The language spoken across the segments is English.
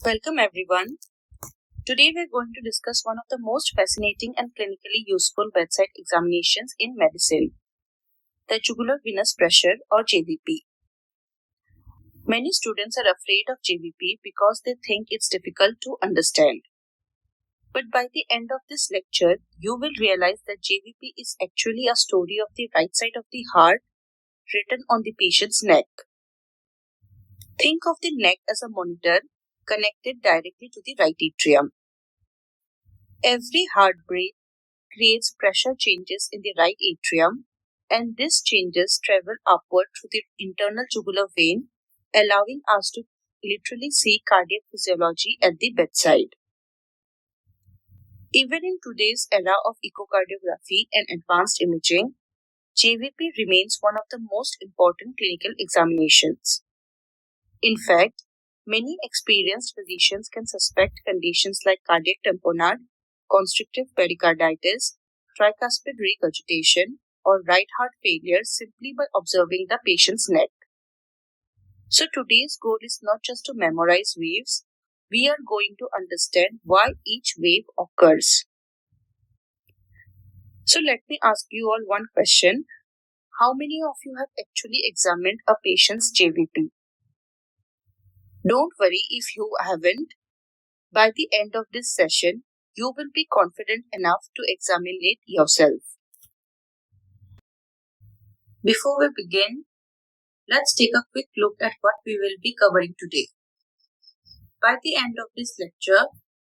Welcome everyone. Today we're going to discuss one of the most fascinating and clinically useful bedside examinations in medicine, the jugular venous pressure or JVP. Many students are afraid of JVP because they think it's difficult to understand. But by the end of this lecture, you will realize that JVP is actually a story of the right side of the heart written on the patient's neck. Think of the neck as a monitor connected directly to the right atrium. Every heartbeat creates pressure changes in the right atrium, and these changes travel upward through the internal jugular vein, allowing us to literally see cardiac physiology at the bedside. Even in today's era of echocardiography and advanced imaging, JVP remains one of the most important clinical examinations. In fact, many experienced physicians can suspect conditions like cardiac tamponade, constrictive pericarditis, tricuspid regurgitation, or right heart failure simply by observing the patient's neck. So today's goal is not just to memorize waves, we are going to understand why each wave occurs. So let me ask you all one question. How many of you have actually examined a patient's JVP? Don't worry if you haven't. By the end of this session, you will be confident enough to examine it yourself. Before we begin, let's take a quick look at what we will be covering today. By the end of this lecture,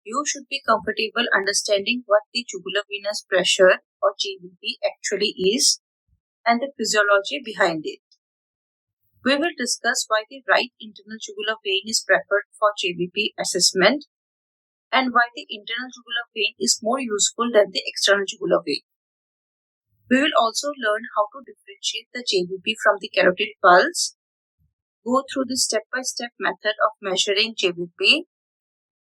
you should be comfortable understanding what the jugular venous pressure or JVP actually is and the physiology behind it. We will discuss why the right internal jugular vein is preferred for JVP assessment and why the internal jugular vein is more useful than the external jugular vein. We will also learn how to differentiate the JVP from the carotid pulse, go through the step-by-step method of measuring JVP,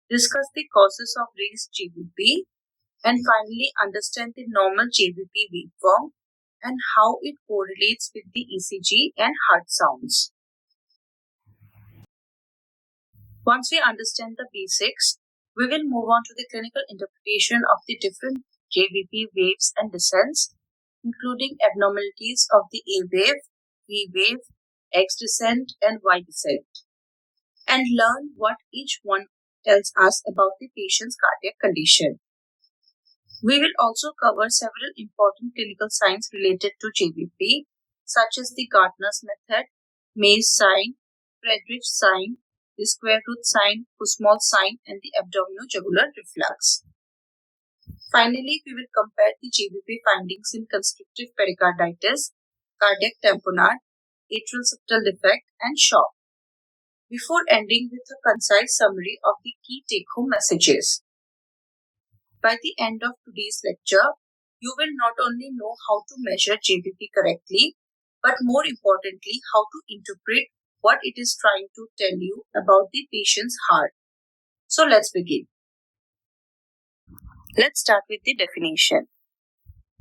discuss the causes of raised JVP, and finally understand the normal JVP waveform and how it correlates with the ECG and heart sounds. Once we understand the basics, we will move on to the clinical interpretation of the different JVP waves and descents, including abnormalities of the A wave, V wave, X descent, and Y descent, and learn what each one tells us about the patient's cardiac condition. We will also cover several important clinical signs related to JVP, such as the Gardner's method, May's sign, Friedrich's sign, the square root sign, Kussmaul's sign, and the abdominojugular reflux. Finally, we will compare the JVP findings in constrictive pericarditis, cardiac tamponade, atrial septal defect, and shock, before ending with a concise summary of the key take-home messages. By the end of today's lecture, you will not only know how to measure JVP correctly, but more importantly, how to interpret what it is trying to tell you about the patient's heart. So let's begin. Let's start with the definition.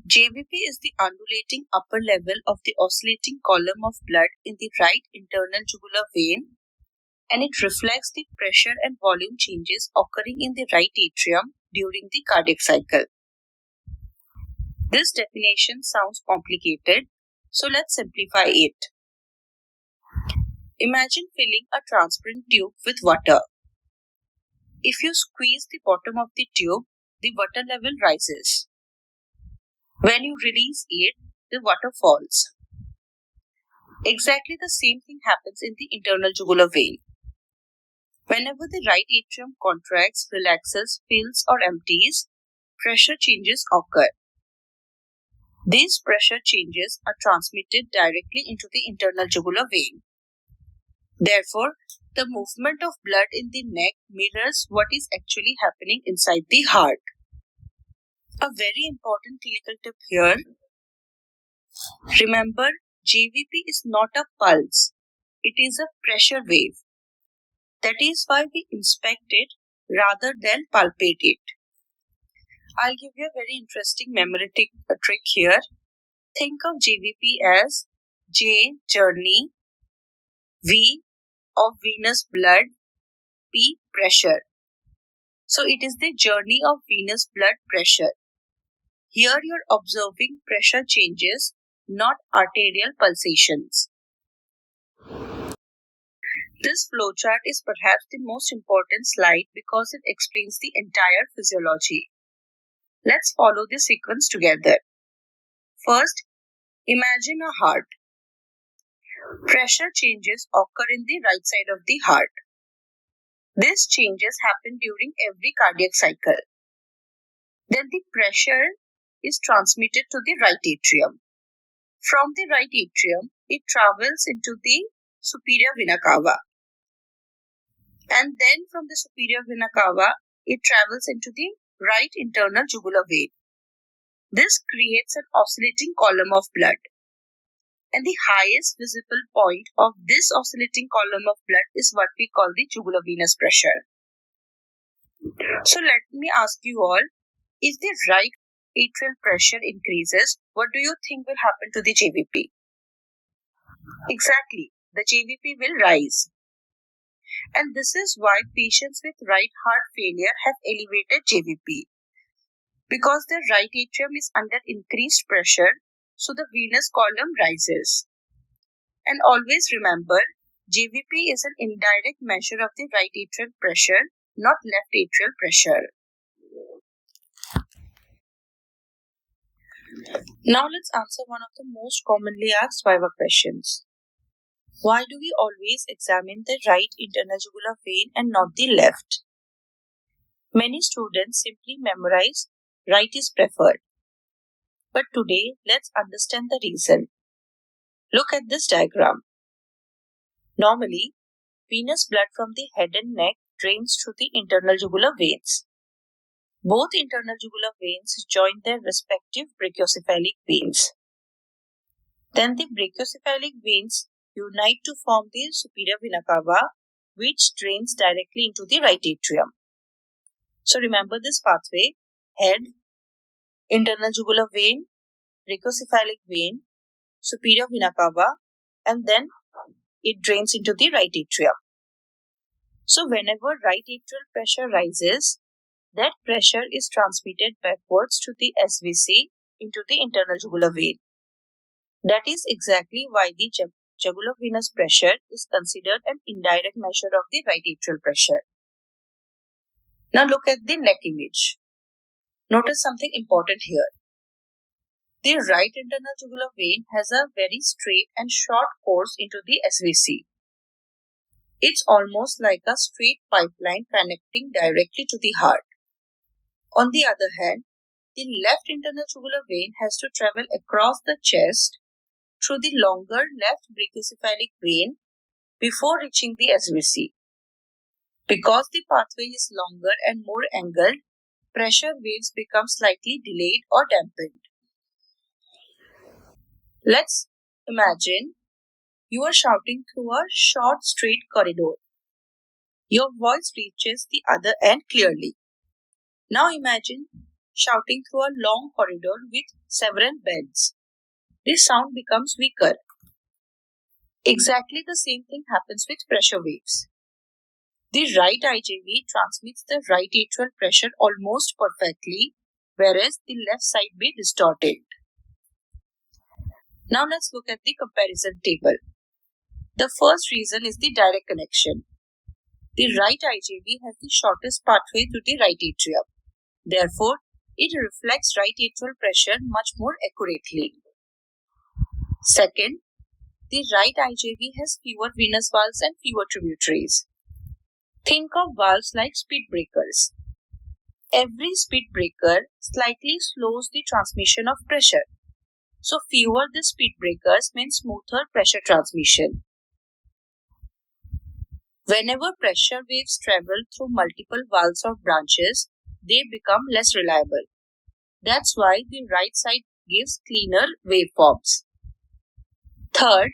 JVP is the undulating upper level of the oscillating column of blood in the right internal jugular vein, and it reflects the pressure and volume changes occurring in the right atrium during the cardiac cycle. This definition sounds complicated, so let's simplify it. Imagine filling a transparent tube with water. If you squeeze the bottom of the tube, the water level rises. When you release it, the water falls. Exactly the same thing happens in the internal jugular vein. Whenever the right atrium contracts, relaxes, fills, or empties, pressure changes occur. These pressure changes are transmitted directly into the internal jugular vein. Therefore, the movement of blood in the neck mirrors what is actually happening inside the heart. A very important clinical tip here. Remember, JVP is not a pulse. It is a pressure wave. That is why we inspect it rather than palpate it. I'll give you a very interesting memory trick here. Think of JVP as J, journey, V of venous blood, P, pressure. So it is the journey of venous blood pressure. Here you're observing pressure changes, not arterial pulsations. This flowchart is perhaps the most important slide because it explains the entire physiology. Let's follow the sequence together. First, imagine a heart. Pressure changes occur in the right side of the heart. These changes happen during every cardiac cycle. Then the pressure is transmitted to the right atrium. From the right atrium, it travels into the superior vena cava. And then from the superior vena cava, it travels into the right internal jugular vein. This creates an oscillating column of blood. And the highest visible point of this oscillating column of blood is what we call the jugular venous pressure. So let me ask you all, if the right atrial pressure increases, what do you think will happen to the JVP? Exactly, the JVP will rise. And this is why patients with right heart failure have elevated JVP. Because the right atrium is under increased pressure, so the venous column rises. And always remember, JVP is an indirect measure of the right atrial pressure, not left atrial pressure. Now let's answer one of the most commonly asked Viva questions. Why do we always examine the right internal jugular vein and not the left? Many students simply memorize right is preferred. But today, let's understand the reason. Look at this diagram. Normally, venous blood from the head and neck drains through the internal jugular veins. Both internal jugular veins join their respective brachiocephalic veins. Then the brachiocephalic veins unite to form the superior vena cava, which drains directly into the right atrium. So remember this pathway: head, internal jugular vein, brachiocephalic vein, superior vena cava, and then it drains into the right atrium. So whenever right atrial pressure rises, that pressure is transmitted backwards to the SVC into the internal jugular vein. That is exactly why the jugular venous pressure is considered an indirect measure of the right atrial pressure. Now look at the neck image. Notice something important here. The right internal jugular vein has a very straight and short course into the SVC. It's almost like a straight pipeline connecting directly to the heart. On the other hand, the left internal jugular vein has to travel across the chest through the longer left brachiocephalic vein before reaching the SVC. Because the pathway is longer and more angled, pressure waves become slightly delayed or dampened. Let's imagine you are shouting through a short straight corridor. Your voice reaches the other end clearly. Now imagine shouting through a long corridor with several beds. This sound becomes weaker. Exactly the same thing happens with pressure waves. The right IJV transmits the right atrial pressure almost perfectly, whereas the left side may distort it. Now let's look at the comparison table. The first reason is the direct connection. The right IJV has the shortest pathway to the right atrium. Therefore, it reflects right atrial pressure much more accurately. Second, the right IJV has fewer venous valves and fewer tributaries. Think of valves like speed breakers. Every speed breaker slightly slows the transmission of pressure. So fewer the speed breakers means smoother pressure transmission. Whenever pressure waves travel through multiple valves or branches, they become less reliable. That's why the right side gives cleaner waveforms. Third,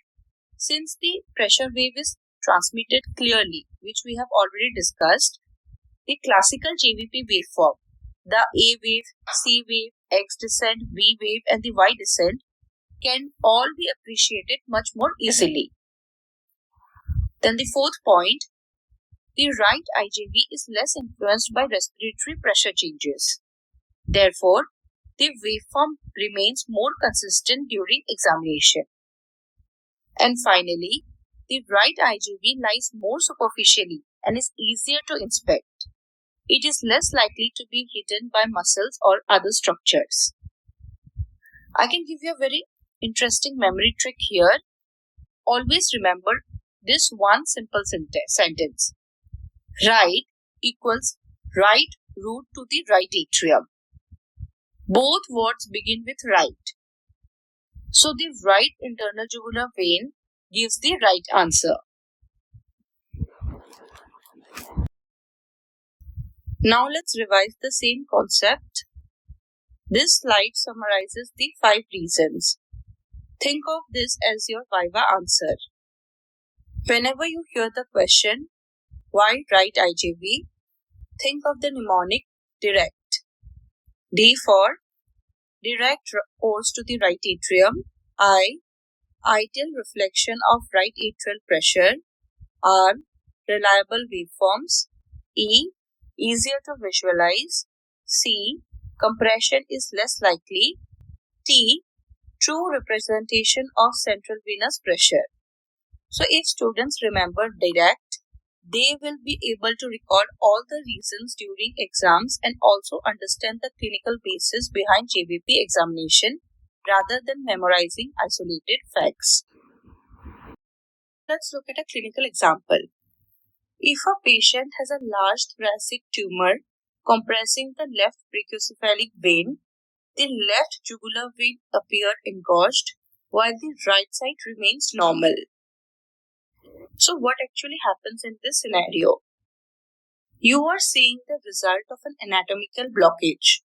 since the pressure wave is transmitted clearly, which we have already discussed, the classical JVP waveform, the A wave, C wave, X descent, V wave, and the Y descent can all be appreciated much more easily. Then the fourth point, The right IJV is less influenced by respiratory pressure changes. Therefore, the waveform remains more consistent during examination. And finally, the right IJV lies more superficially and is easier to inspect. It is less likely to be hidden by muscles or other structures. I can give you a very interesting memory trick here. Always remember this one simple sentence. Right equals right root to the right atrium. Both words begin with right. So the right internal jugular vein gives the right answer. Now let's revise the same concept. This slide summarizes the 5 reasons. Think of this as your Viva answer. Whenever you hear the question, why right IJV? Think of the mnemonic direct. D for direct course to the right atrium. I, ideal reflection of right atrial pressure. R, reliable waveforms. E, easier to visualize. C, compression is less likely. T, true representation of central venous pressure. So if students remember direct, they will be able to record all the reasons during exams and also understand the clinical basis behind JVP examination rather than memorizing isolated facts. Let's look at a clinical example. If a patient has a large thoracic tumor compressing the left brachiocephalic vein, the left jugular vein appears engorged while the right side remains normal. So what actually happens in this scenario? You are seeing the result of an anatomical blockage.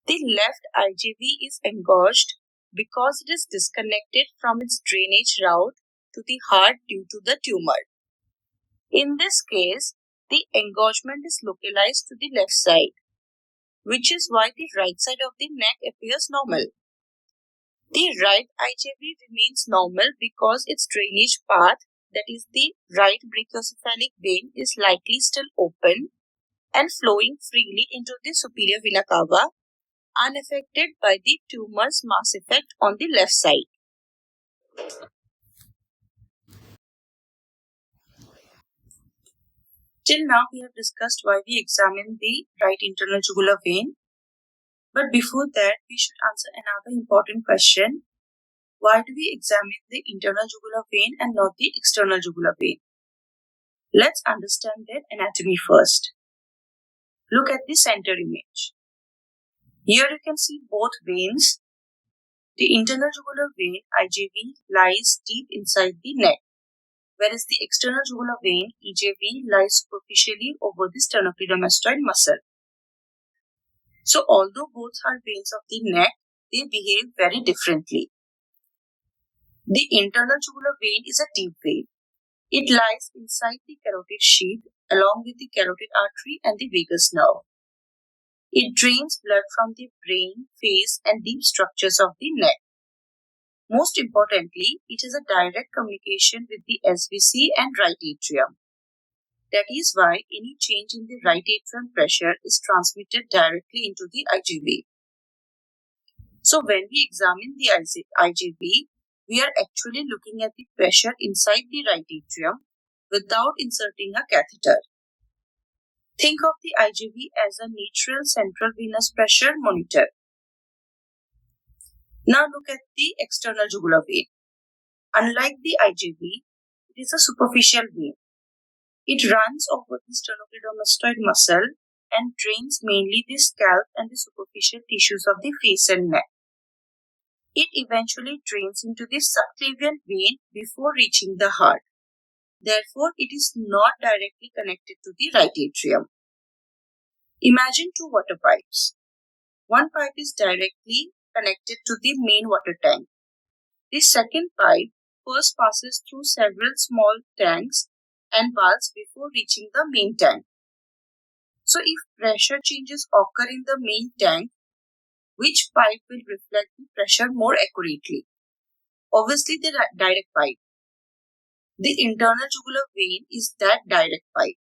The left IJV is engorged because it is disconnected from its drainage route to the heart due to the tumor. In this case, the engorgement is localized to the left side, which is why the right side of the neck appears normal. The right IJV remains normal because its drainage path, that is the right brachiocephalic vein, is likely still open and flowing freely into the superior vena cava, unaffected by the tumor's mass effect on the left side. Till now, we have discussed why we examine the right internal jugular vein. But before that, we should answer another important question. Why do we examine the internal jugular vein and not the external jugular vein? Let's understand their anatomy first. Look at the center image. Here you can see both veins. The internal jugular vein, IJV, lies deep inside the neck, whereas the external jugular vein, EJV, lies superficially over the sternocleidomastoid muscle. So although both are veins of the neck, they behave very differently. The internal jugular vein is a deep vein. It lies inside the carotid sheath along with the carotid artery and the vagus nerve. It drains blood from the brain, face and deep structures of the neck. Most importantly, it has a direct communication with the SVC and right atrium. That is why any change in the right atrium pressure is transmitted directly into the IJV. So when we examine the IJV, we are actually looking at the pressure inside the right atrium without inserting a catheter. Think of the IJV as a natural central venous pressure monitor. Now look at the external jugular vein. Unlike the IJV, it is a superficial vein. It runs over the sternocleidomastoid muscle and drains mainly the scalp and the superficial tissues of the face and neck. It eventually drains into the subclavian vein before reaching the heart. Therefore, it is not directly connected to the right atrium. Imagine two water pipes. One pipe is directly connected to the main water tank. The second pipe first passes through several small tanks and valves before reaching the main tank. So if pressure changes occur in the main tank, which pipe will reflect the pressure more accurately? Obviously the direct pipe. The internal jugular vein is that direct pipe.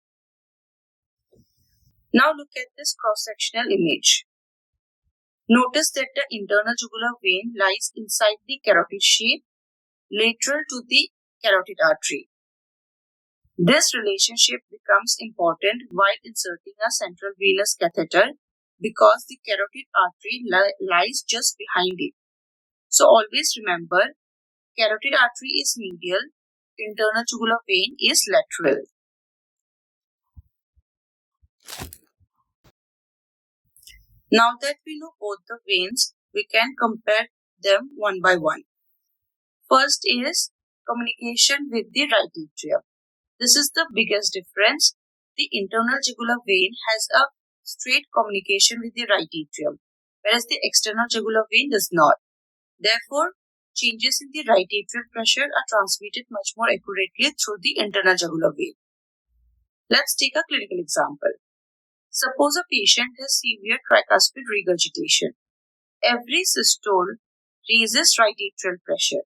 Now look at this cross-sectional image. Notice that the internal jugular vein lies inside the carotid sheath, lateral to the carotid artery. This relationship becomes important while inserting a central venous catheter because the carotid artery lies just behind it. So always remember, carotid artery is medial, internal jugular vein is lateral. Now that we know both the veins, we can compare them one by one. First is communication with the right atrium. This is the biggest difference. The internal jugular vein has a straight communication with the right atrium, whereas the external jugular vein does not. Therefore, changes in the right atrial pressure are transmitted much more accurately through the internal jugular vein. Let's take a clinical example. Suppose a patient has severe tricuspid regurgitation. Every systole raises right atrial pressure.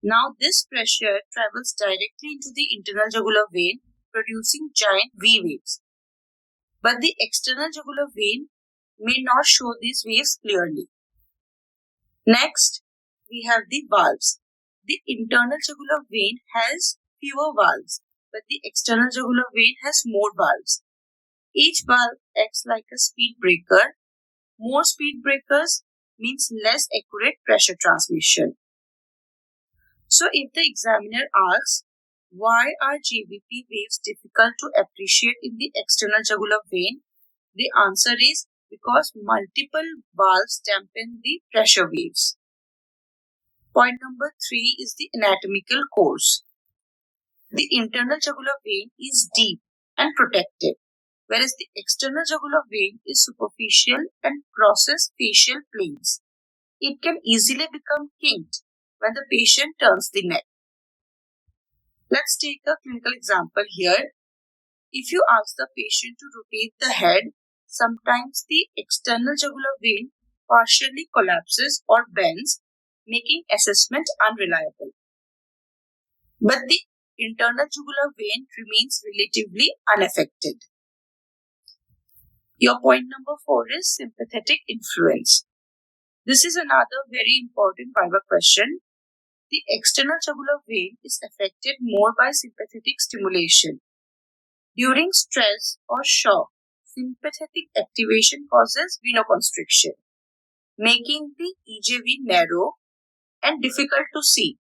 Now this pressure travels directly into the internal jugular vein, producing giant V waves. But the external jugular vein may not show these waves clearly. Next, we have the valves. The internal jugular vein has fewer valves, but the external jugular vein has more valves. Each valve acts like a speed breaker. More speed breakers means less accurate pressure transmission. So if the examiner asks, why are JVP waves difficult to appreciate in the external jugular vein? The answer is because multiple valves dampen the pressure waves. Point number 3 is the anatomical course. The internal jugular vein is deep and protected, whereas the external jugular vein is superficial and crosses facial planes. It can easily become kinked when the patient turns the neck. Let's take a clinical example here. If you ask the patient to rotate the head, sometimes the external jugular vein partially collapses or bends, making assessment unreliable. But the internal jugular vein remains relatively unaffected. Your point number 4 is sympathetic influence. This is another very important viva question. The external jugular vein is affected more by sympathetic stimulation. During stress or shock, sympathetic activation causes venoconstriction, making the EJV narrow and difficult to see.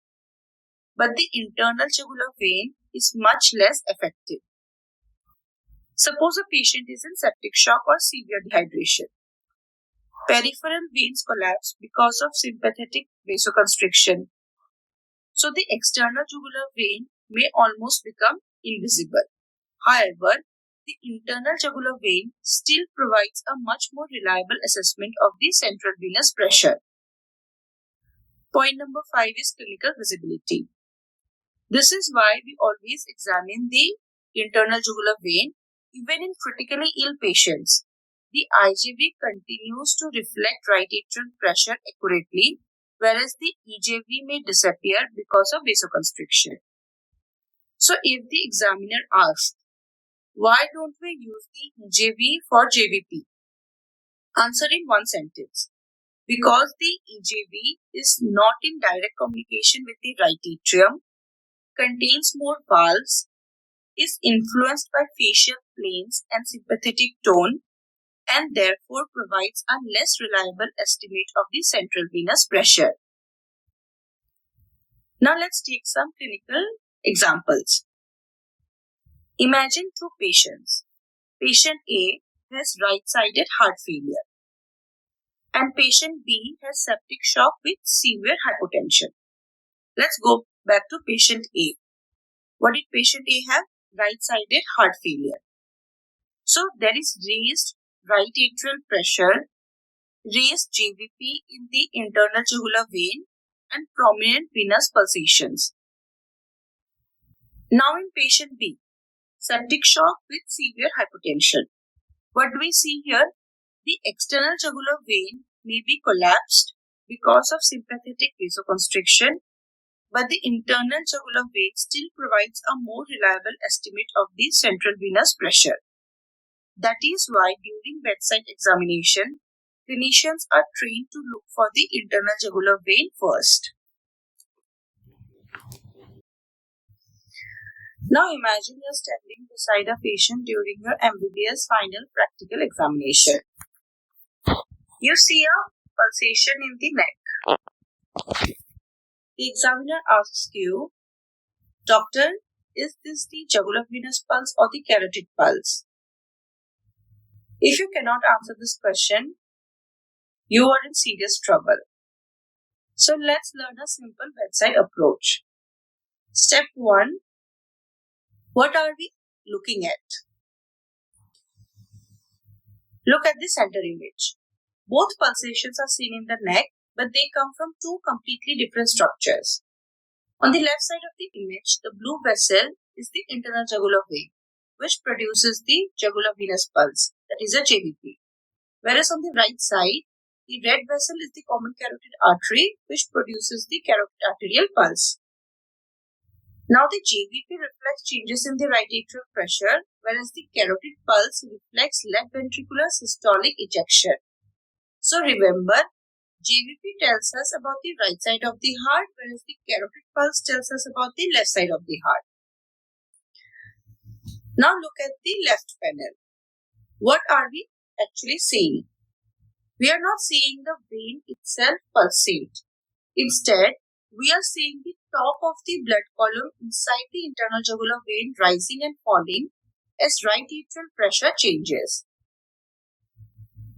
But the internal jugular vein is much less affected. Suppose a patient is in septic shock or severe dehydration. Peripheral veins collapse because of sympathetic vasoconstriction. So the external jugular vein may almost become invisible. However, the internal jugular vein still provides a much more reliable assessment of the central venous pressure. Point number 5 is clinical visibility. This is why we always examine the internal jugular vein even in critically ill patients. The IJV continues to reflect right atrial pressure accurately, whereas the EJV may disappear because of vasoconstriction. So if the examiner asks, why don't we use the EJV for JVP? Answer in one sentence. Because the EJV is not in direct communication with the right atrium, contains more valves, is influenced by facial planes and sympathetic tone, and therefore provides a less reliable estimate of the central venous pressure. Now let's take some clinical examples. Imagine two patients. Patient A has right-sided heart failure and patient B has septic shock with severe hypotension. Let's go back to patient A. What did patient A have? Right-sided heart failure. So there is raised right atrial pressure, raised JVP in the internal jugular vein, and prominent venous pulsations. Now in patient B, septic shock with severe hypotension. What do we see here? The external jugular vein may be collapsed because of sympathetic vasoconstriction, but the internal jugular vein still provides a more reliable estimate of the central venous pressure. That is why during bedside examination, clinicians are trained to look for the internal jugular vein first. Now imagine you're standing beside a patient during your MBBS final practical examination. You see a pulsation in the neck. The examiner asks you, "Doctor, is this the jugular venous pulse or the carotid pulse?" If you cannot answer this question, you are in serious trouble. So let's learn a simple bedside approach. Step 1. What are we looking at? Look at the center image. Both pulsations are seen in the neck, but they come from two completely different structures. On the left side of the image, the blue vessel is the internal jugular vein, which produces the jugular venous pulse, that is a JVP. Whereas on the right side, the red vessel is the common carotid artery, which produces the carotid arterial pulse. Now the JVP reflects changes in the right atrial pressure, whereas the carotid pulse reflects left ventricular systolic ejection. So remember, JVP tells us about the right side of the heart, whereas the carotid pulse tells us about the left side of the heart. Now look at the left panel. What are we actually seeing? We are not seeing the vein itself pulsate. Instead, we are seeing the top of the blood column inside the internal jugular vein rising and falling as right atrial pressure changes.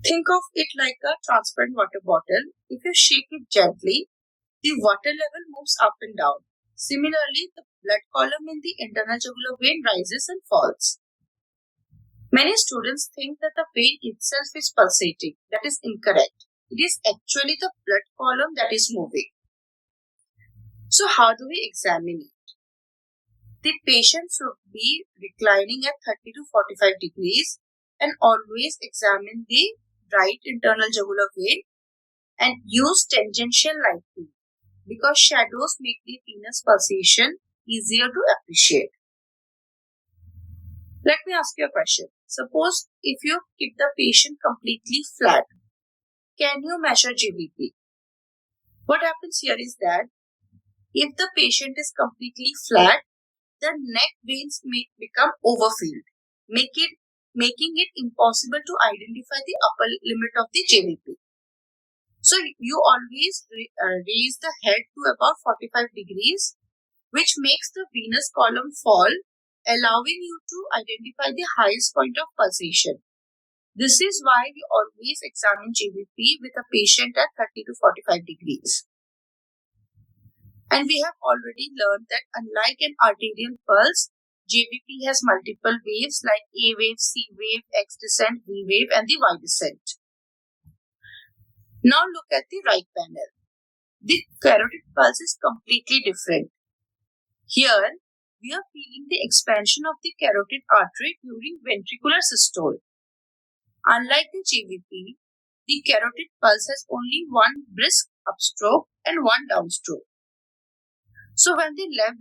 Think of it like a transparent water bottle. If you shake it gently, the water level moves up and down. Similarly, the blood column in the internal jugular vein rises and falls. Many students think that the vein itself is pulsating. That is incorrect. It is actually the blood column that is moving. So how do we examine it? The patient should be reclining at 30 to 45 degrees and always examine the right internal jugular vein and use tangential lighting because shadows make the venous pulsation easier to appreciate. Let me ask you a question. Suppose if you keep the patient completely flat, can you measure JVP? What happens here is that if the patient is completely flat, the neck veins may become overfilled, making it impossible to identify the upper limit of the JVP. So you always raise the head to about 45 degrees, which makes the venous column fall, allowing you to identify the highest point of pulsation. This is why we always examine JVP with a patient at 30 to 45 degrees. And we have already learned that unlike an arterial pulse, JVP has multiple waves like A wave, C wave, X descent, V wave and the Y descent. Now look at the right panel. The carotid pulse is completely different. Here, we are feeling the expansion of the carotid artery during ventricular systole. Unlike the JVP, the carotid pulse has only one brisk upstroke and one downstroke. So when the left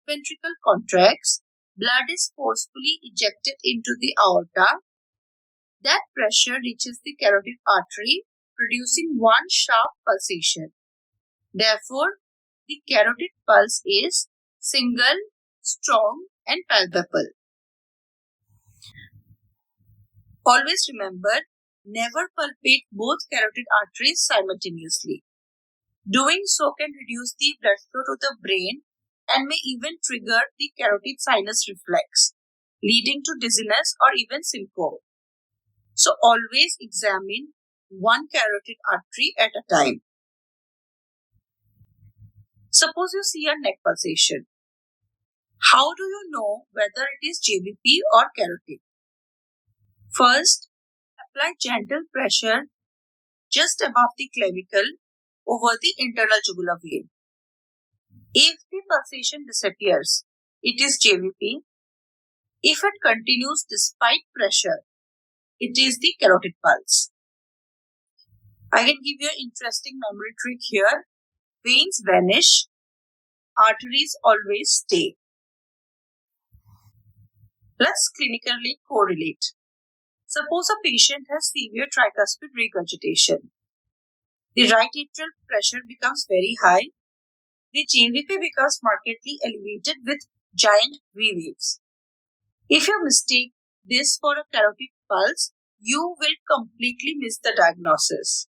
ventricle contracts, blood is forcefully ejected into the aorta. That pressure reaches the carotid artery, producing one sharp pulsation. Therefore, the carotid pulse is single, strong, and palpable. Always remember, never palpate both carotid arteries simultaneously. Doing so can reduce the blood flow to the brain and may even trigger the carotid sinus reflex, leading to dizziness or even syncope. So always examine one carotid artery at a time. Suppose you see a neck pulsation. How do you know whether it is JVP or carotid? First, apply gentle pressure just above the clavicle over the internal jugular vein. If the pulsation disappears, it is JVP. If it continues despite pressure, it is the carotid pulse. I can give you an interesting memory trick here. Veins vanish, arteries always stay. Let's clinically correlate. Suppose a patient has severe tricuspid regurgitation. The right atrial pressure becomes very high. The JVP becomes markedly elevated with giant V waves. If you mistake this for a carotid pulse, you will completely miss the diagnosis.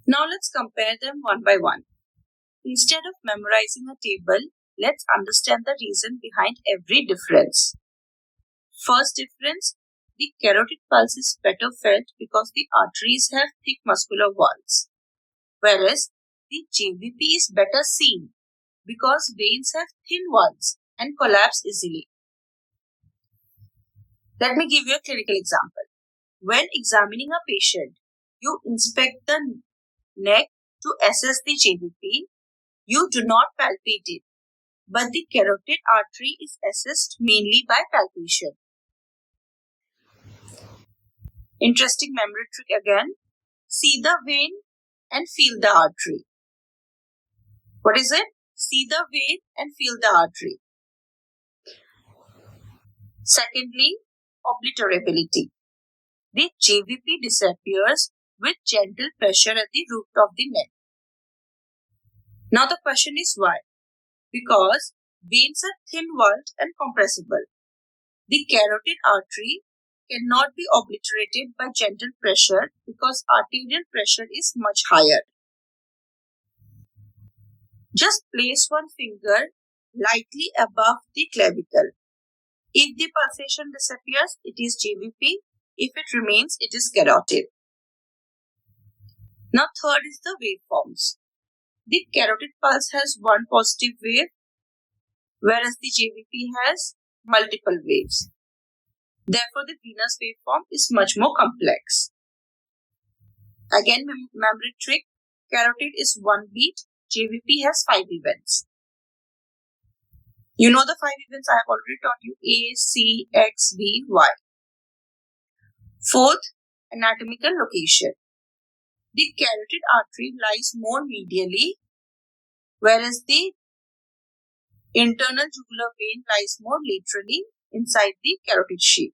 Now let's compare them one by one. Instead of memorizing a table, let's understand the reason behind every difference. First difference, the carotid pulse is better felt because the arteries have thick muscular walls, whereas the JVP is better seen because veins have thin walls and collapse easily. Let me give you a clinical example. When examining a patient, you inspect the neck to assess the JVP. You do not palpate it, but the carotid artery is assessed mainly by palpation. Interesting memory trick again. See the vein and feel the artery. What is it? See the vein and feel the artery. Secondly, obliterability. The JVP disappears with gentle pressure at the root of the neck. Now the question is why? Because veins are thin-walled and compressible. The carotid artery cannot be obliterated by gentle pressure because arterial pressure is much higher. Just place one finger lightly above the clavicle. If the pulsation disappears, it is JVP. If it remains, it is carotid. Now third is the waveforms. The carotid pulse has one positive wave, whereas the JVP has multiple waves. Therefore, the venous waveform is much more complex. Again, memory trick. Carotid is one beat. JVP has 5 events. You know the 5 events I have already taught you. A, C, X, V, Y. Fourth, anatomical location. The carotid artery lies more medially, whereas the internal jugular vein lies more laterally inside the carotid sheath.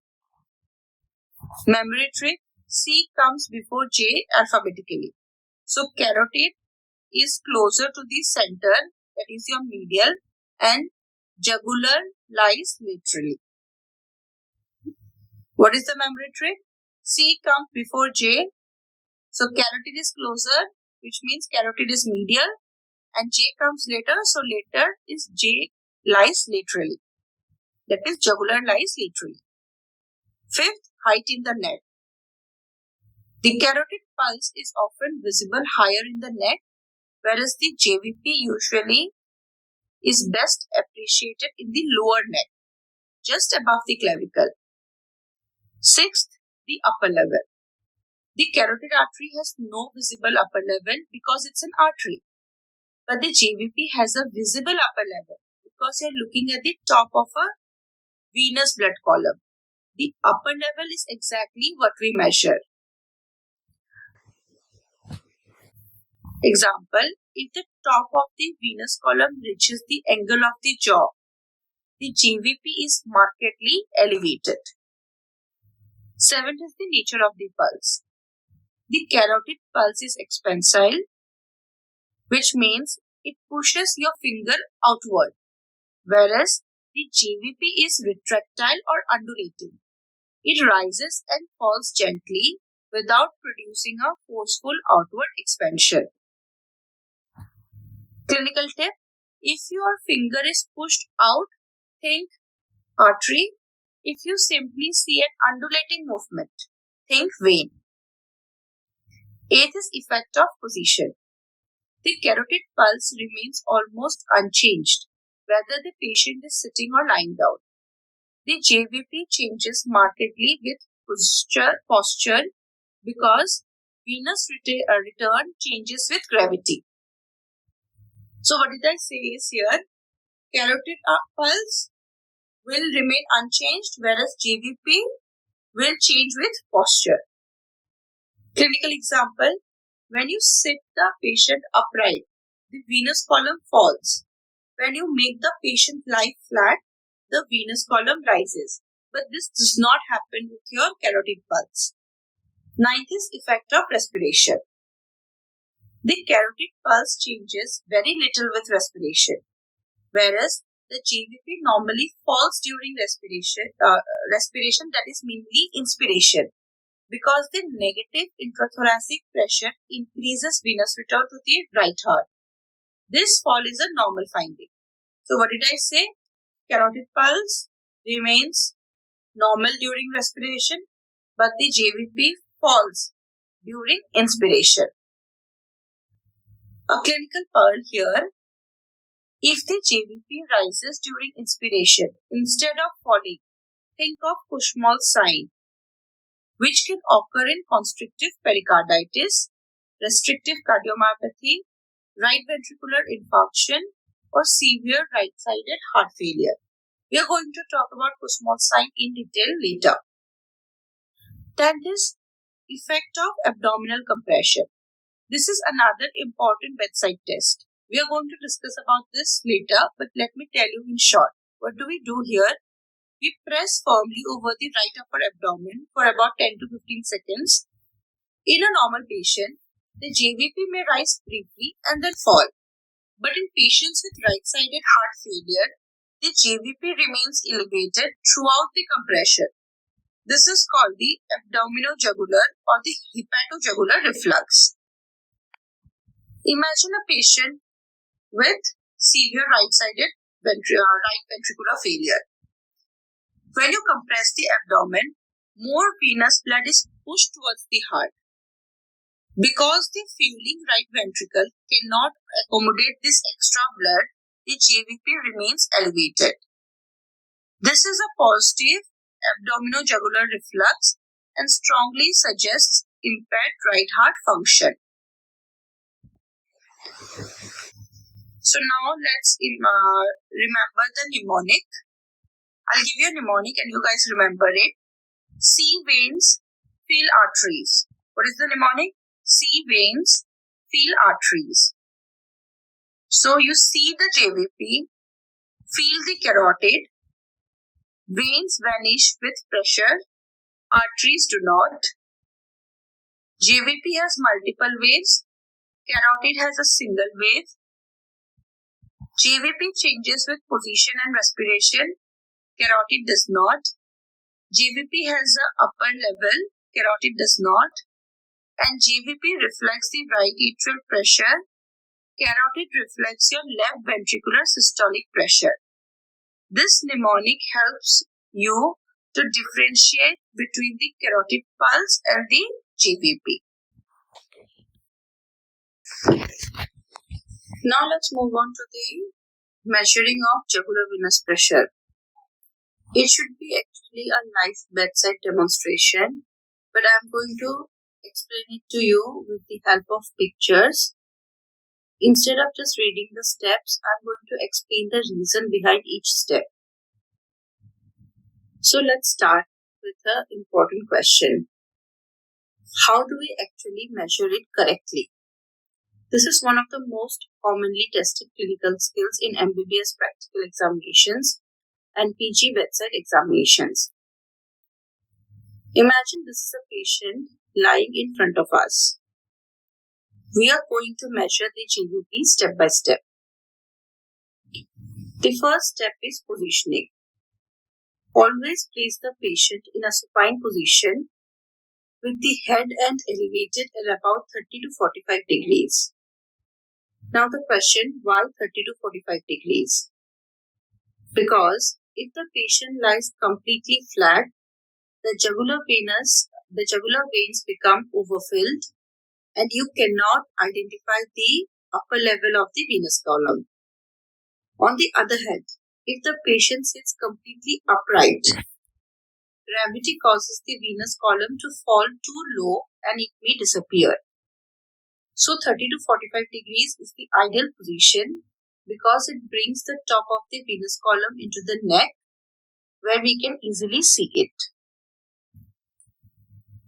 Memory trick. C comes before J alphabetically. So carotid is closer to the center, that is your medial, and jugular lies laterally. What is the memory trick? C comes before J. So carotid is closer, which means carotid is medial, and J comes later. So later is J lies laterally. That is jugular lies laterally. Fifth, height in the neck. The carotid pulse is often visible higher in the neck, whereas the JVP usually is best appreciated in the lower neck, just above the clavicle. Sixth, the upper level. The carotid artery has no visible upper level because it's an artery, but the JVP has a visible upper level because you're looking at the top of a venous blood column. The upper level is exactly what we measure. Example, if the top of the venous column reaches the angle of the jaw, the JVP is markedly elevated. Seventh is the nature of the pulse. The carotid pulse is expansile, which means it pushes your finger outward, whereas the JVP is retractile or undulating. It rises and falls gently without producing a forceful outward expansion. Clinical tip: if your finger is pushed out, think artery. If you simply see an undulating movement, think vein. Eighth is effect of position. The carotid pulse remains almost unchanged, whether the patient is sitting or lying down. The JVP changes markedly with posture because venous return changes with gravity. So what did I say is here? Carotid pulse will remain unchanged, whereas JVP will change with posture. Clinical example: when you sit the patient upright, the venous column falls. When you make the patient lie flat, the venous column rises. But this does not happen with your carotid pulse. Ninth is effect of respiration. The carotid pulse changes very little with respiration, whereas the JVP normally falls during respiration, that is mainly inspiration, because the negative intrathoracic pressure increases venous return to the right heart. This fall is a normal finding. So what did I say? Carotid pulse remains normal during respiration, but the JVP falls during inspiration. A clinical pearl here. If the JVP rises during inspiration instead of falling, think of Kussmaul's sign, which can occur in constrictive pericarditis, restrictive cardiomyopathy, right ventricular infarction, or severe right-sided heart failure. We are going to talk about Kussmaul's sign in detail later. 10th is effect of abdominal compression. This is another important bedside test. We are going to discuss about this later, but let me tell you in short. What do we do here? We press firmly over the right upper abdomen for about 10 to 15 seconds. In a normal patient, the JVP may rise briefly and then fall. But in patients with right-sided heart failure, the JVP remains elevated throughout the compression. This is called the abdominojugular or the hepatojugular reflux. Imagine a patient with severe right-sided right ventricular failure. When you compress the abdomen, more venous blood is pushed towards the heart. Because the fueling right ventricle cannot accommodate this extra blood, the JVP remains elevated. This is a positive abdominojugular reflux and strongly suggests impaired right heart function. So now let's remember the mnemonic. I'll give you a mnemonic and you guys remember it. See veins, feel arteries. What is the mnemonic? See veins, feel arteries. So you see the JVP, feel the carotid, veins vanish with pressure, arteries do not. JVP has multiple waves, carotid has a single wave. JVP changes with position and respiration, carotid does not. JVP has an upper level, carotid does not. And JVP reflects the right atrial pressure, carotid reflects your left ventricular systolic pressure. This mnemonic helps you to differentiate between the carotid pulse and the JVP. Now let's move on to the measuring of jugular venous pressure. It should be actually a live bedside demonstration, but I am going to explain it to you with the help of pictures. Instead of just reading the steps, I am going to explain the reason behind each step. So let's start with an important question. How do we actually measure it correctly? This is one of the most commonly tested clinical skills in MBBS practical examinations and PG bedside examinations. Imagine this is a patient lying in front of us. We are going to measure the JVP step by step. The first step is positioning. Always place the patient in a supine position with the head end elevated at about 30 to 45 degrees. Now the question, why 30 to 45 degrees? Because if the patient lies completely flat, the jugular veins become overfilled and you cannot identify the upper level of the venous column. On the other hand, if the patient sits completely upright, gravity causes the venous column to fall too low and it may disappear. So 30 to 45 degrees is the ideal position because it brings the top of the venous column into the neck where we can easily see it.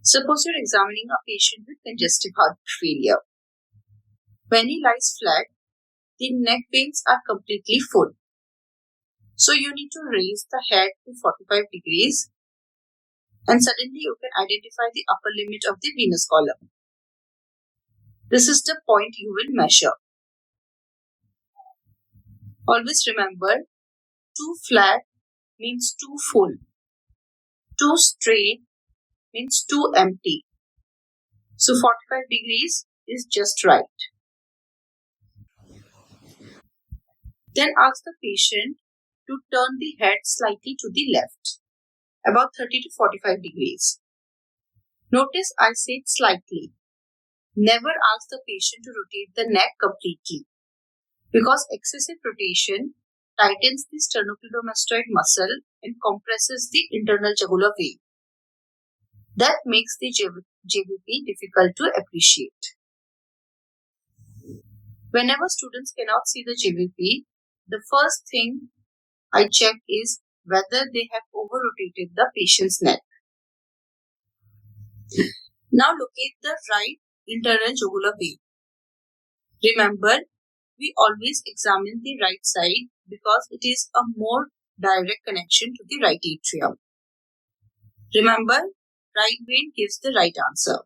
Suppose you're examining a patient with congestive heart failure. When he lies flat, the neck veins are completely full. So you need to raise the head to 45 degrees and suddenly you can identify the upper limit of the venous column. This is the point you will measure. Always remember, too flat means too full. Too straight means too empty. So 45 degrees is just right. Then ask the patient to turn the head slightly to the left, about 30 to 45 degrees. Notice I said slightly. Never ask the patient to rotate the neck completely, because excessive rotation tightens the sternocleidomastoid muscle and compresses the internal jugular vein. That makes the JVP difficult to appreciate. Whenever students cannot see the JVP, the first thing I check is whether they have over-rotated the patient's neck. Now locate the right internal jugular vein. Remember, we always examine the right side because it is a more direct connection to the right atrium. Remember, right vein gives the right answer.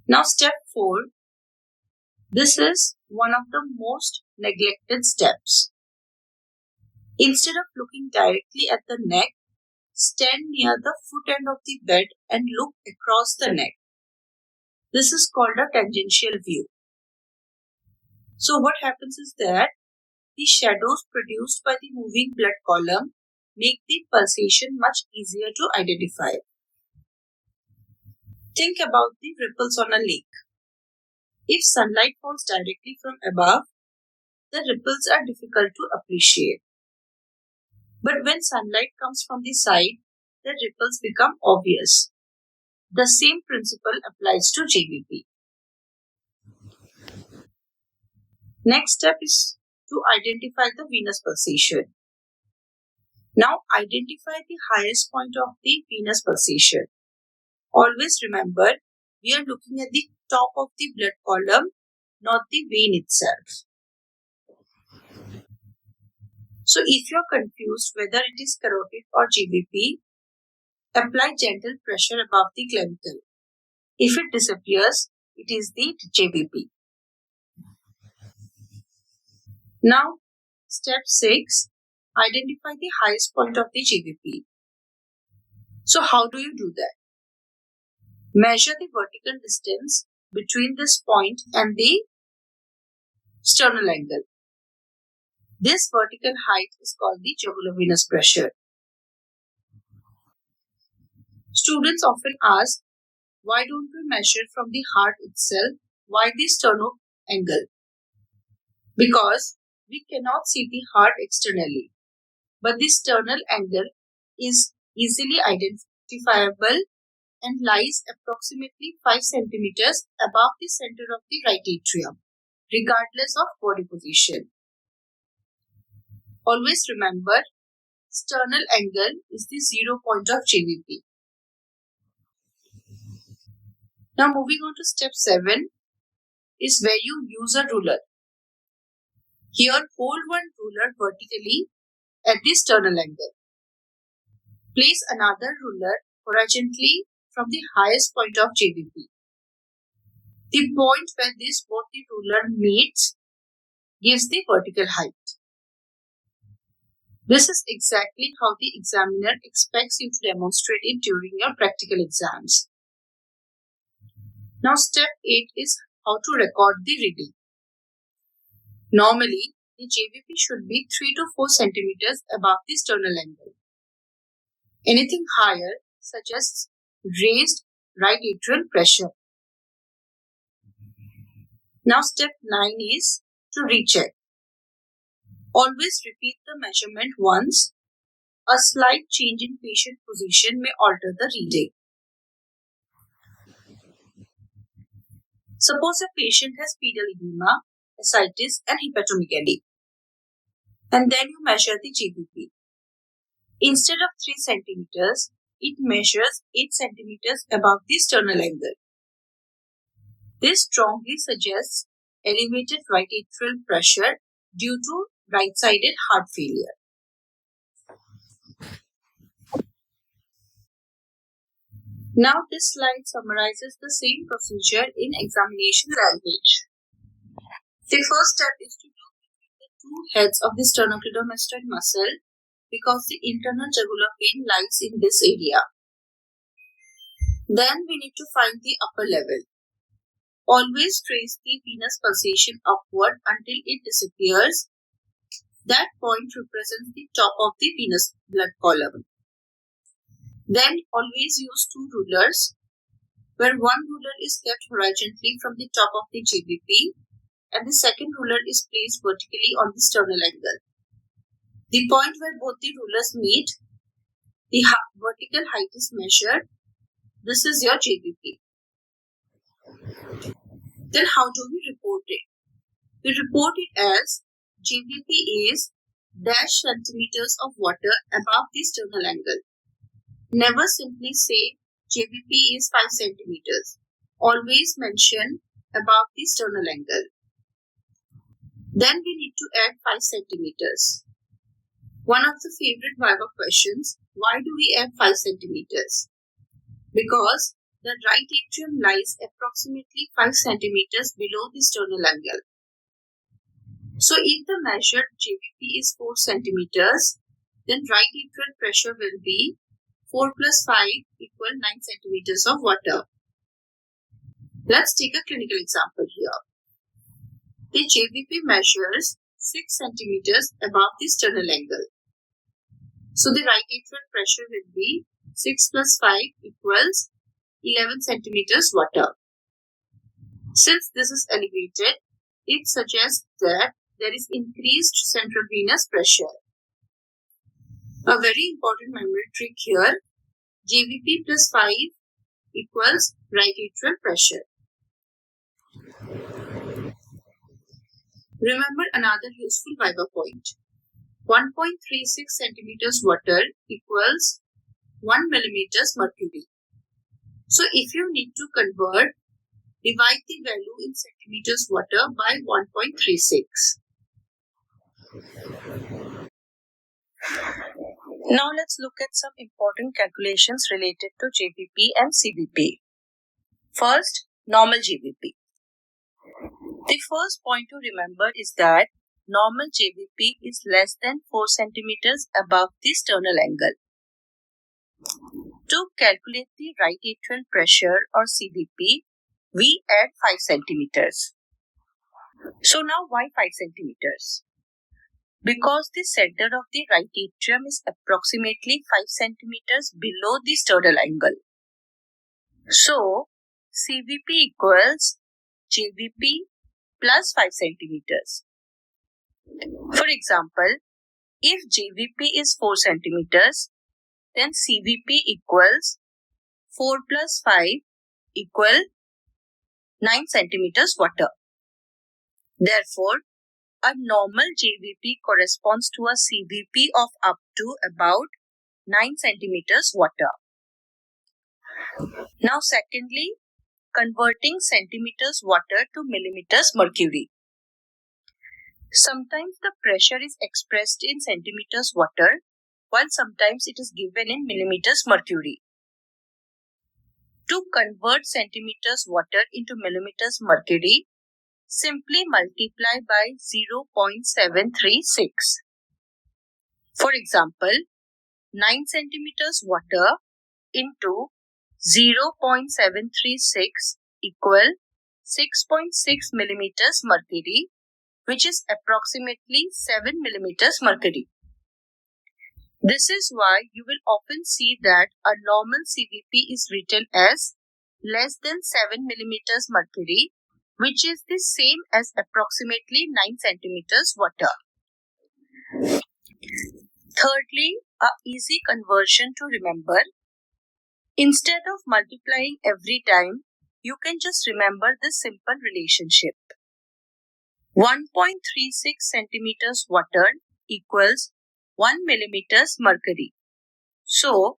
Now step 4. This is one of the most neglected steps. Instead of looking directly at the neck, stand near the foot end of the bed and look across the neck. This is called a tangential view. So what happens is that the shadows produced by the moving blood column make the pulsation much easier to identify. Think about the ripples on a lake. If sunlight falls directly from above, the ripples are difficult to appreciate. But when sunlight comes from the side, the ripples become obvious. The same principle applies to JVP. Next step is to identify the venous pulsation. Now identify the highest point of the venous pulsation. Always remember, we are looking at the top of the blood column, not the vein itself. So if you are confused whether it is carotid or JVP, apply gentle pressure above the clavicle. If it disappears, it is the JVP. Now, step 6, identify the highest point of the JVP. So how do you do that? Measure the vertical distance between this point and the sternal angle. This vertical height is called the jugular venous pressure. Students often ask, why don't we measure from the heart itself? Why the sternal angle? Because we cannot see the heart externally, but the sternal angle is easily identifiable and lies approximately 5 centimeters above the center of the right atrium, regardless of body position. Always remember, sternal angle is the 0 point of JVP. Now moving on to step 7 is where you use a ruler. Here hold one ruler vertically at the sternal angle. Place another ruler horizontally from the highest point of JVP. The point where both the ruler meets gives the vertical height. This is exactly how the examiner expects you to demonstrate it during your practical exams. Now step 8 is how to record the reading. Normally, the JVP should be 3 to 4 centimeters above the sternal angle. Anything higher suggests raised right atrial pressure. Now step 9 is to recheck. Always repeat the measurement once. A slight change in patient position may alter the reading. Suppose a patient has pedal edema, ascites and hepatomegaly, and then you measure the JVP. Instead of 3 centimeters, it measures 8 centimeters above the sternal angle. This strongly suggests elevated right atrial pressure due to right-sided heart failure. Now this slide summarizes the same procedure in examination language. The first step is to look between the two heads of the sternocleidomastoid muscle because the internal jugular vein lies in this area. Then we need to find the upper level. Always trace the venous pulsation upward until it disappears. That point represents the top of the venous blood column. Then always use two rulers, where one ruler is kept horizontally from the top of the JVP and the second ruler is placed vertically on the sternal angle. The point where both the rulers meet, the vertical height is measured. This is your JVP. Then how do we report it? We report it as JVP is dash centimeters of water above the sternal angle. Never simply say JVP is 5 centimeters. Always mention above the sternal angle. Then we need to add 5 centimeters. One of the favorite Viva questions, why do we add 5 centimeters? Because the right atrium lies approximately 5 centimeters below the sternal angle. So if the measured JVP is 4 centimeters, then right atrial pressure will be 4 plus 5 equal 9 centimeters of water. Let's take a clinical example here. The JVP measures 6 centimeters above the sternal angle. So the right atrial pressure will be 6 plus 5 equals 11 centimeters water. Since this is elevated, it suggests that there is increased central venous pressure. A very important memory trick here, JVP plus 5 equals right atrial pressure. Remember another useful Viva point. 1.36 centimeters water equals 1 millimeters mercury. So if you need to convert, divide the value in centimeters water by 1.36. Now let's look at some important calculations related to JVP and CVP. First, normal JVP. The first point to remember is that normal JVP is less than 4 centimeters above the sternal angle. To calculate the right atrial pressure or CVP, we add 5 centimeters. So now why 5 centimeters? Because the center of the right atrium is approximately 5 centimeters below the sternal angle. So CVP equals JVP plus 5 centimeters. For example, if JVP is 4 centimeters, then CVP equals 4 plus 5 equal 9 centimeters water. Therefore, a normal JVP corresponds to a CVP of up to about 9 centimeters water. Now secondly, converting centimeters water to millimeters mercury. Sometimes the pressure is expressed in centimeters water, while sometimes it is given in millimeters mercury. To convert centimeters water into millimeters mercury, simply multiply by 0.736. For example, 9 centimeters water into 0.736 equal 6.6 millimeters mercury, which is approximately 7 millimeters mercury. This is why you will often see that a normal CVP is written as less than 7 millimeters mercury, which is the same as approximately 9 centimeters water. Thirdly, a easy conversion to remember. Instead of multiplying every time, you can just remember this simple relationship. 1.36 centimeters water equals 1 millimeters mercury. So,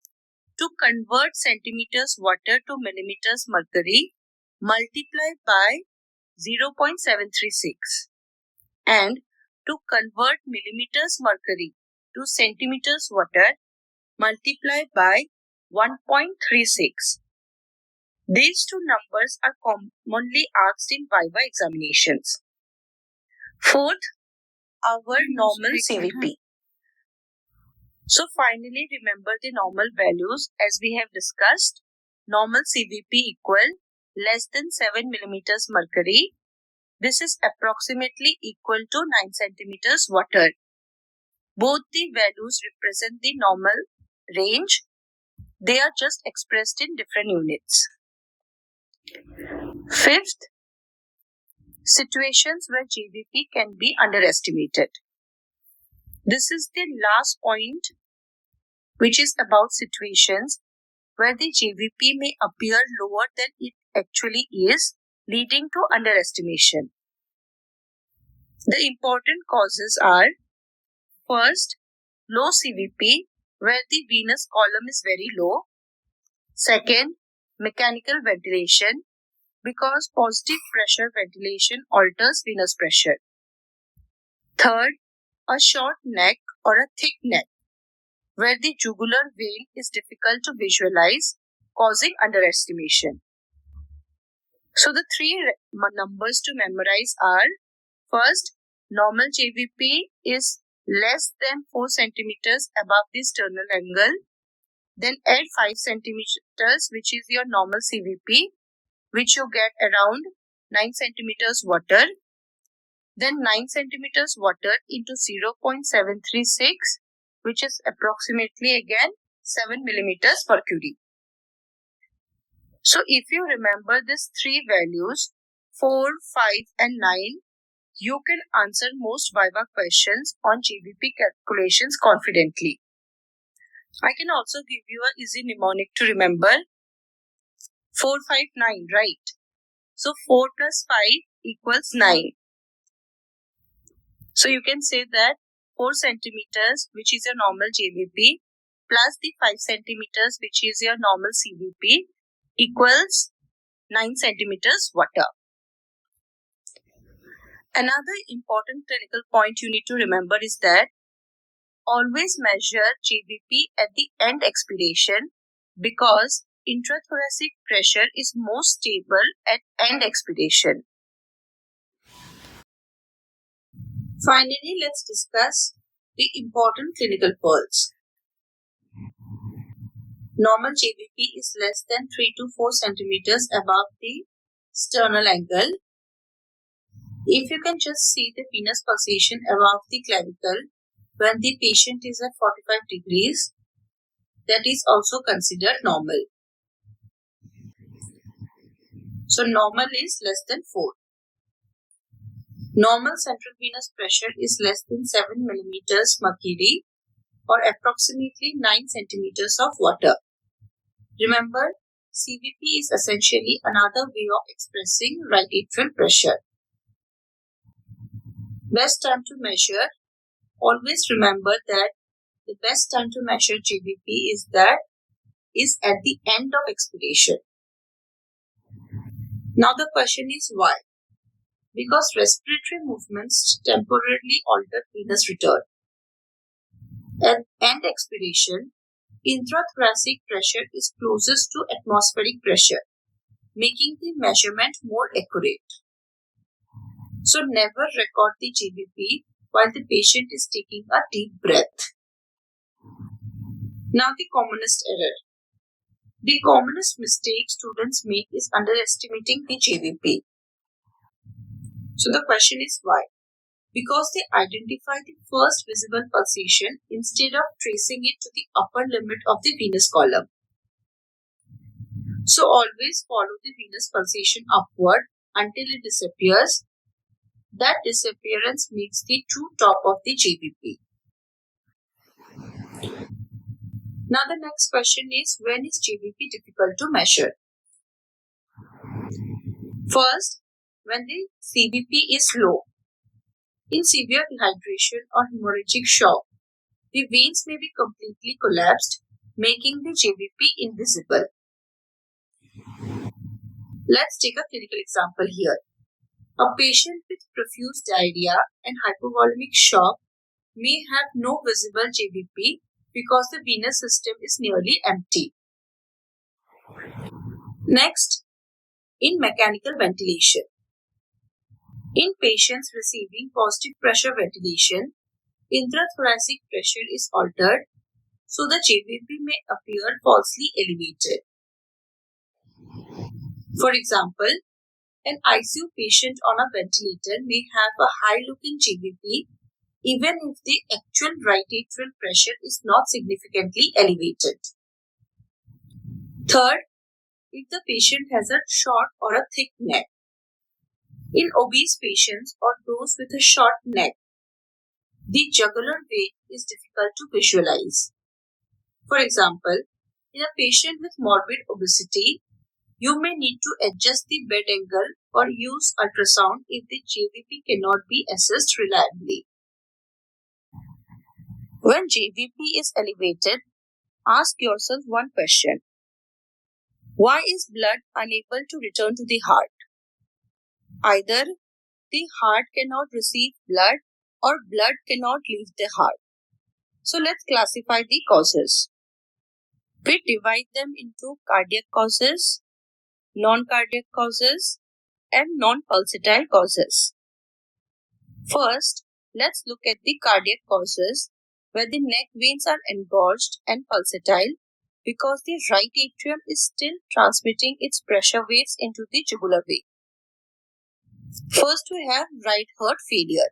to convert centimeters water to millimeters mercury, multiply by 0.736. And to convert millimeters mercury to centimeters water, multiply by 1.36. These two numbers are commonly asked in Viva examinations. Fourth, our normal CVP. So finally, remember the normal values as we have discussed. Normal CVP equal less than 7 millimeters mercury. This is approximately equal to 9 centimeters water. Both the values represent the normal range. They are just expressed in different units. Fifth, situations where JVP can be underestimated. This is the last point, which is about situations where the JVP may appear lower than it actually is, leading to underestimation. The important causes are: first, low CVP, where the venous column is very low. Second, mechanical ventilation, because positive pressure ventilation alters venous pressure. Third, a short neck or a thick neck, where the jugular vein is difficult to visualize, causing underestimation. So the three numbers to memorize are: first, normal JVP is less than 4 centimeters above the sternal angle. Then add 5 centimeters, which is your normal CVP, which you get around 9 centimeters water. Then 9 centimeters water into 0.736, which is approximately again 7 millimeters mercury. So if you remember these three values, 4, 5 and 9, you can answer most Viva questions on JVP calculations confidently. I can also give you an easy mnemonic to remember. 4, 5, 9, right? So 4 plus 5 equals 9. So you can say that 4 centimeters, which is your normal JVP, plus the 5 centimeters, which is your normal CVP, equals 9 centimeters water. Another important clinical point you need to remember is that always measure JVP at the end expiration, because intrathoracic pressure is most stable at end expiration. Finally, let's discuss the important clinical pearls. Normal JVP is less than 3 to 4 centimeters above the sternal angle. If you can just see the venous pulsation above the clavicle when the patient is at 45 degrees, that is also considered normal. So normal is less than 4. Normal central venous pressure is less than 7 millimeters mercury, or approximately 9 centimeters of water. Remember, CVP is essentially another way of expressing right atrial pressure. Best time to measure. Always remember that the best time to measure JVP is at the end of expiration. Now the question is why? Because respiratory movements temporarily alter venous return. At end expiration, intrathoracic pressure is closest to atmospheric pressure, making the measurement more accurate. So never record the JVP while the patient is taking a deep breath. Now the commonest error. The commonest mistake students make is underestimating the JVP. So the question is why? Because they identify the first visible pulsation instead of tracing it to the upper limit of the venous column. So always follow the venous pulsation upward until it disappears. That disappearance makes the true top of the JVP. Now the next question is, when is JVP difficult to measure? First, when the CVP is low. In severe dehydration or hemorrhagic shock, the veins may be completely collapsed, making the JVP invisible. Let's take a clinical example here. A patient with profuse diarrhea and hypovolemic shock may have no visible JVP because the venous system is nearly empty. Next, in mechanical ventilation. In patients receiving positive pressure ventilation, intrathoracic pressure is altered, so the JVP may appear falsely elevated. For example, an ICU patient on a ventilator may have a high-looking JVP even if the actual right atrial pressure is not significantly elevated. Third, if the patient has a short or a thick neck. In obese patients or those with a short neck, the jugular vein is difficult to visualize. For example, in a patient with morbid obesity, you may need to adjust the bed angle or use ultrasound if the JVP cannot be assessed reliably. When JVP is elevated, ask yourself one question. Why is blood unable to return to the heart? Either the heart cannot receive blood or blood cannot leave the heart. So let's classify the causes. We divide them into cardiac causes, non-cardiac causes, and non-pulsatile causes. First, let's look at the cardiac causes where the neck veins are engorged and pulsatile because the right atrium is still transmitting its pressure waves into the jugular vein. First, we have right heart failure.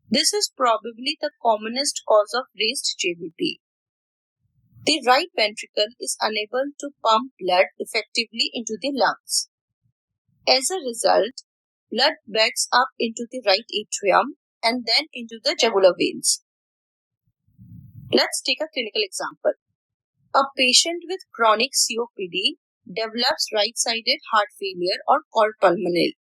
This is probably the commonest cause of raised JVP. The right ventricle is unable to pump blood effectively into the lungs. As a result, blood backs up into the right atrium and then into the jugular veins. Let's take a clinical example. A patient with chronic COPD develops right-sided heart failure or cor pulmonale.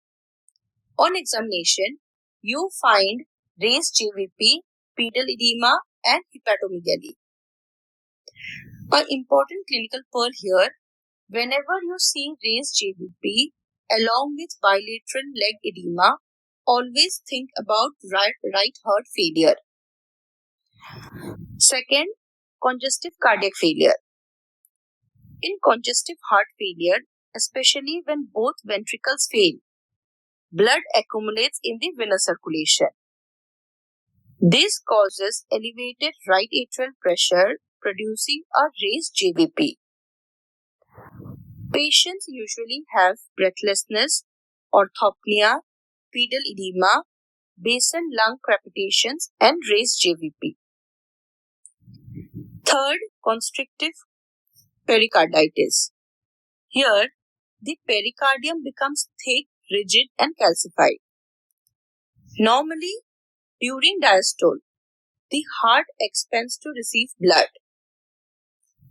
On examination, you find raised JVP, pedal edema, and hepatomegaly. An important clinical pearl here, whenever you see raised JVP along with bilateral leg edema, always think about right heart failure. Second, congestive cardiac failure. In congestive heart failure, especially when both ventricles fail, blood accumulates in the venous circulation. This causes elevated right atrial pressure, producing a raised JVP. Patients usually have breathlessness, orthopnea, pedal edema, basal lung crepitations, and raised JVP. Third, constrictive pericarditis. Here, the pericardium becomes thick, rigid, and calcified. Normally, during diastole, the heart expands to receive blood.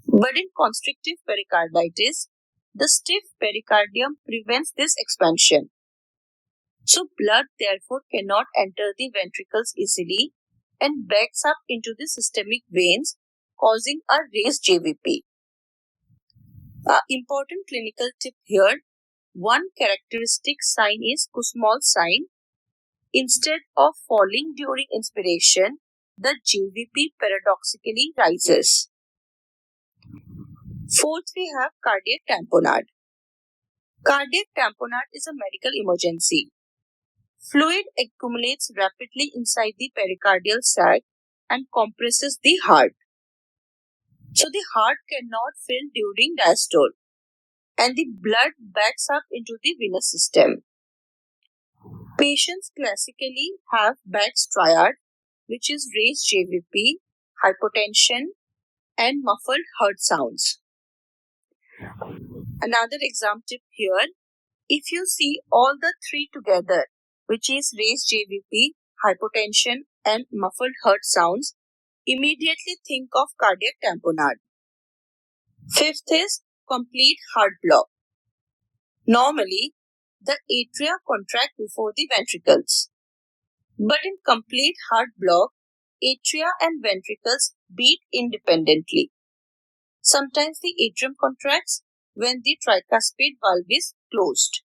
But in constrictive pericarditis, the stiff pericardium prevents this expansion. So blood therefore cannot enter the ventricles easily and backs up into the systemic veins, causing a raised JVP. An important clinical tip here, one characteristic sign is Kussmaul's sign. Instead of falling during inspiration, the JVP paradoxically rises. Fourth, we have cardiac tamponade. Cardiac tamponade is a medical emergency. Fluid accumulates rapidly inside the pericardial sac and compresses the heart. So the heart cannot fill during diastole and the blood backs up into the venous system. Patients classically have Bach's triad, which is raised JVP, hypotension, and muffled heart sounds. Another exam tip here, if you see all the three together, which is raised JVP, hypotension, and muffled heart sounds, immediately think of cardiac tamponade. Fifth is complete heart block. Normally, the atria contract before the ventricles. But in complete heart block, atria and ventricles beat independently. Sometimes the atrium contracts when the tricuspid valve is closed.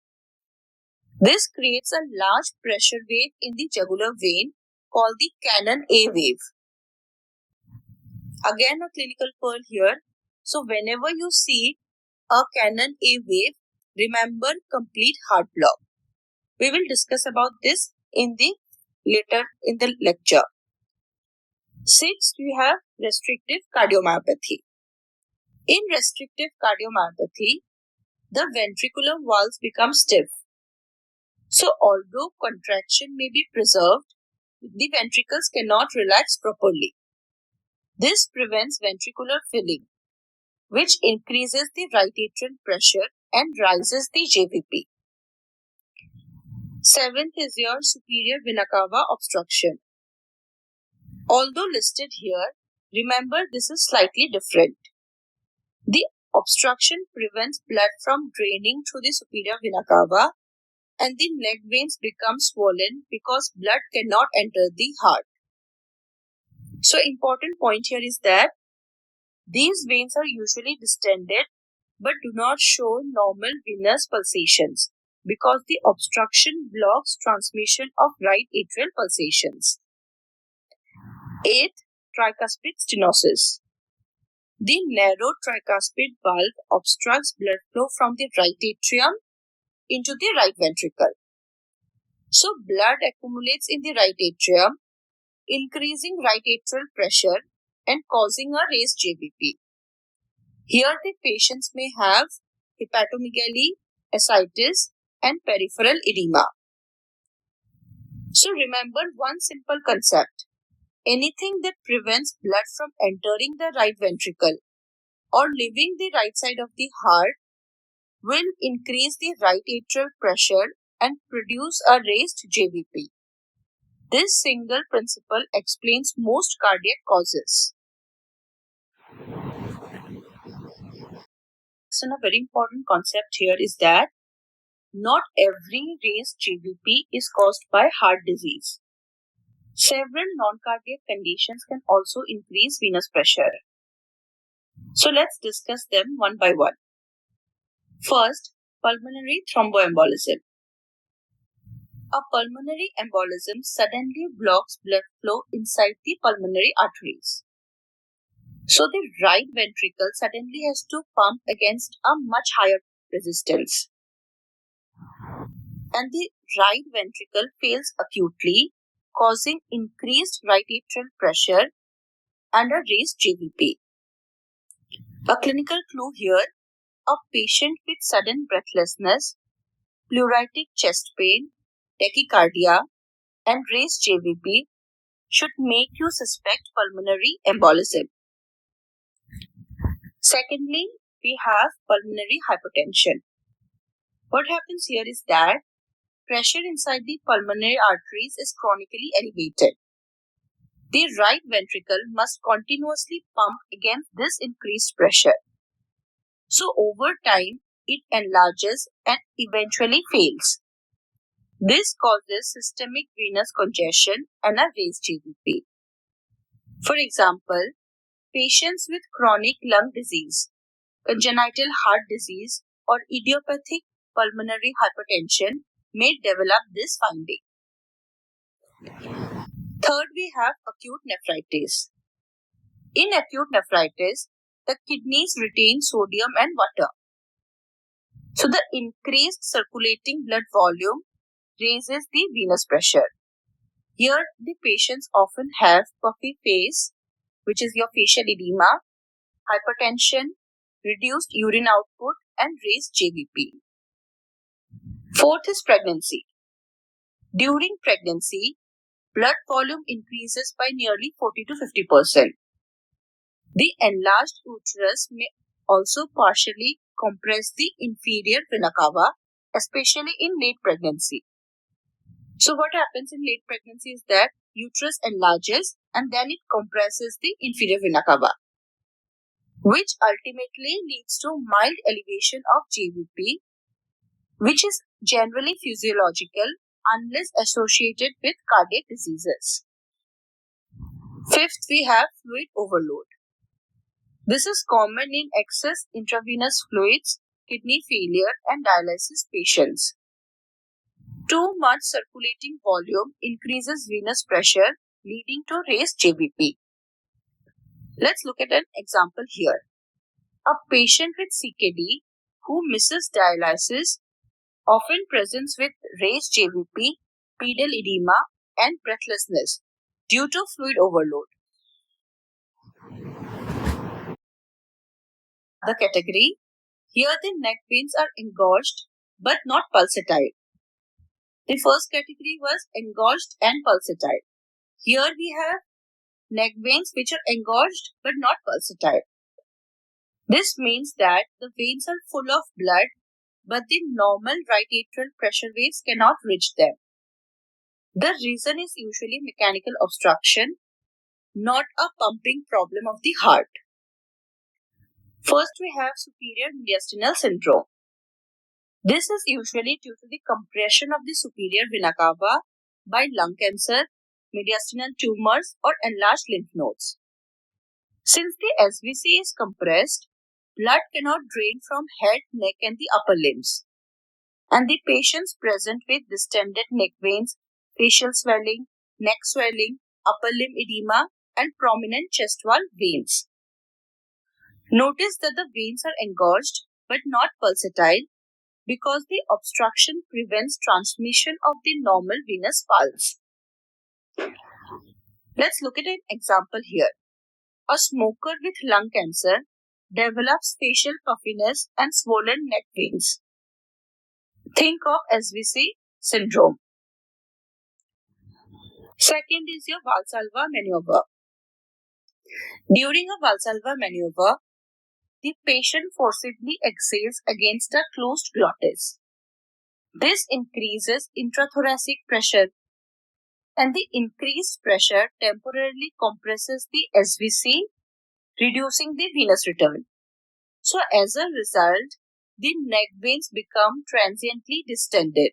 This creates a large pressure wave in the jugular vein called the cannon A wave. Again, a clinical pearl here. So whenever you see a cannon A wave, remember complete heart block. We will discuss about this later in the lecture. Sixth, we have restrictive cardiomyopathy. In restrictive cardiomyopathy, the ventricular walls become stiff. So although contraction may be preserved, the ventricles cannot relax properly. This prevents ventricular filling, which increases the right atrial pressure and rises the JVP. Seventh is your superior vena cava obstruction. Although listed here, remember this is slightly different. The obstruction prevents blood from draining through the superior vena cava and the neck veins become swollen because blood cannot enter the heart. So important point here is that these veins are usually distended but do not show normal venous pulsations because the obstruction blocks transmission of right atrial pulsations. Eighth, tricuspid stenosis. The narrow tricuspid valve obstructs blood flow from the right atrium into the right ventricle. So blood accumulates in the right atrium, increasing right atrial pressure and causing a raised JVP. Here the patients may have hepatomegaly, ascites and peripheral edema. So remember one simple concept. Anything that prevents blood from entering the right ventricle or leaving the right side of the heart will increase the right atrial pressure and produce a raised JVP. This single principle explains most cardiac causes. So a very important concept here is that not every raised JVP is caused by heart disease. Several non-cardiac conditions can also increase venous pressure. So let's discuss them one by one. First, pulmonary thromboembolism. A pulmonary embolism suddenly blocks blood flow inside the pulmonary arteries. So the right ventricle suddenly has to pump against a much higher resistance. And the right ventricle fails acutely, causing increased right atrial pressure and a raised JVP. A clinical clue here, a patient with sudden breathlessness, pleuritic chest pain, tachycardia, and raised JVP should make you suspect pulmonary embolism. Secondly, we have pulmonary hypertension. What happens here is that pressure inside the pulmonary arteries is chronically elevated. The right ventricle must continuously pump against this increased pressure. So over time, it enlarges and eventually fails. This causes systemic venous congestion and a raised JVP. For example, patients with chronic lung disease, congenital heart disease, or idiopathic pulmonary hypertension may develop this finding. Third, we have acute nephritis. In acute nephritis, the kidneys retain sodium and water. So the increased circulating blood volume raises the venous pressure. Here, the patients often have puffy face, which is your facial edema, hypertension, reduced urine output, and raised JVP. Fourth is pregnancy. During pregnancy, blood volume increases by nearly 40 to 50%. The enlarged uterus may also partially compress the inferior vena cava, especially in late pregnancy. So what happens in late pregnancy is that uterus enlarges and then it compresses the inferior vena cava, which ultimately leads to mild elevation of JVP, which is generally physiological unless associated with cardiac diseases. Fifth, we have fluid overload. This is common in excess intravenous fluids, kidney failure, and dialysis patients. Too much circulating volume increases venous pressure, leading to raised JVP. Let's look at an example here. A patient with CKD who misses dialysis often presents with raised JVP, pedal edema, and breathlessness due to fluid overload. The category, here the neck veins are engorged but not pulsatile. The first category was engorged and pulsatile. Here we have neck veins which are engorged but not pulsatile. This means that the veins are full of blood, but the normal right atrial pressure waves cannot reach them. The reason is usually mechanical obstruction, not a pumping problem of the heart. First, we have superior mediastinal syndrome. This is usually due to the compression of the superior vena cava by lung cancer, mediastinal tumors, or enlarged lymph nodes. Since the SVC is compressed, blood cannot drain from head, neck, and the upper limbs. And the patients present with distended neck veins, facial swelling, neck swelling, upper limb edema, and prominent chest wall veins. Notice that the veins are engorged but not pulsatile because the obstruction prevents transmission of the normal venous pulse. Let's look at an example here. A smoker with lung cancer develops facial puffiness and swollen neck veins. Think of SVC syndrome. Second is your Valsalva maneuver. During a Valsalva maneuver, the patient forcibly exhales against a closed glottis. This increases intrathoracic pressure, and the increased pressure temporarily compresses the SVC, reducing the venous return. So as a result, the neck veins become transiently distended.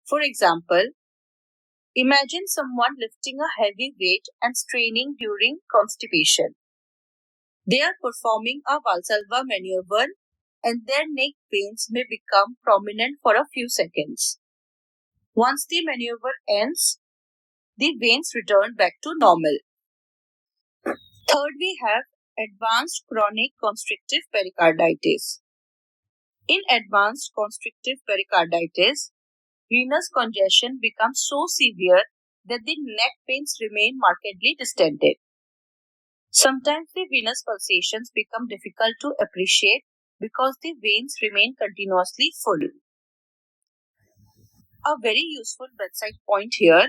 For example, imagine someone lifting a heavy weight and straining during constipation. They are performing a Valsalva maneuver and their neck veins may become prominent for a few seconds. Once the maneuver ends, the veins return back to normal. Third, we have advanced chronic constrictive pericarditis. In advanced constrictive pericarditis, venous congestion becomes so severe that the neck veins remain markedly distended. Sometimes the venous pulsations become difficult to appreciate because the veins remain continuously full. A very useful bedside point here,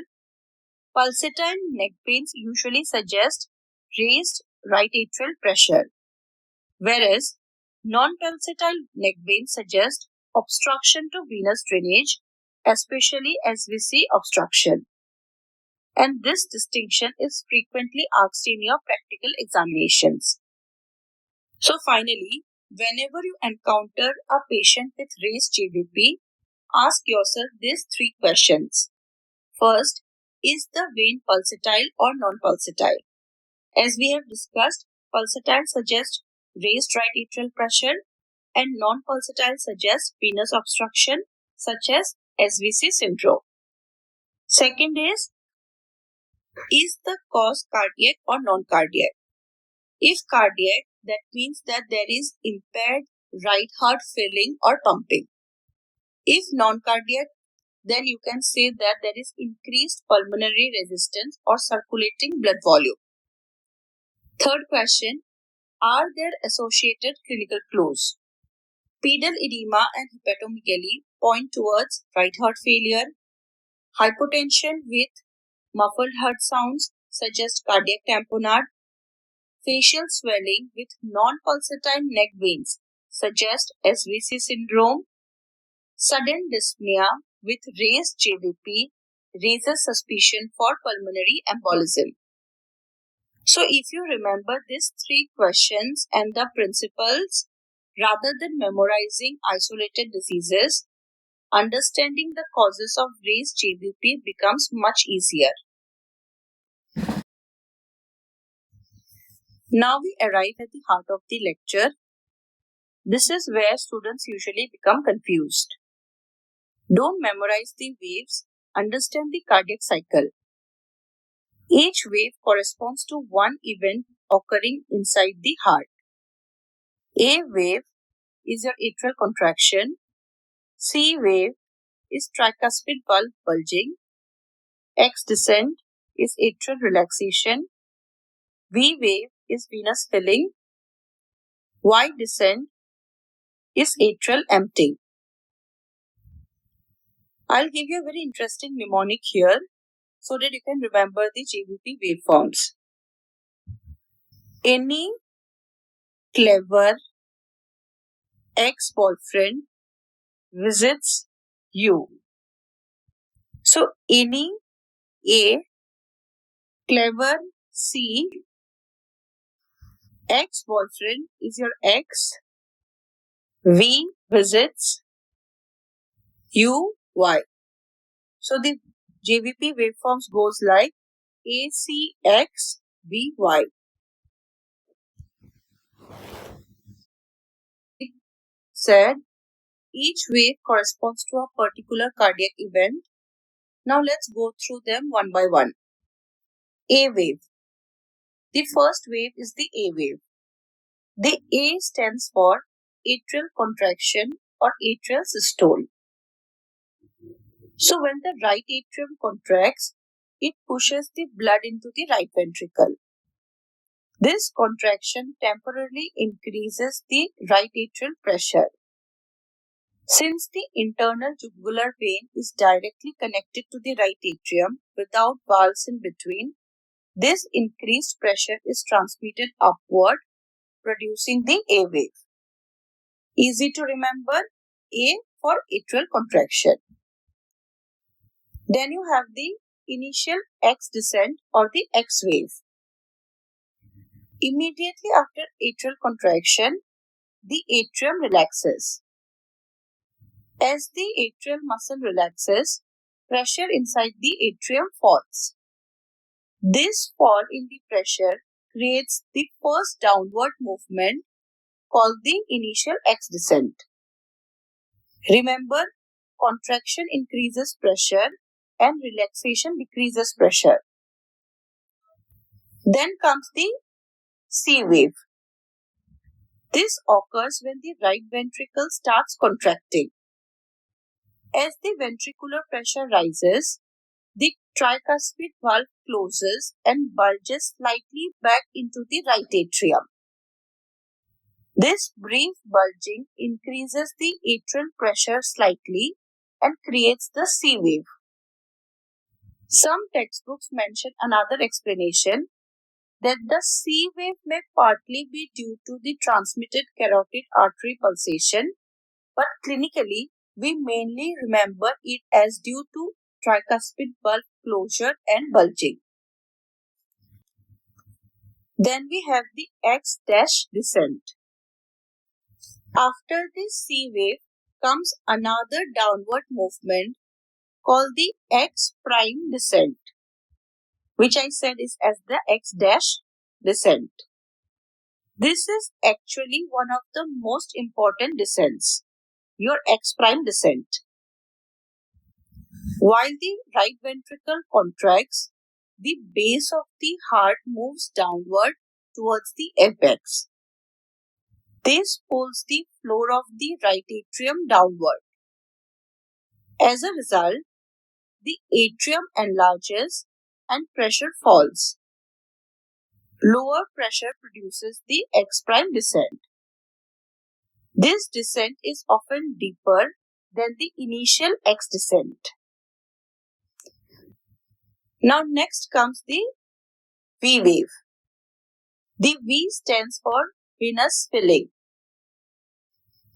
pulsatile neck veins usually suggest raised right atrial pressure, whereas non-pulsatile neck veins suggest obstruction to venous drainage, especially SVC obstruction. And this distinction is frequently asked in your practical examinations. So finally, whenever you encounter a patient with raised JVP, ask yourself these three questions. First, is the vein pulsatile or non-pulsatile? As we have discussed, pulsatile suggests raised right atrial pressure and non-pulsatile suggests venous obstruction such as SVC syndrome. Second is the cause cardiac or non-cardiac? If cardiac, that means that there is impaired right heart filling or pumping. If non-cardiac, then you can say that there is increased pulmonary resistance or circulating blood volume. Third question, are there associated clinical clues? Pedal edema and hepatomegaly point towards right heart failure. Hypotension with muffled heart sounds suggest cardiac tamponade. Facial swelling with non-pulsatile neck veins suggest SVC syndrome. Sudden dyspnea with raised JVP raises suspicion for pulmonary embolism. So if you remember these three questions and the principles, rather than memorizing isolated diseases, understanding the causes of raised JVP becomes much easier. Now we arrive at the heart of the lecture. This is where students usually become confused. Don't memorize the waves, understand the cardiac cycle. Each wave corresponds to one event occurring inside the heart. A wave is your atrial contraction. C wave is tricuspid valve bulging. X descent is atrial relaxation. V wave is venous filling. Y descent is atrial emptying. I'll give you a very interesting mnemonic here so that you can remember the JVP waveforms. Any clever ex-boyfriend visits you. So any A, clever C, ex-boyfriend is your ex. V visits you, Y. So the JVP waveforms goes like ACX VY. Said each wave corresponds to a particular cardiac event. Now let's go through them one by one. A wave. The first wave is the A wave. The A stands for atrial contraction or atrial systole. So when the right atrium contracts, it pushes the blood into the right ventricle. This contraction temporarily increases the right atrial pressure. Since the internal jugular vein is directly connected to the right atrium without valves in between, this increased pressure is transmitted upward, producing the A wave. Easy to remember, A for atrial contraction. Then you have the initial X descent or the X wave. Immediately after atrial contraction, the atrium relaxes. As the atrial muscle relaxes, pressure inside the atrium falls. This fall in the pressure creates the first downward movement called the initial X descent. Remember, contraction increases pressure and relaxation decreases pressure. Then comes the C wave. This occurs when the right ventricle starts contracting. As the ventricular pressure rises, the tricuspid valve closes and bulges slightly back into the right atrium. This brief bulging increases the atrial pressure slightly and creates the C wave. Some textbooks mention another explanation that the C wave may partly be due to the transmitted carotid artery pulsation, but clinically we mainly remember it as due to tricuspid valve closure and bulging. Then we have the X dash descent. After the C wave comes another downward movement called the X prime descent, which I said is as the X dash descent. This is actually one of the most important descents, your X prime descent. While the right ventricle contracts, the base of the heart moves downward towards the apex. This pulls the floor of the right atrium downward. As a result, the atrium enlarges and pressure falls. Lower pressure produces the X prime descent. This descent is often deeper than the initial X descent. Now next comes the V wave. The V stands for venous filling.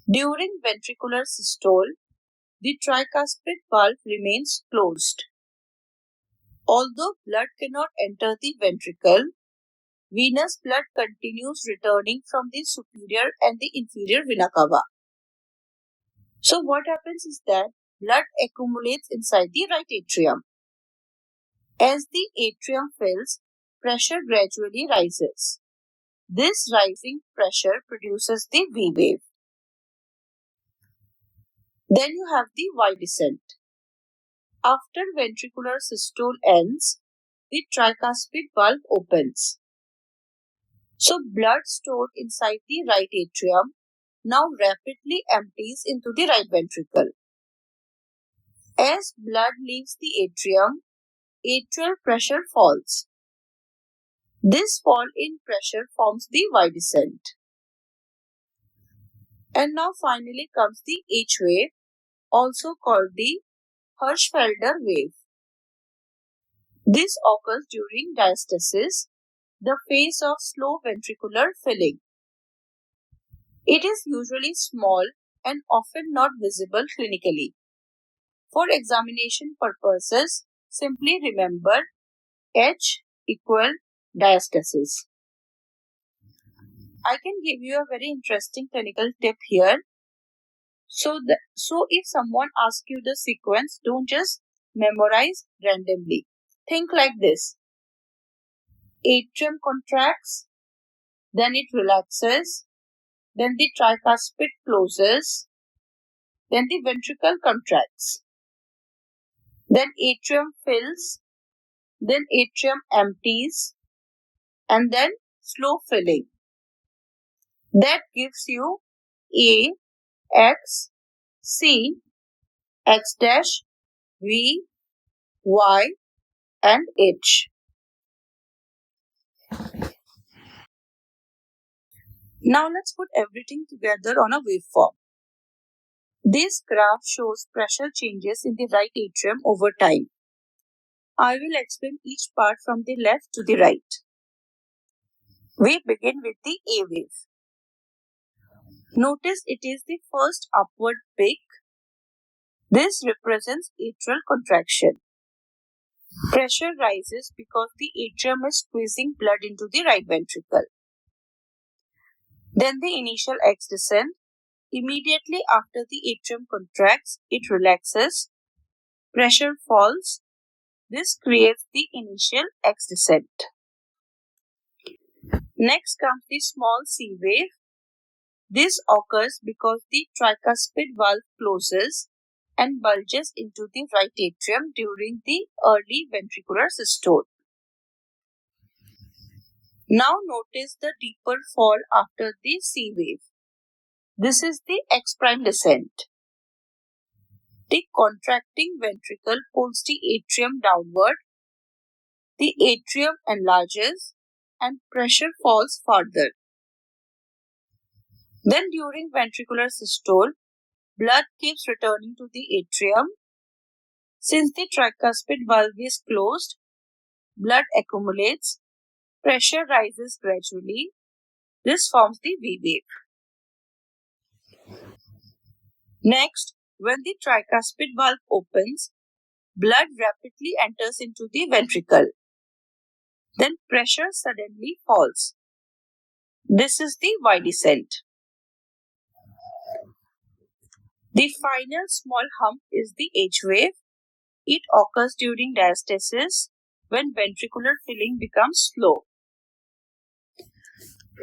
During ventricular systole, the tricuspid valve remains closed. Although blood cannot enter the ventricle, venous blood continues returning from the superior and the inferior vena cava. So what happens is that blood accumulates inside the right atrium. As the atrium fills, pressure gradually rises. This rising pressure produces the V wave. Then you have the Y descent. After ventricular systole ends, the tricuspid valve opens. So blood stored inside the right atrium now rapidly empties into the right ventricle. As blood leaves the atrium, atrial pressure falls. This fall in pressure forms the Y descent. And now finally comes the H wave, also called the Hirschfelder wave. This occurs during diastasis, the phase of slow ventricular filling. It is usually small and often not visible clinically. For examination purposes, simply remember H equal diastasis. I can give you a very interesting clinical tip here. So if someone asks you the sequence, don't just memorize randomly. Think like this. Atrium contracts, then it relaxes, then the tricuspid closes, then the ventricle contracts, then atrium fills, then atrium empties, and then slow filling. That gives you A, X, C, X dash, V, Y, and H. Now let's put everything together on a waveform. This graph shows pressure changes in the right atrium over time. I will explain each part from the left to the right. We begin with the A wave. Notice it is the first upward peak. This represents atrial contraction. Pressure rises because the atrium is squeezing blood into the right ventricle. Then the initial X descent. Immediately after the atrium contracts, it relaxes. Pressure falls. This creates the initial X descent. Next comes the small C wave. This occurs because the tricuspid valve closes and bulges into the right atrium during the early ventricular systole. Now notice the deeper fall after the C wave. This is the X prime descent. The contracting ventricle pulls the atrium downward. The atrium enlarges and pressure falls further. Then during ventricular systole, blood keeps returning to the atrium. Since the tricuspid valve is closed, blood accumulates, pressure rises gradually. This forms the V wave. Next, when the tricuspid valve opens, blood rapidly enters into the ventricle. Then pressure suddenly falls. This is the Y descent. The final small hump is the H wave. It occurs during diastasis when ventricular filling becomes slow.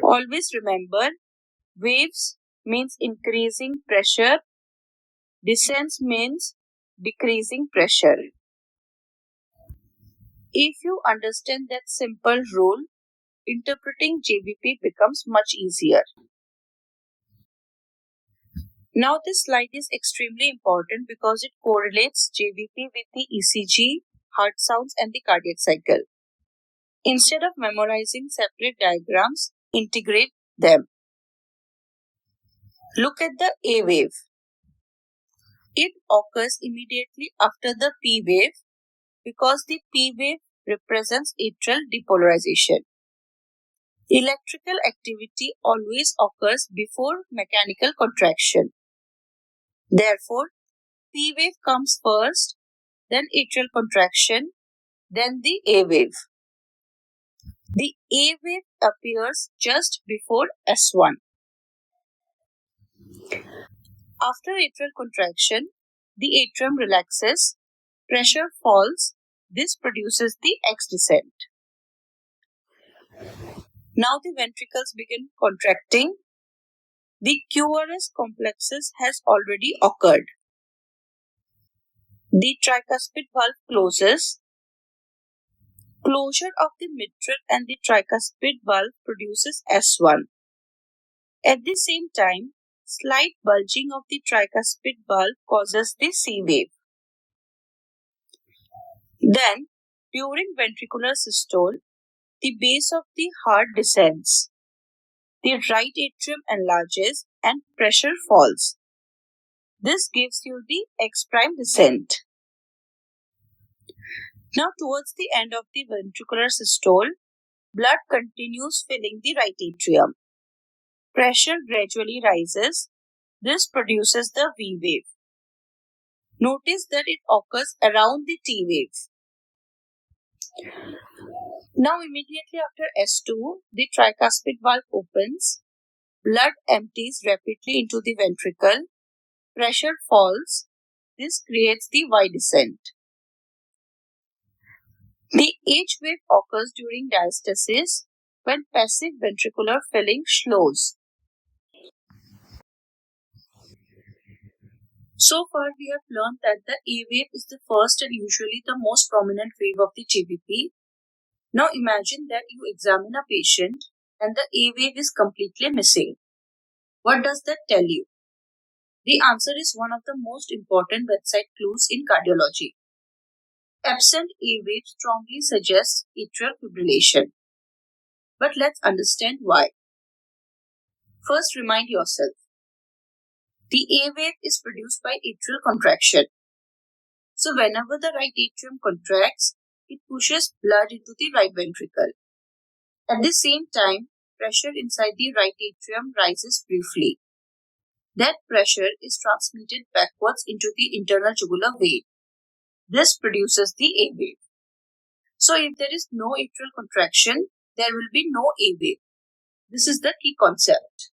Always remember, waves means increasing pressure, descents means decreasing pressure. If you understand that simple rule, interpreting JVP becomes much easier. Now this slide is extremely important because it correlates JVP with the ECG, heart sounds and the cardiac cycle. Instead of memorizing separate diagrams, integrate them. Look at the A wave. It occurs immediately after the P wave because the P wave represents atrial depolarization. Electrical activity always occurs before mechanical contraction. Therefore, P wave comes first, then atrial contraction, then the A wave. The A wave appears just before S1. After atrial contraction, the atrium relaxes, pressure falls. This produces the X descent. Now the ventricles begin contracting. The QRS complexes has already occurred. The tricuspid valve closes. Closure of the mitral and the tricuspid valve produces S1. At the same time, slight bulging of the tricuspid valve causes the C wave. Then, during ventricular systole, the base of the heart descends. The right atrium enlarges and pressure falls. This gives you the X prime descent. Now, towards the end of the ventricular systole, blood continues filling the right atrium. Pressure gradually rises. This produces the V wave. Notice that it occurs around the T wave. Now, immediately after S2, the tricuspid valve opens. Blood empties rapidly into the ventricle. Pressure falls. This creates the Y descent. The H wave occurs during diastasis when passive ventricular filling slows. So far, we have learned that the A wave is the first and usually the most prominent wave of the JVP. Now imagine that you examine a patient and the A wave is completely missing. What does that tell you? The answer is one of the most important bedside clues in cardiology. Absent A wave strongly suggests atrial fibrillation. But let's understand why. First, remind yourself. The A wave is produced by atrial contraction. So whenever the right atrium contracts, it pushes blood into the right ventricle. At the same time, pressure inside the right atrium rises briefly. That pressure is transmitted backwards into the internal jugular vein. This produces the A wave. So if there is no atrial contraction, there will be no A wave. This is the key concept.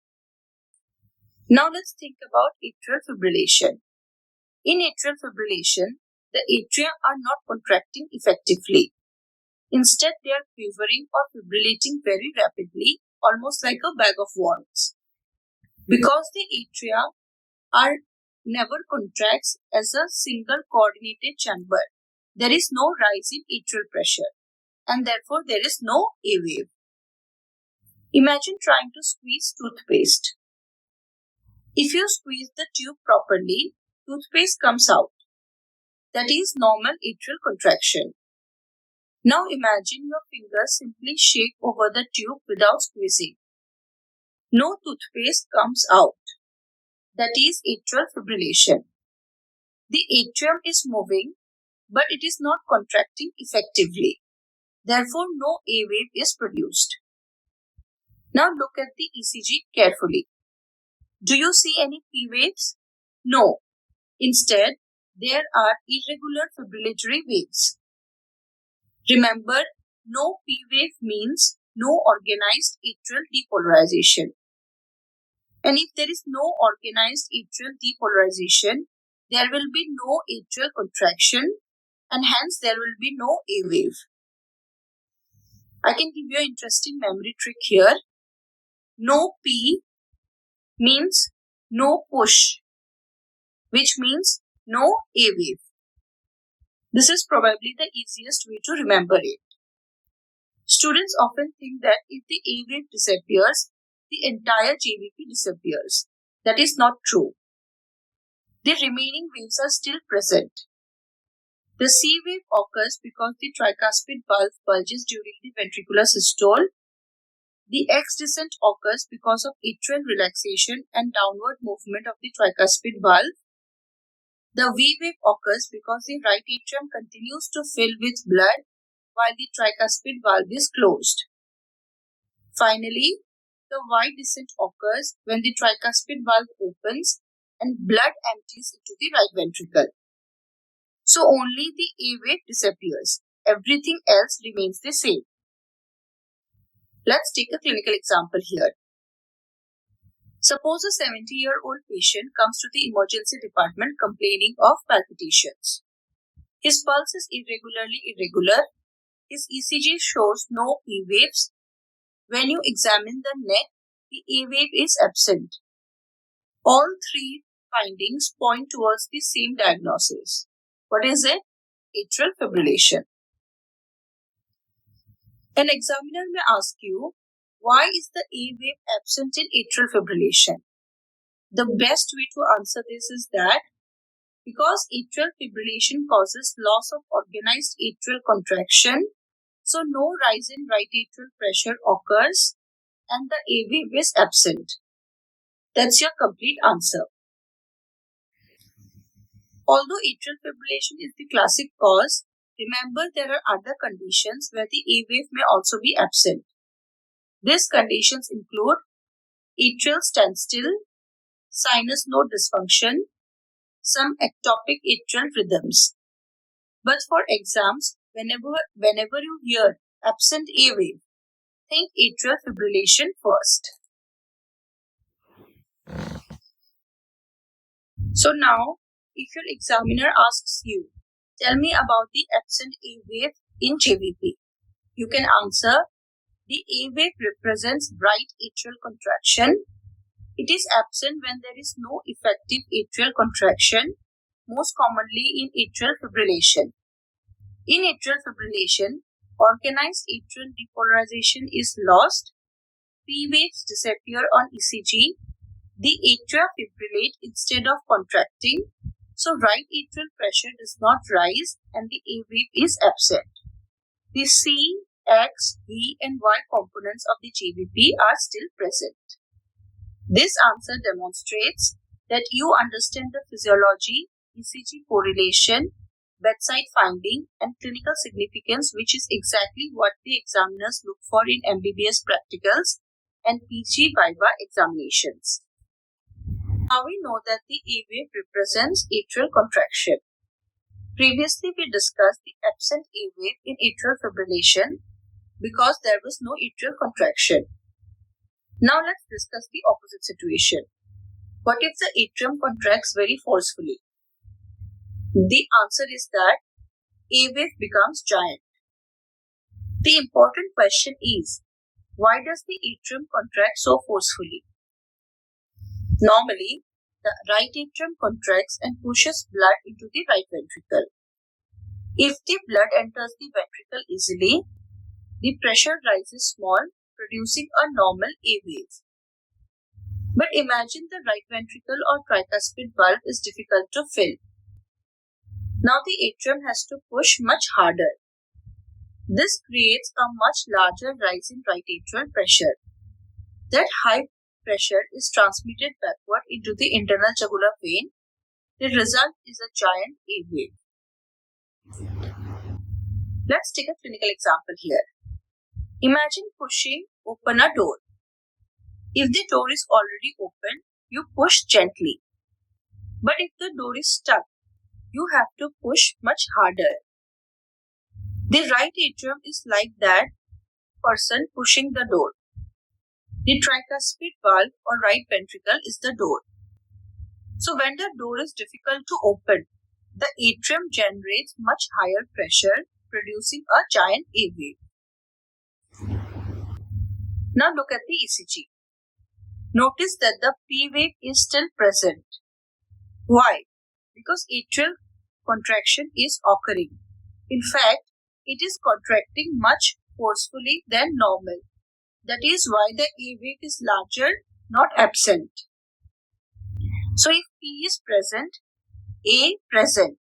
Now let's think about atrial fibrillation. In atrial fibrillation, the atria are not contracting effectively. Instead, they are quivering or fibrillating very rapidly, almost like a bag of worms. Because the atria are never contracts as a single coordinated chamber, there is no rise in atrial pressure and therefore there is no A wave. Imagine trying to squeeze toothpaste. If you squeeze the tube properly, toothpaste comes out. That is normal atrial contraction. Now imagine your fingers simply shake over the tube without squeezing. No toothpaste comes out. That is atrial fibrillation. The atrium is moving, but it is not contracting effectively. Therefore, no A wave is produced. Now look at the ECG carefully. Do you see any P waves? No. Instead, there are irregular fibrillatory waves. Remember, no P wave means no organized atrial depolarization. And if there is no organized atrial depolarization, there will be no atrial contraction and hence there will be no A wave. I can give you an interesting memory trick here. No P means no push, which means no A wave. This is probably the easiest way to remember it. Students often think that if the A wave disappears, the entire JVP disappears. That is not true. The remaining waves are still present. The C wave occurs because the tricuspid valve bulges during the ventricular systole. The X descent occurs because of atrial relaxation and downward movement of the tricuspid valve. The V wave occurs because the right atrium continues to fill with blood while the tricuspid valve is closed. Finally, the Y descent occurs when the tricuspid valve opens and blood empties into the right ventricle. So only the A wave disappears. Everything else remains the same. Let's take a clinical example here. Suppose a 70-year-old patient comes to the emergency department complaining of palpitations. His pulse is irregularly irregular. His ECG shows no P waves. When you examine the neck, the A wave is absent. All three findings point towards the same diagnosis. What is it? Atrial fibrillation. An examiner may ask you, why is the A wave absent in atrial fibrillation? The best way to answer this is that because atrial fibrillation causes loss of organized atrial contraction, so no rise in right atrial pressure occurs and the A wave is absent. That's your complete answer. Although atrial fibrillation is the classic cause, remember there are other conditions where the A wave may also be absent. These conditions include atrial standstill, sinus node dysfunction, some ectopic atrial rhythms. But for exams, whenever you hear absent A wave, think atrial fibrillation first. So now, if your examiner asks you, tell me about the absent A wave in JVP, you can answer, the A wave represents right atrial contraction. It is absent when there is no effective atrial contraction, most commonly in atrial fibrillation. In atrial fibrillation, organized atrial depolarization is lost, P waves disappear on ECG, the atria fibrillate instead of contracting, so right atrial pressure does not rise and the A wave is absent. The C, X, V and Y components of the JVP are still present. This answer demonstrates that you understand the physiology, ECG correlation, bedside finding and clinical significance, which is exactly what the examiners look for in MBBS practicals and PG Viva examinations. Now we know that the A wave represents atrial contraction. Previously we discussed the absent A wave in atrial fibrillation because there was no atrial contraction. Now let's discuss the opposite situation. What if the atrium contracts very forcefully? The answer is that A wave becomes giant. The important question is, why does the atrium contract so forcefully? Normally, the right atrium contracts and pushes blood into the right ventricle. If the blood enters the ventricle easily, the pressure rises small, producing a normal A wave. But imagine the right ventricle or tricuspid valve is difficult to fill. Now the atrium has to push much harder. This creates a much larger rise in right atrial pressure. That high pressure is transmitted backward into the internal jugular vein. The result is a giant A wave. Let's take a clinical example here. Imagine pushing open a door. If the door is already open, you push gently. But if the door is stuck, you have to push much harder. The right atrium is like that person pushing the door. The tricuspid valve or right ventricle is the door. So when the door is difficult to open, the atrium generates much higher pressure, producing a giant A wave. Now look at the ECG. Notice that the P wave is still present. Why? Because atrial contraction is occurring. In fact, it is contracting much forcefully than normal. That is why the A wave is larger, not absent. So if P is present, A present,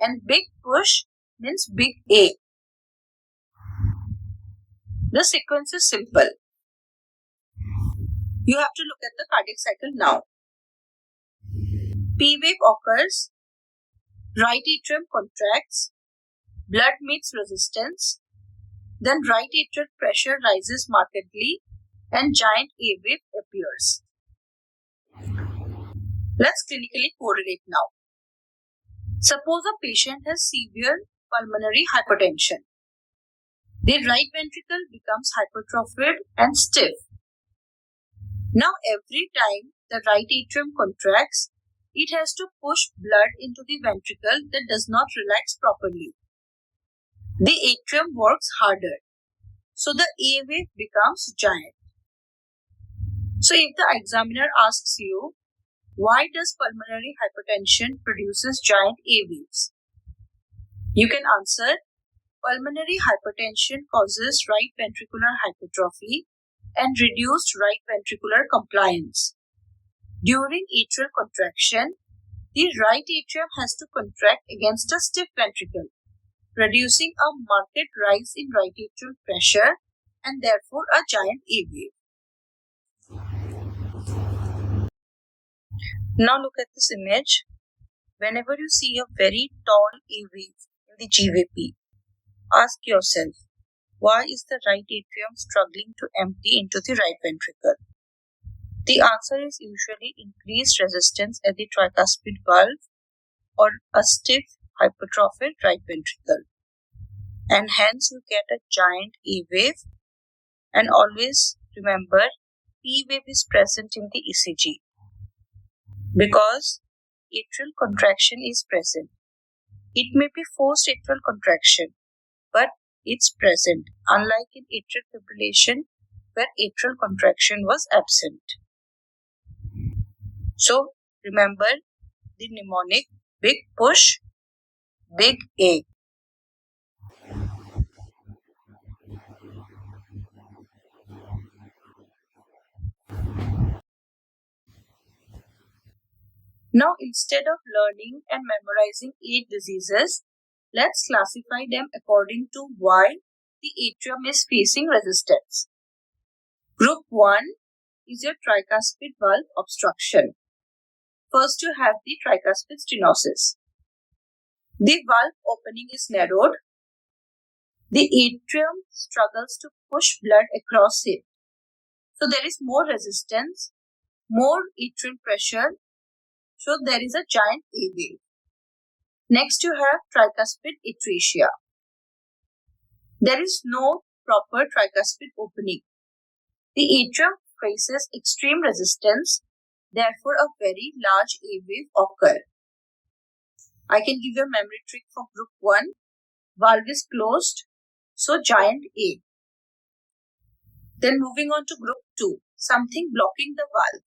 and big push means big A. The sequence is simple. You have to look at the cardiac cycle now. P wave occurs, right atrium contracts, blood meets resistance, then right atrial pressure rises markedly and giant A wave appears. Let's clinically correlate now. Suppose a patient has severe pulmonary hypertension. The right ventricle becomes hypertrophied and stiff. Now every time the right atrium contracts, it has to push blood into the ventricle that does not relax properly. The atrium works harder, so the A wave becomes giant. So if the examiner asks you, why does pulmonary hypertension produces giant A waves? You can answer, pulmonary hypertension causes right ventricular hypertrophy and reduced right ventricular compliance. During atrial contraction, the right atrium has to contract against a stiff ventricle, producing a marked rise in right atrial pressure and therefore a giant A wave. Now look at this image. Whenever you see a very tall A wave in the JVP, ask yourself, why is the right atrium struggling to empty into the right ventricle? The answer is usually increased resistance at the tricuspid valve or a stiff hypertrophied right ventricle. And hence you get a giant A wave. And always remember, P wave is present in the ECG because atrial contraction is present. It may be forced atrial contraction, but it's present, unlike in atrial fibrillation where atrial contraction was absent. So remember the mnemonic: big push, big A. Now, instead of learning and memorizing 8 diseases, let's classify them according to why the atrium is facing resistance. Group 1 is your tricuspid valve obstruction. First, you have the tricuspid stenosis. The valve opening is narrowed. The atrium struggles to push blood across it. So, there is more resistance, more atrial pressure. So, there is a giant A wave. Next, you have tricuspid atresia. There is no proper tricuspid opening. The atrium faces extreme resistance, therefore a very large A wave occurs. I can give you a memory trick for group 1. Valve is closed, so giant A. Then moving on to group 2, something blocking the valve.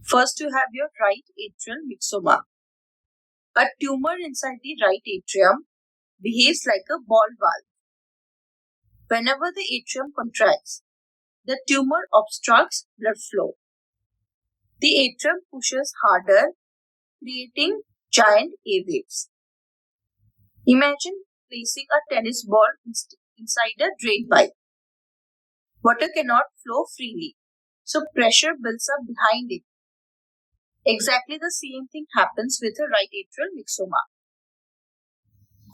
First, you have your right atrial myxoma. A tumor inside the right atrium behaves like a ball valve. Whenever the atrium contracts, the tumor obstructs blood flow. The atrium pushes harder, creating giant A waves. Imagine placing a tennis ball inside a drain pipe. Water cannot flow freely, so pressure builds up behind it. Exactly the same thing happens with a right atrial myxoma.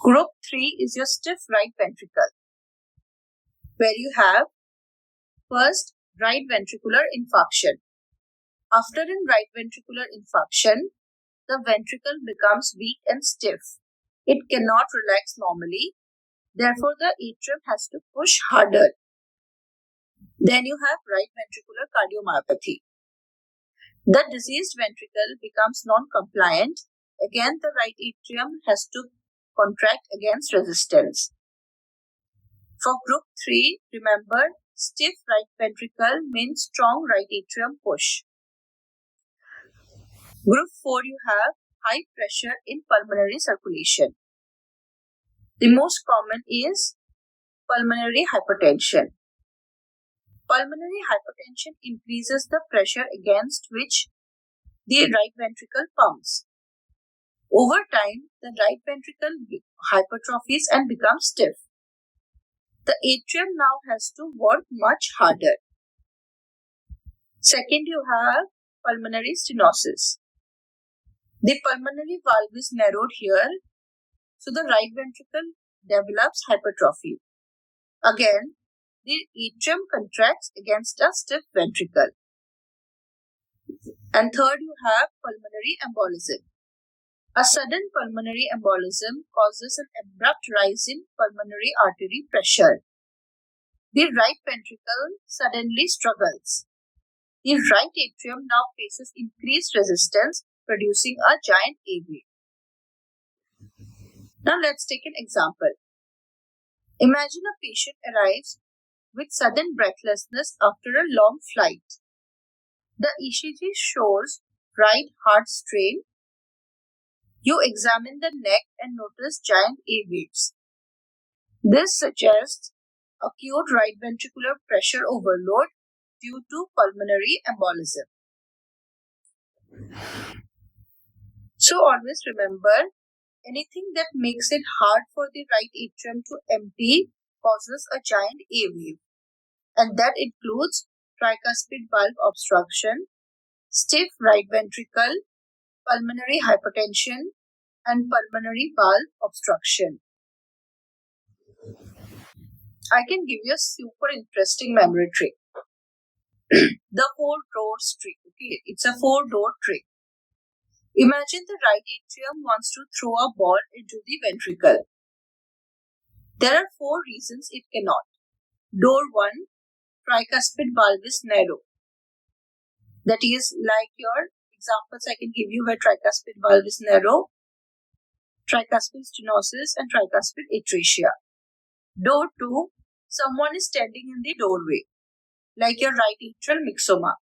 Group 3 is your stiff right ventricle, where you have first right ventricular infarction. After a right ventricular infarction, the ventricle becomes weak and stiff. It cannot relax normally. Therefore, the atrium has to push harder. Then you have right ventricular cardiomyopathy. The diseased ventricle becomes non-compliant. Again, the right atrium has to contract against resistance. For group 3, remember, stiff right ventricle means strong right atrium push. Group 4, you have high pressure in pulmonary circulation. The most common is pulmonary hypertension. Pulmonary hypertension increases the pressure against which the right ventricle pumps. Over time, the right ventricle hypertrophies and becomes stiff. The atrium now has to work much harder. Second, you have pulmonary stenosis. The pulmonary valve is narrowed here, so the right ventricle develops hypertrophy. Again, the atrium contracts against a stiff ventricle. And third, you have pulmonary embolism. A sudden pulmonary embolism causes an abrupt rise in pulmonary artery pressure. The right ventricle suddenly struggles. The right atrium now faces increased resistance, producing a giant A wave. Now let's take an example. Imagine a patient arrives with sudden breathlessness after a long flight. The ECG shows right heart strain. You examine the neck and notice giant A waves. This suggests acute right ventricular pressure overload due to pulmonary embolism. So always remember, anything that makes it hard for the right atrium to empty causes a giant A wave, and that includes tricuspid valve obstruction, stiff right ventricle, pulmonary hypertension, and pulmonary valve obstruction. I can give you a super interesting memory trick. The 4-door trick. Okay, it's a 4-door trick. Imagine the right atrium wants to throw a ball into the ventricle. There are 4 reasons it cannot. Door 1, tricuspid valve is narrow. That is like your examples I can give you where tricuspid valve is narrow, tricuspid stenosis and tricuspid atresia. Door 2, someone is standing in the doorway, like your right atrial myxoma.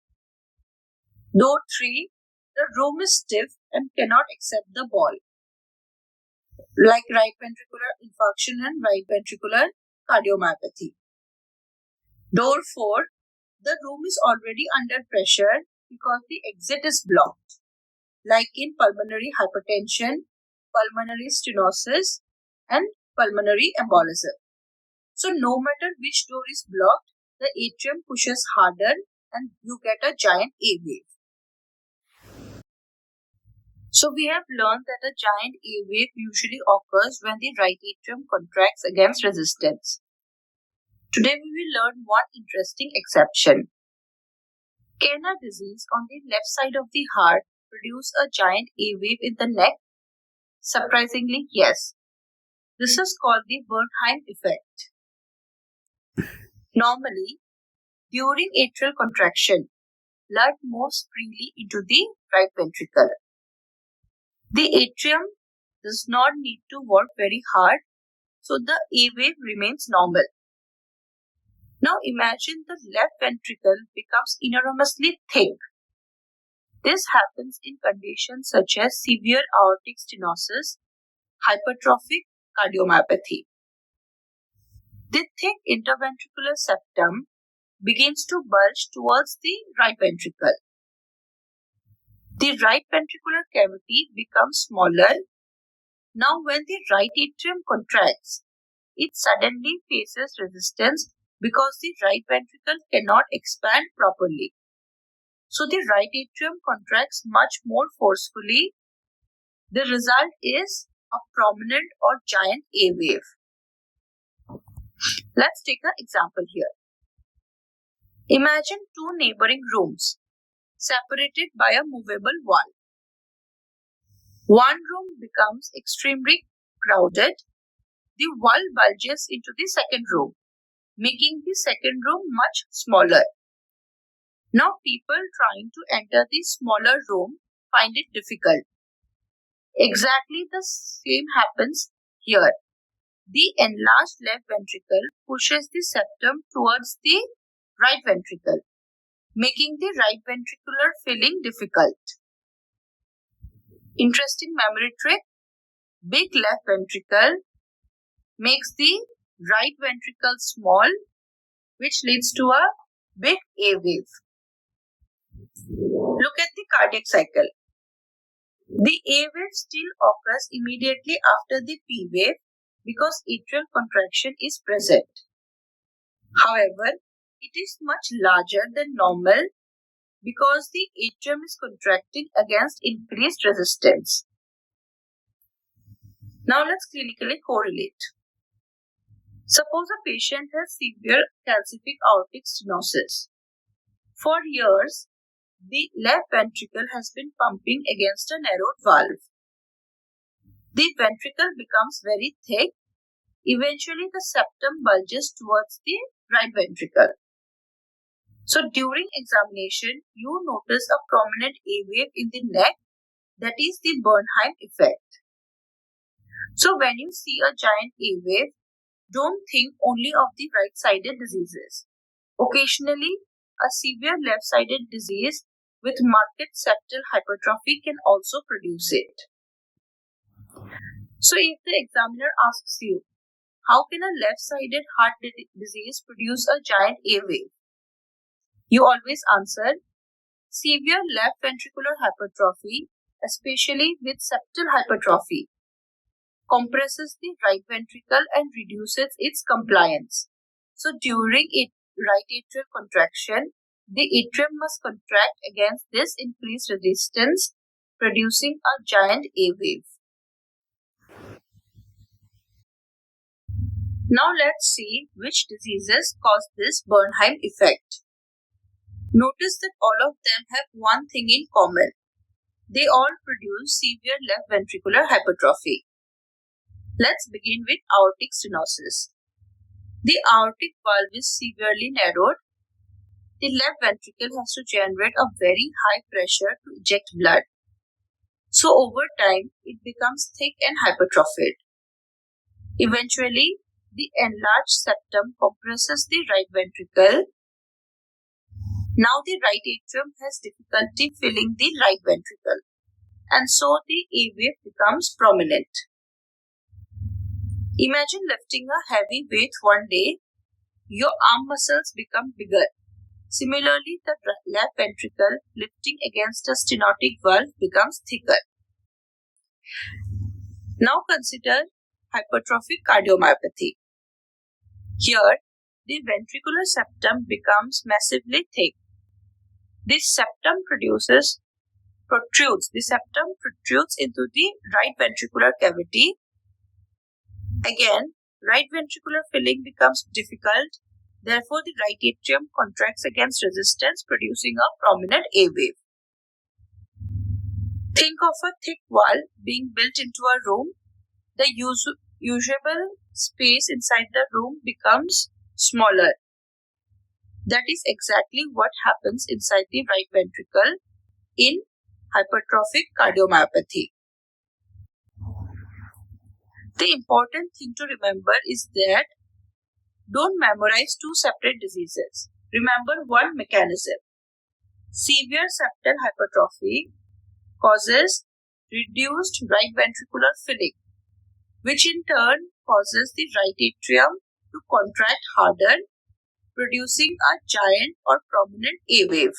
Door 3, the room is stiff and cannot accept the ball, like right ventricular infarction and right ventricular cardiomyopathy. Door 4, the room is already under pressure because the exit is blocked, like in pulmonary hypertension, pulmonary stenosis, and pulmonary embolism. So no matter which door is blocked, the atrium pushes harder and you get a giant A wave. So we have learned that a giant A wave usually occurs when the right atrium contracts against resistance. Today we will learn one interesting exception. Can a disease on the left side of the heart produce a giant A wave in the neck? Surprisingly, yes. This is called the Bernheim effect. Normally, during atrial contraction, blood moves freely into the right ventricle. The atrium does not need to work very hard, so the A wave remains normal. Now imagine the left ventricle becomes enormously thick. This happens in conditions such as severe aortic stenosis, hypertrophic cardiomyopathy. The thick interventricular septum begins to bulge towards the right ventricle. The right ventricular cavity becomes smaller. Now when the right atrium contracts, it suddenly faces resistance because the right ventricle cannot expand properly. So the right atrium contracts much more forcefully. The result is a prominent or giant A wave. Let's take an example here. Imagine 2 neighboring rooms separated by a movable wall. One room becomes extremely crowded. The wall bulges into the second room, making the second room much smaller. Now people trying to enter the smaller room find it difficult. Exactly the same happens here. The enlarged left ventricle pushes the septum towards the right ventricle, making the right ventricular filling difficult. Interesting memory trick. Big left ventricle makes the right ventricle small, which leads to a big A wave. Look at the cardiac cycle. The A wave still occurs immediately after the P wave because atrial contraction is present. However, it is much larger than normal because the atrium is contracting against increased resistance. Now let's clinically correlate. Suppose a patient has severe calcific aortic stenosis. For years, the left ventricle has been pumping against a narrowed valve. The ventricle becomes very thick. Eventually, the septum bulges towards the right ventricle. So during examination, you notice a prominent A wave in the neck, that is the Bernheim effect. So when you see a giant A wave, don't think only of the right-sided diseases. Occasionally, a severe left-sided disease with marked septal hypertrophy can also produce it. So if the examiner asks you, how can a left-sided heart disease produce a giant A wave? You always answer, severe left ventricular hypertrophy, especially with septal hypertrophy, compresses the right ventricle and reduces its compliance. So during right atrial contraction, the atrium must contract against this increased resistance, producing a giant A wave. Now let's see which diseases cause this Bernheim effect. Notice that all of them have one thing in common. They all produce severe left ventricular hypertrophy. Let's begin with aortic stenosis. The aortic valve is severely narrowed. The left ventricle has to generate a very high pressure to eject blood. So over time, it becomes thick and hypertrophied. Eventually, the enlarged septum compresses the right ventricle. Now the right atrium has difficulty filling the right ventricle, and so the A wave becomes prominent. Imagine lifting a heavy weight one day. Your arm muscles become bigger. Similarly, the left ventricle lifting against a stenotic valve becomes thicker. Now consider hypertrophic cardiomyopathy. Here, the ventricular septum becomes massively thick. This septum protrudes. The septum protrudes into the right ventricular cavity. Again, right ventricular filling becomes difficult. Therefore, the right atrium contracts against resistance, producing a prominent A wave. Think of a thick wall being built into a room. The usable space inside the room becomes smaller. That is exactly what happens inside the right ventricle in hypertrophic cardiomyopathy. The important thing to remember is that don't memorize two separate diseases. Remember one mechanism. Severe septal hypertrophy causes reduced right ventricular filling, which in turn causes the right atrium to contract harder, producing a giant or prominent A wave.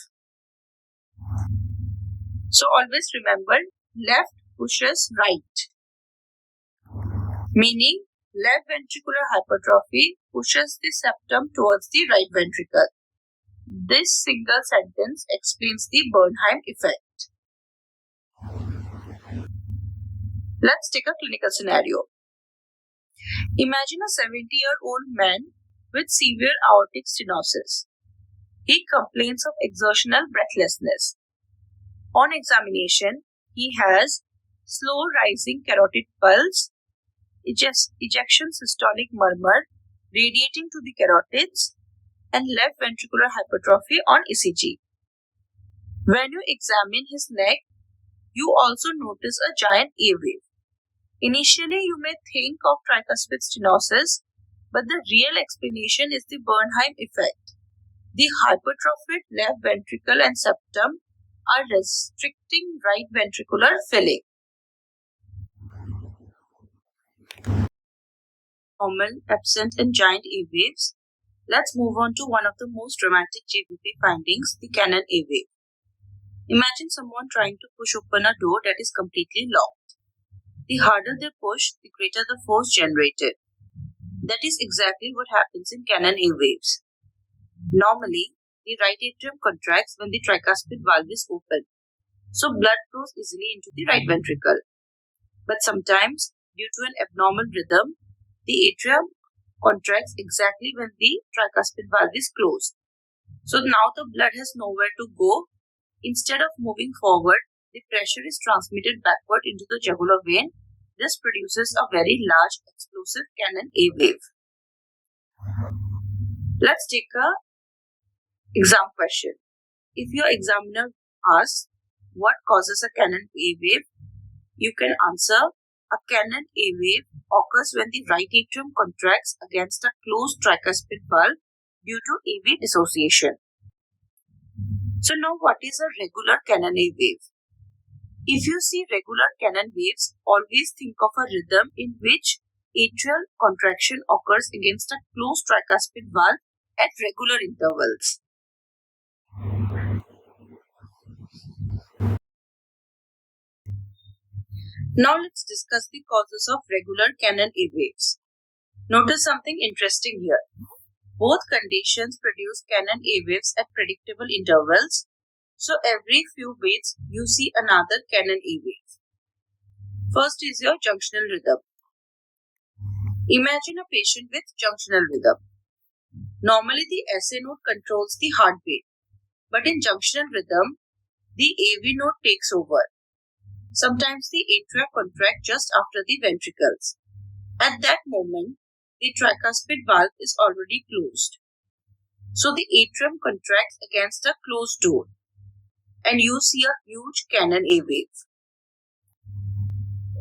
So always remember, left pushes right, meaning left ventricular hypertrophy pushes the septum towards the right ventricle. This single sentence explains the Bernheim effect. Let's take a clinical scenario. Imagine a 70-year-old man with severe aortic stenosis. He complains of exertional breathlessness. On examination, he has slow rising carotid pulse, ejection systolic murmur radiating to the carotids, and left ventricular hypertrophy on ECG. When you examine his neck, you also notice a giant A wave. Initially, you may think of tricuspid stenosis, but the real explanation is the Bernheim effect. The hypertrophied left ventricle and septum are restricting right ventricular filling. Normal, absent, and giant A waves. Let's move on to one of the most dramatic JVP findings, the cannon A wave. Imagine someone trying to push open a door that is completely locked. The harder they push, the greater the force generated. That is exactly what happens in cannon A waves. Normally, the right atrium contracts when the tricuspid valve is open, so blood flows easily into the right ventricle. But sometimes, due to an abnormal rhythm, the atrium contracts exactly when the tricuspid valve is closed. So now the blood has nowhere to go. Instead of moving forward, the pressure is transmitted backward into the jugular vein. This produces a very large explosive cannon A wave. Let's take a exam question. If your examiner asks what causes a cannon A wave, you can answer a cannon A wave occurs when the right atrium contracts against a closed tricuspid valve due to AV dissociation. So now what is a regular cannon A wave? If you see regular cannon waves, always think of a rhythm in which atrial contraction occurs against a closed tricuspid valve at regular intervals. Now let's discuss the causes of regular cannon A waves. Notice something interesting here. Both conditions produce cannon A waves at predictable intervals. So every few beats you see another cannon A wave. First is your junctional rhythm. Imagine a patient with junctional rhythm. Normally the SA node controls the heartbeat, but in junctional rhythm, the AV node takes over. Sometimes the atria contract just after the ventricles. At that moment, the tricuspid valve is already closed. So the atrium contracts against a closed door, and you see a huge cannon A wave.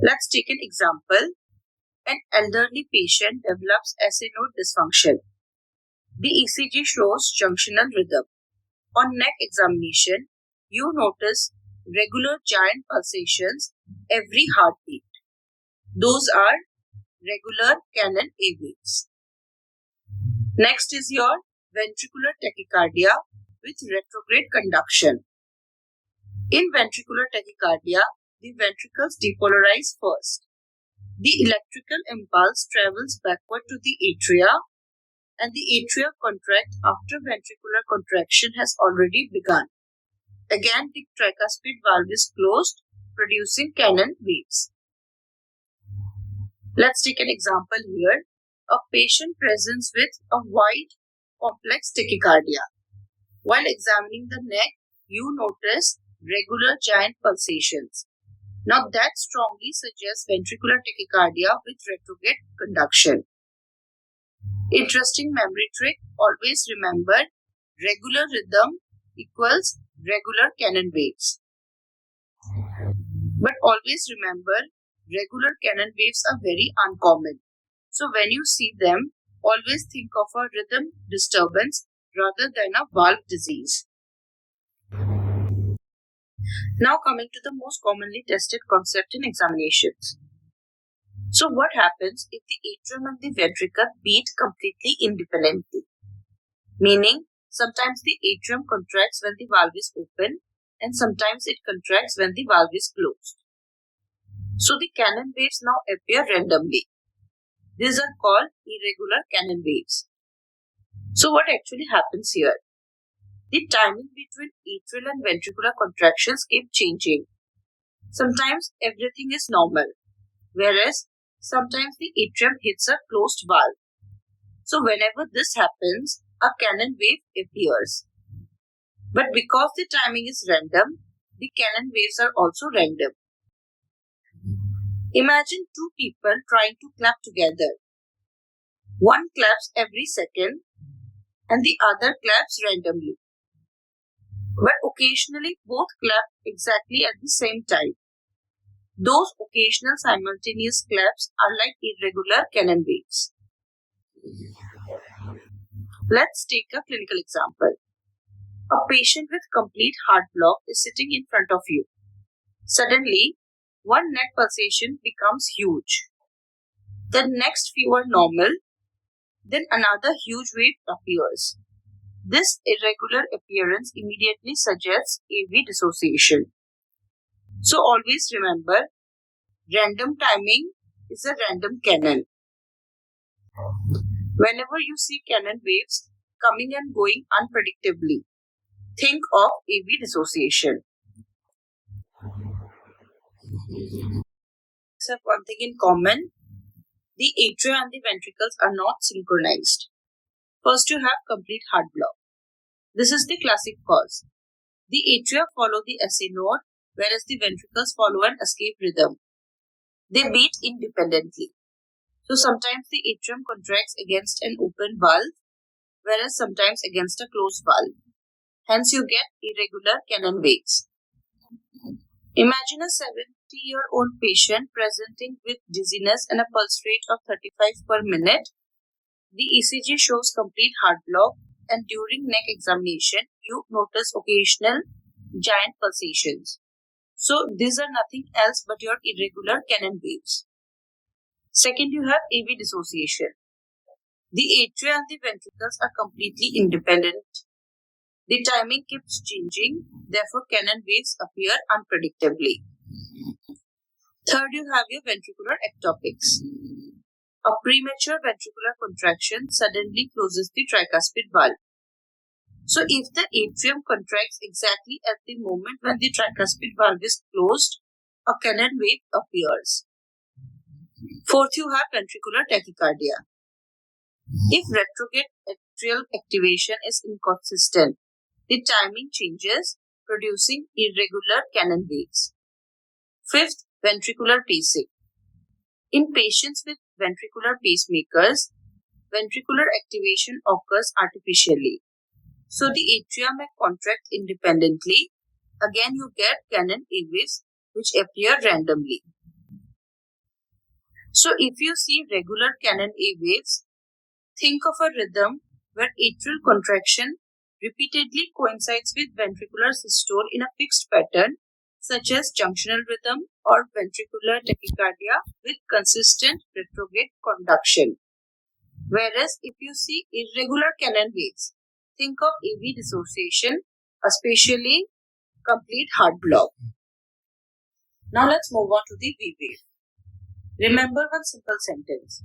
Let's take an example. An elderly patient develops SA node dysfunction. The ECG shows junctional rhythm. On neck examination, you notice regular giant pulsations every heartbeat. Those are regular cannon A waves. Next is your ventricular tachycardia with retrograde conduction. In ventricular tachycardia, the ventricles depolarize first. The electrical impulse travels backward to the atria, and the atria contract after ventricular contraction has already begun. Again, the tricuspid valve is closed, producing cannon waves. Let's take an example here. A patient presents with a wide, complex tachycardia. While examining the neck, you notice regular giant pulsations. Now that strongly suggests ventricular tachycardia with retrograde conduction. Interesting memory trick, always remember regular rhythm equals regular cannon waves. But always remember regular cannon waves are very uncommon. So when you see them, always think of a rhythm disturbance rather than a valve disease. Now coming to the most commonly tested concept in examinations. So what happens if the atrium and the ventricle beat completely independently? Meaning, sometimes the atrium contracts when the valve is open and sometimes it contracts when the valve is closed. So the cannon waves now appear randomly. These are called irregular cannon waves. So what actually happens here? The timing between atrial and ventricular contractions keep changing. Sometimes everything is normal, whereas sometimes the atrium hits a closed valve. So whenever this happens, a cannon wave appears. But because the timing is random, the cannon waves are also random. Imagine two people trying to clap together. One claps every second and the other claps randomly. But occasionally both clap exactly at the same time. Those occasional simultaneous claps are like irregular cannon waves. Let's take a clinical example. A patient with complete heart block is sitting in front of you. Suddenly, one neck pulsation becomes huge. The next few are normal. Then another huge wave appears. This irregular appearance immediately suggests AV dissociation. So always remember, random timing is a random cannon. Whenever you see cannon waves coming and going unpredictably, think of AV dissociation. Except one thing in common, the atria and the ventricles are not synchronized. First, you have complete heart block. This is the classic cause. The atria follow the SA node, whereas the ventricles follow an escape rhythm. They beat independently. So sometimes the atrium contracts against an open valve, whereas sometimes against a closed valve. Hence you get irregular cannon waves. Imagine a 70-year-old patient presenting with dizziness and a pulse rate of 35 per minute. The ECG shows complete heart block, and during neck examination, you notice occasional giant pulsations. So these are nothing else but your irregular Cannon waves. Second, you have AV dissociation. The atria and the ventricles are completely independent. The timing keeps changing, therefore Cannon waves appear unpredictably. Third, you have your ventricular ectopics. A premature ventricular contraction suddenly closes the tricuspid valve. So if the atrium contracts exactly at the moment when the tricuspid valve is closed, a Cannon wave appears. Fourth, you have ventricular tachycardia. If retrograde atrial activation is inconsistent, the timing changes, producing irregular Cannon waves. Fifth, ventricular pacing. In patients with ventricular pacemakers, ventricular activation occurs artificially. So the atria may contract independently. Again, you get Cannon A waves which appear randomly. So if you see regular Cannon A waves, think of a rhythm where atrial contraction repeatedly coincides with ventricular systole in a fixed pattern, such as junctional rhythm or ventricular tachycardia with consistent retrograde conduction. Whereas if you see irregular Cannon waves, think of AV dissociation, especially complete heart block. Now let's move on to the V wave. Remember one simple sentence.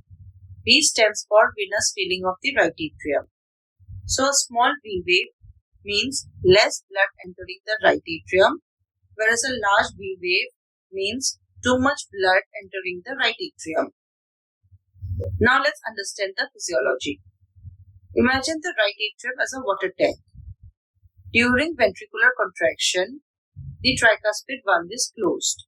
V stands for venous filling of the right atrium. So a small V wave means less blood entering the right atrium, whereas a large V wave means too much blood entering the right atrium. Now let's understand the physiology. Imagine the right atrium as a water tank. During ventricular contraction, the tricuspid valve is closed.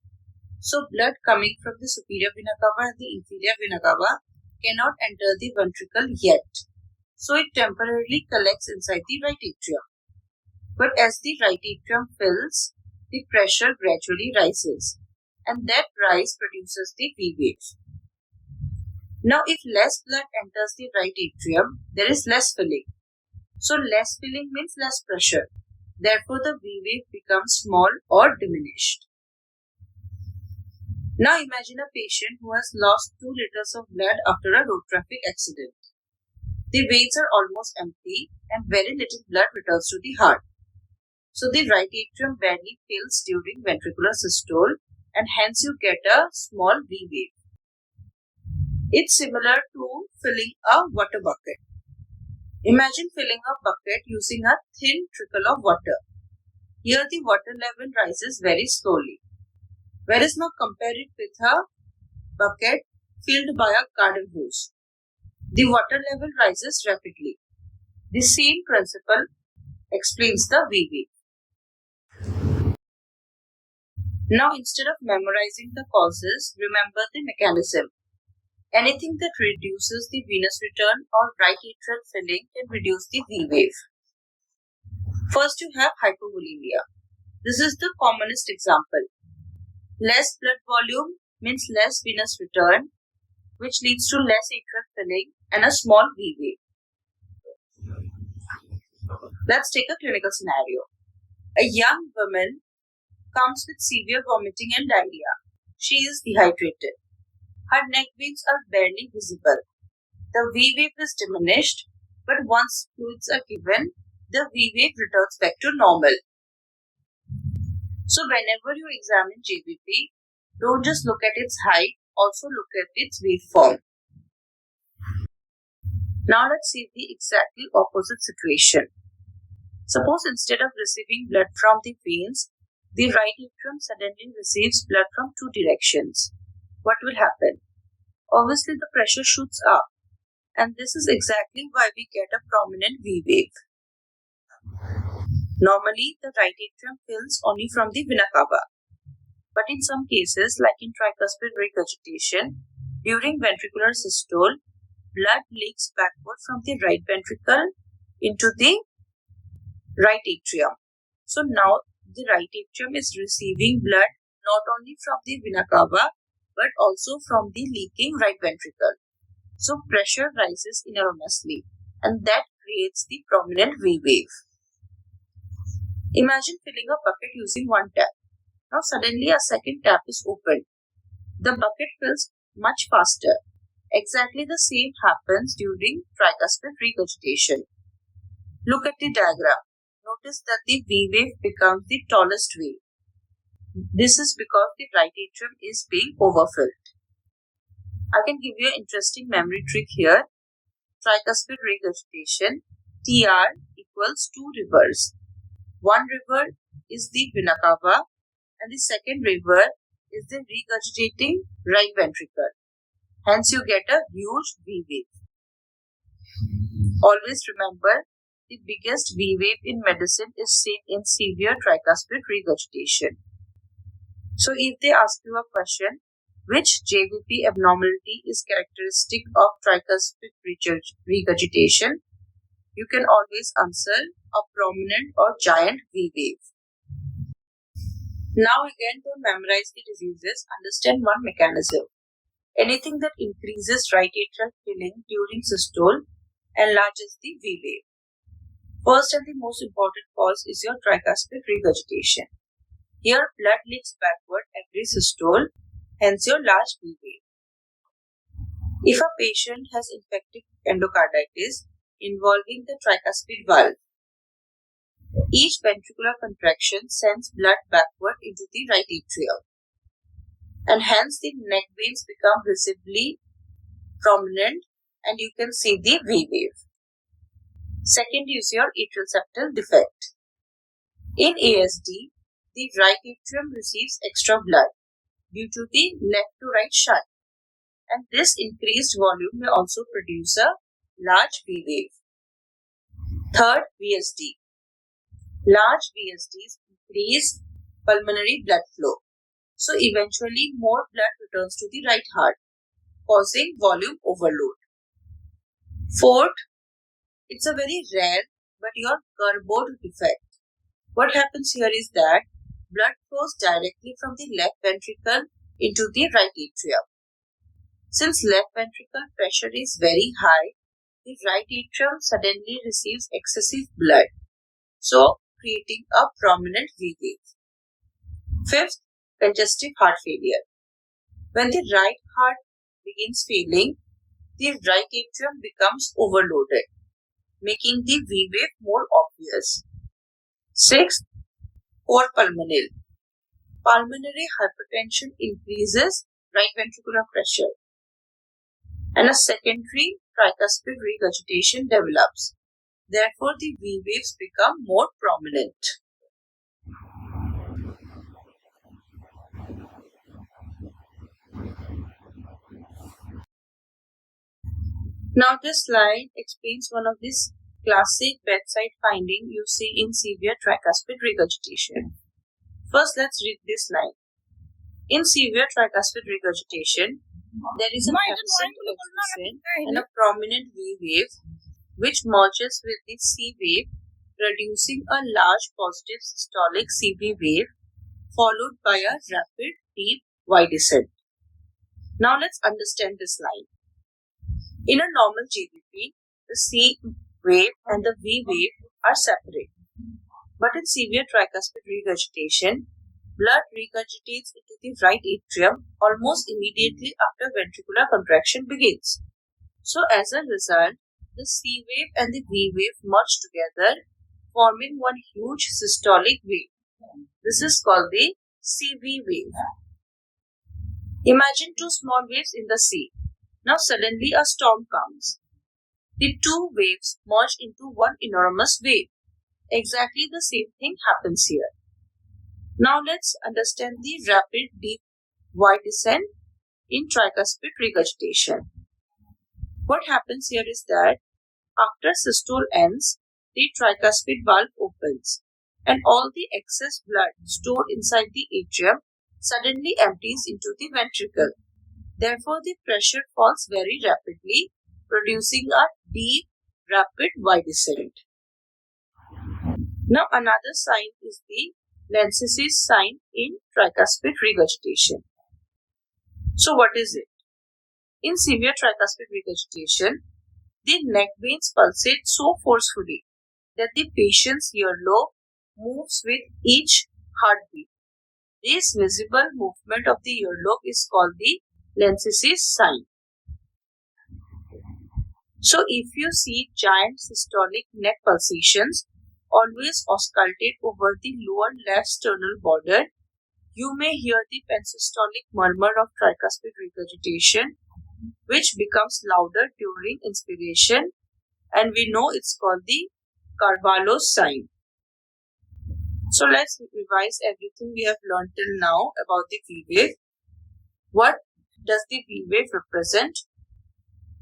So blood coming from the superior vena cava and the inferior vena cava cannot enter the ventricle yet. So it temporarily collects inside the right atrium. But as the right atrium fills, the pressure gradually rises, and that rise produces the V wave. Now if less blood enters the right atrium, there is less filling. So less filling means less pressure. Therefore the V wave becomes small or diminished. Now imagine a patient who has lost 2 liters of blood after a road traffic accident. The veins are almost empty and very little blood returns to the heart. So the right atrium barely fills during ventricular systole, and hence you get a small V wave. It's similar to filling a water bucket. Imagine filling a bucket using a thin trickle of water. Here the water level rises very slowly. Whereas now compare it with a bucket filled by a garden hose. The water level rises rapidly. The same principle explains the V wave. Now instead of memorizing the causes, remember the mechanism. Anything that reduces the venous return or right atrial filling can reduce the V wave. First you have hypovolemia. This is the commonest example. Less blood volume means less venous return, which leads to less atrial filling and a small V wave. Let's take a clinical scenario. A young woman comes with severe vomiting and diarrhea. She is dehydrated. Her neck veins are barely visible. The V wave is diminished, but once fluids are given, the V wave returns back to normal. So whenever you examine JVP, don't just look at its height, also look at its waveform. Now let's see the exactly opposite situation. Suppose instead of receiving blood from the veins, the right atrium suddenly receives blood from 2 directions. What will happen? Obviously the pressure shoots up, and this is exactly why we get a prominent V wave. Normally, the right atrium fills only from the vena cava. But in some cases, like in tricuspid regurgitation, during ventricular systole, blood leaks backward from the right ventricle into the right atrium. So now the right atrium is receiving blood not only from the vena cava, but also from the leaking right ventricle. So pressure rises enormously, and that creates the prominent V wave. Imagine filling a bucket using one tap. Now suddenly a second tap is opened. The bucket fills much faster. Exactly the same happens during tricuspid regurgitation. Look at the diagram. Notice that the V wave becomes the tallest wave. This is because the right atrium is being overfilled. I can give you an interesting memory trick here. Tricuspid regurgitation, TR equals two rivers. One river is the vena cava and the second river is the regurgitating right ventricle. Hence you get a huge V wave. Always remember, the biggest V wave in medicine is seen in severe tricuspid regurgitation. So if they ask you a question, which JVP abnormality is characteristic of tricuspid regurgitation, you can always answer a prominent or giant V wave. Now again, to memorize the diseases, understand one mechanism. Anything that increases right atrial filling during systole enlarges the V wave. First and the most important cause is your tricuspid regurgitation. Here, blood leaks backward every systole, hence your large V wave. If a patient has infective endocarditis involving the tricuspid valve, each ventricular contraction sends blood backward into the right atrium, and hence the neck veins become visibly prominent and you can see the V wave. Second is your atrial septal defect. In ASD, the right atrium receives extra blood due to the left to right shunt, and this increased volume may also produce a large V wave. Third, VSD. Large VSDs increase pulmonary blood flow, so eventually more blood returns to the right heart, causing volume overload. Fourth, it's a very rare but your Gerbaud defect. What happens here is that blood flows directly from the left ventricle into the right atrium. Since left ventricle pressure is very high, the right atrium suddenly receives excessive blood, so creating a prominent V wave. Fifth, congestive heart failure. When the right heart begins failing, the right atrium becomes overloaded, making the V wave more obvious. Sixth, cor pulmonale. Pulmonary hypertension increases right ventricular pressure, and a secondary tricuspid regurgitation develops. Therefore, the V waves become more prominent. Now, this slide explains one of these classic bedside findings you see in severe tricuspid regurgitation. First, let's read this line. In severe tricuspid regurgitation, there is an absent oxygen and a prominent V wave which merges with the C wave, producing a large positive systolic CV wave followed by a rapid deep Y descent. Now let's understand this line. In a normal JVP, the C wave and the V wave are separate. But in severe tricuspid regurgitation, blood regurgitates into the right atrium almost immediately after ventricular contraction begins. So as a result, the C wave and the V wave merge together, forming one huge systolic wave. This is called the CV wave. Imagine two small waves in the sea. Now suddenly a storm comes. The two waves merge into one enormous wave. Exactly the same thing happens here. Now let's understand the rapid deep Y descent in tricuspid regurgitation. What happens here is that after systole ends, the tricuspid valve opens and all the excess blood stored inside the atrium suddenly empties into the ventricle. Therefore, the pressure falls very rapidly, producing a deep, rapid Y descent. Now, another sign is the Lentz's sign in tricuspid regurgitation. So, what is it? In severe tricuspid regurgitation, the neck veins pulsate so forcefully that the patient's earlobe moves with each heartbeat. This visible movement of the earlobe is called the Lensis sign. So if you see giant systolic neck pulsations always auscultate over the lower left sternal border, you may hear the pensystolic murmur of tricuspid regurgitation, which becomes louder during inspiration, and we know it's called the Carvalho's sign. So let's revise everything we have learned till now about the V wave. What does the V wave represent?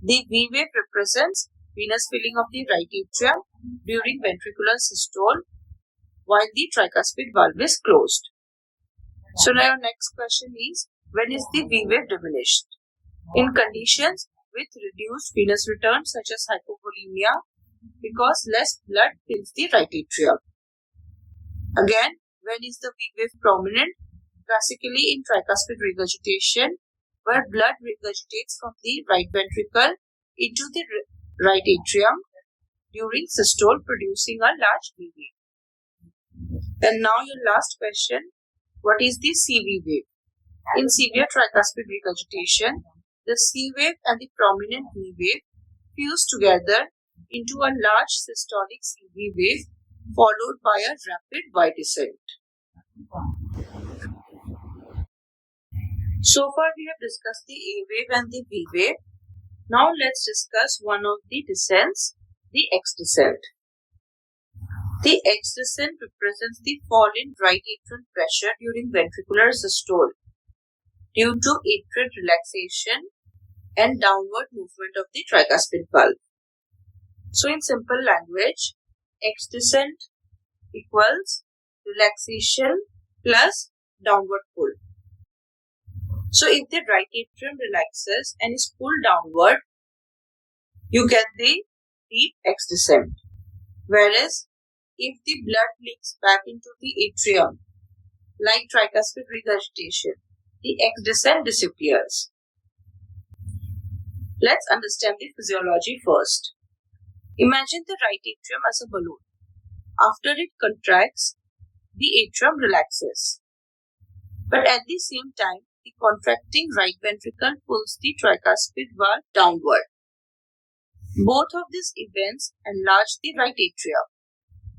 The V wave represents venous filling of the right atrium during ventricular systole while the tricuspid valve is closed. So now your next question is, when is the V wave diminished? In conditions with reduced venous return such as hypovolemia, because less blood fills the right atrium. Again, when is the V wave prominent? Classically in tricuspid regurgitation, where blood regurgitates from the right ventricle into the right atrium during systole, producing a large V wave. And now your last question, what is the CV wave? In severe tricuspid regurgitation, the C wave and the prominent V wave fuse together into a large systolic CV wave followed by a rapid Y descent. So far we have discussed the A wave and the V wave. Now let's discuss one of the descents, the X descent. The X descent represents the fall in right atrial pressure during ventricular systole due to atrial relaxation and downward movement of the tricuspid valve. So in simple language, X descent equals relaxation plus downward pull. So if the right atrium relaxes and is pulled downward, you get the deep X descent. Whereas if the blood leaks back into the atrium, like tricuspid regurgitation, the X descent disappears. Let's understand the physiology first. Imagine the right atrium as a balloon. After it contracts, the atrium relaxes. But at the same time, the contracting right ventricle pulls the tricuspid valve downward. Both of these events enlarge the right atrium.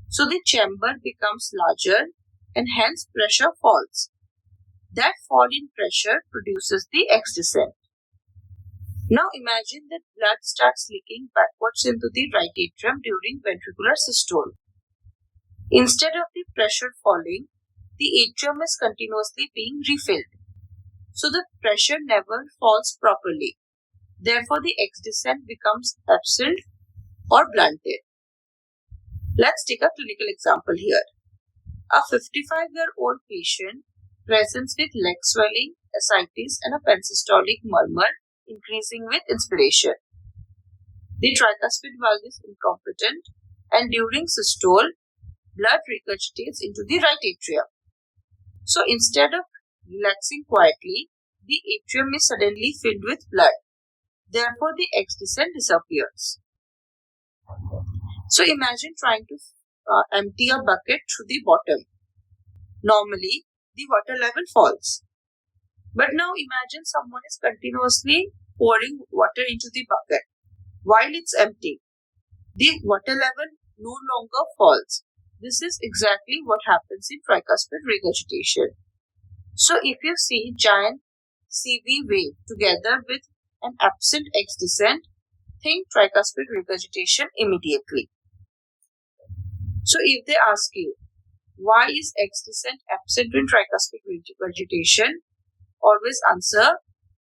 So the chamber becomes larger and hence pressure falls. That fall in pressure produces the X descent. Now imagine that blood starts leaking backwards into the right atrium during ventricular systole. Instead of the pressure falling, the atrium is continuously being refilled. So the pressure never falls properly. Therefore, the X descent becomes absent or blunted. Let's take a clinical example here. A 55-year-old patient presents with leg swelling, ascites, and a pensystolic murmur increasing with inspiration. The tricuspid valve is incompetent, and during systole, blood regurgitates into the right atrium. So instead of relaxing quietly, the atrium is suddenly filled with blood. Therefore, the X descent disappears. So imagine trying to empty a bucket through the bottom. Normally, the water level falls. But now imagine someone is continuously pouring water into the bucket while it's empty. The water level no longer falls. This is exactly what happens in tricuspid regurgitation. So if you see giant CV wave together with an absent X descent, think tricuspid regurgitation immediately. So if they ask you, why is X descent absent in tricuspid regurgitation? Always answer,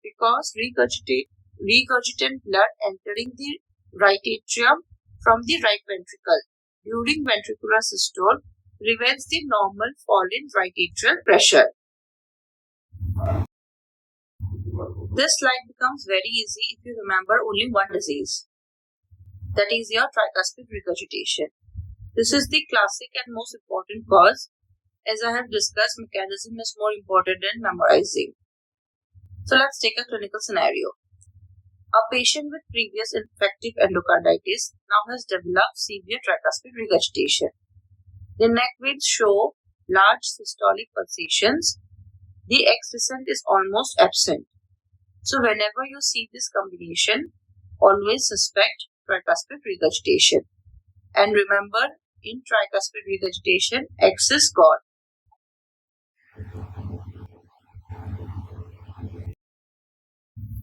because regurgitant blood entering the right atrium from the right ventricle during ventricular systole prevents the normal fall in right atrial pressure. This slide becomes very easy if you remember only one disease. That is your tricuspid regurgitation. This is the classic and most important cause. As I have discussed, mechanism is more important than memorizing. So let's take a clinical scenario. A patient with previous infective endocarditis now has developed severe tricuspid regurgitation. The neck veins show large systolic pulsations The X descent is almost absent. So whenever you see this combination, always suspect tricuspid regurgitation. And remember, in tricuspid regurgitation, X is gone.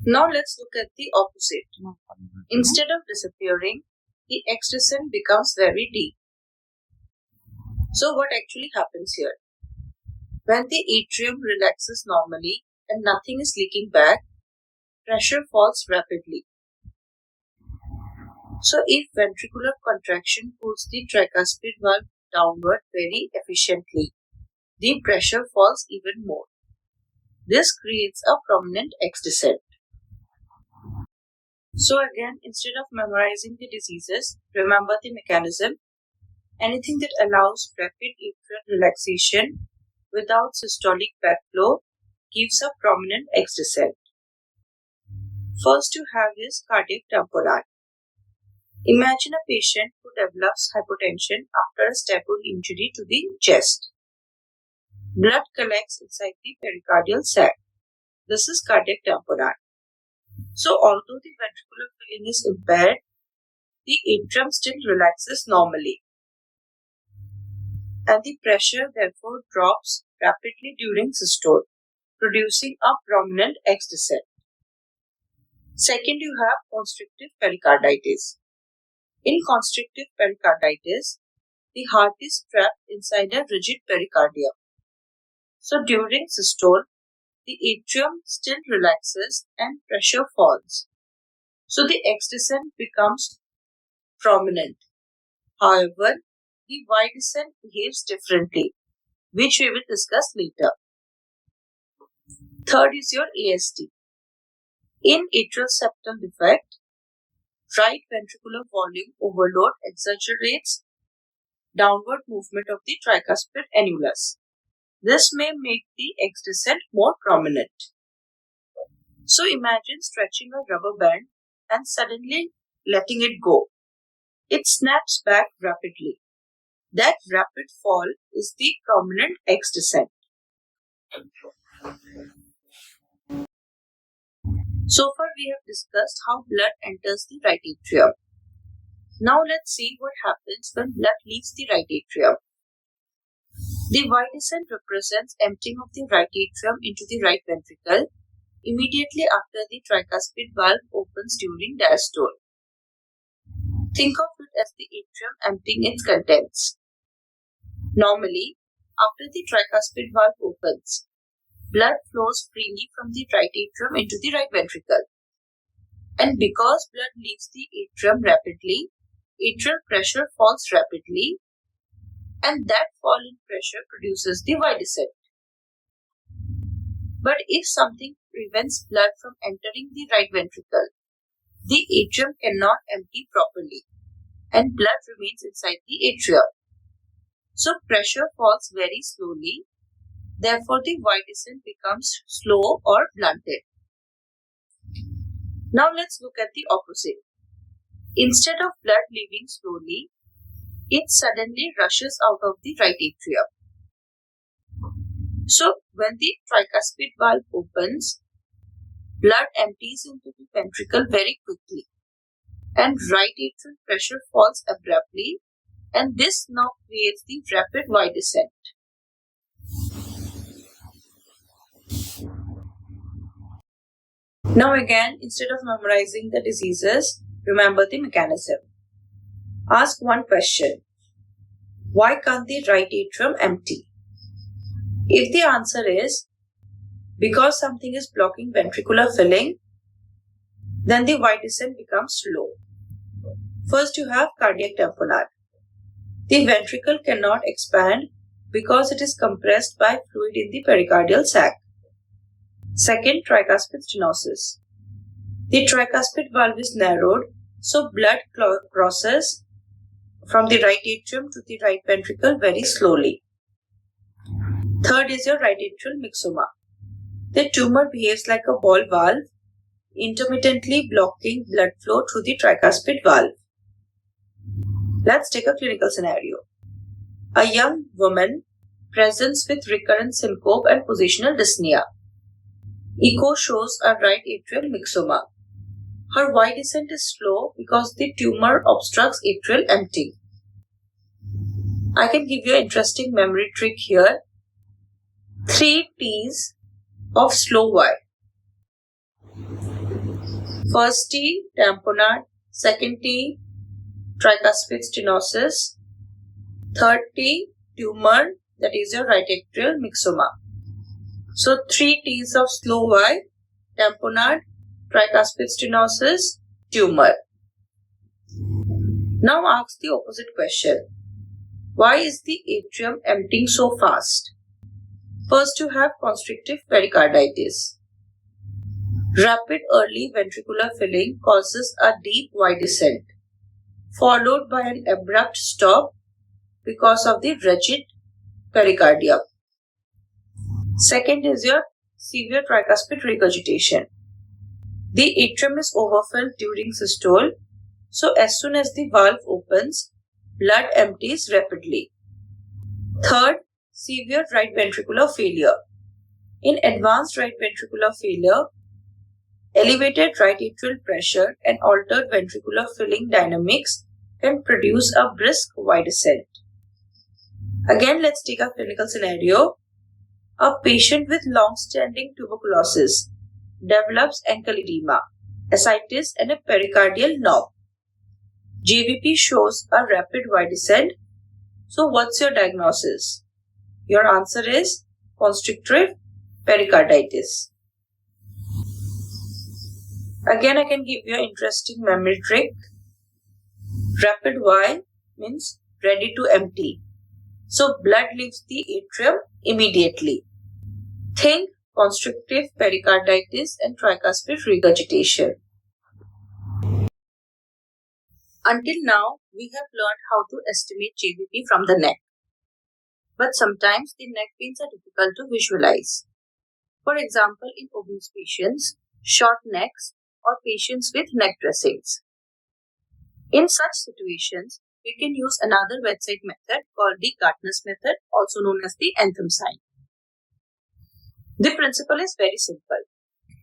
Now let's look at the opposite. Instead of disappearing, the X descent becomes very deep. So what actually happens here? When the atrium relaxes normally and nothing is leaking back, pressure falls rapidly. So if ventricular contraction pulls the tricuspid valve downward very efficiently, the pressure falls even more. This creates a prominent X descent. So again, instead of memorizing the diseases, remember the mechanism. Anything that allows rapid atrial relaxation without systolic backflow gives a prominent X descent. First you have is cardiac tamponade. Imagine a patient who develops hypotension after a stabbing injury to the chest. Blood collects inside the pericardial sac. This is cardiac tamponade. So although the ventricular filling is impaired, the atrium still relaxes normally. And the pressure therefore drops rapidly during systole, producing a prominent X descent. Second, you have constrictive pericarditis. In constrictive pericarditis, the heart is trapped inside a rigid pericardium. So during systole, the atrium still relaxes and pressure falls. So the X descent becomes prominent. However, the Y descent behaves differently, which we will discuss later. Third is your ASD. In atrial septal defect, right ventricular volume overload exaggerates downward movement of the tricuspid annulus. This may make the X descent more prominent. So imagine stretching a rubber band and suddenly letting it go. It snaps back rapidly. That rapid fall is the prominent X descent. So far we have discussed how blood enters the right atrium. Now let's see what happens when blood leaves the right atrium. The Y descent represents emptying of the right atrium into the right ventricle immediately after the tricuspid valve opens during diastole. Think of it as the atrium emptying its contents. Normally, after the tricuspid valve opens, blood flows freely from the right atrium into the right ventricle. And because blood leaves the atrium rapidly, atrial pressure falls rapidly, and that fall in pressure produces the Y descent. But if something prevents blood from entering the right ventricle, the atrium cannot empty properly, and blood remains inside the atrium. So pressure falls very slowly. Therefore, the Y descent becomes slow or blunted. Now let's look at the opposite. Instead of blood leaving slowly, it suddenly rushes out of the right atrium. So when the tricuspid valve opens, blood empties into the ventricle very quickly, and right atrial pressure falls abruptly, and this now creates the rapid Y descent. Now again, instead of memorizing the diseases, remember the mechanism. Ask one question. Why can't the right atrium empty? If the answer is because something is blocking ventricular filling, then the Y descent becomes slow. First you have cardiac tamponade. The ventricle cannot expand because it is compressed by fluid in the pericardial sac. Second, tricuspid stenosis. The tricuspid valve is narrowed, so blood crosses from the right atrium to the right ventricle very slowly. Third is your right atrial myxoma. The tumor behaves like a ball valve, intermittently blocking blood flow through the tricuspid valve. Let's take a clinical scenario. A young woman, presents with recurrent syncope and positional dyspnea. Echo shows a right atrial myxoma. Her Y descent is slow because the tumor obstructs atrial emptying. I can give you an interesting memory trick here. 3 T's of slow Y. First T, tamponade. Second T, tricuspid stenosis. Third T, tumor, that is your right atrial myxoma. So 3 T's of slow Y, tamponade, tricuspid stenosis, tumor. Now ask the opposite question. Why is the atrium emptying so fast? First, you have constrictive pericarditis. Rapid early ventricular filling causes a deep Y descent, followed by an abrupt stop because of the rigid pericardium. Second is your severe tricuspid regurgitation. The atrium is overfilled during systole, so as soon as the valve opens, blood empties rapidly. Third, severe right ventricular failure. In advanced right ventricular failure, elevated right atrial pressure and altered ventricular filling dynamics can produce a brisk Y descent. Again, let's take a clinical scenario. A patient with long-standing tuberculosis develops ankle edema, ascites and a pericardial knob. JVP shows a rapid Y descent. So what's your diagnosis? Your answer is constrictive pericarditis. Again, I can give you an interesting memory trick. Rapid Y means ready to empty. So blood leaves the atrium immediately. Think constrictive pericarditis and tricuspid regurgitation. Until now, we have learned how to estimate JVP from the neck. But sometimes the neck veins are difficult to visualize. For example, in obese patients, short necks, or patients with neck dressings. In such situations, we can use another bedside method called the Gartner's method, also known as the anthem sign. The principle is very simple.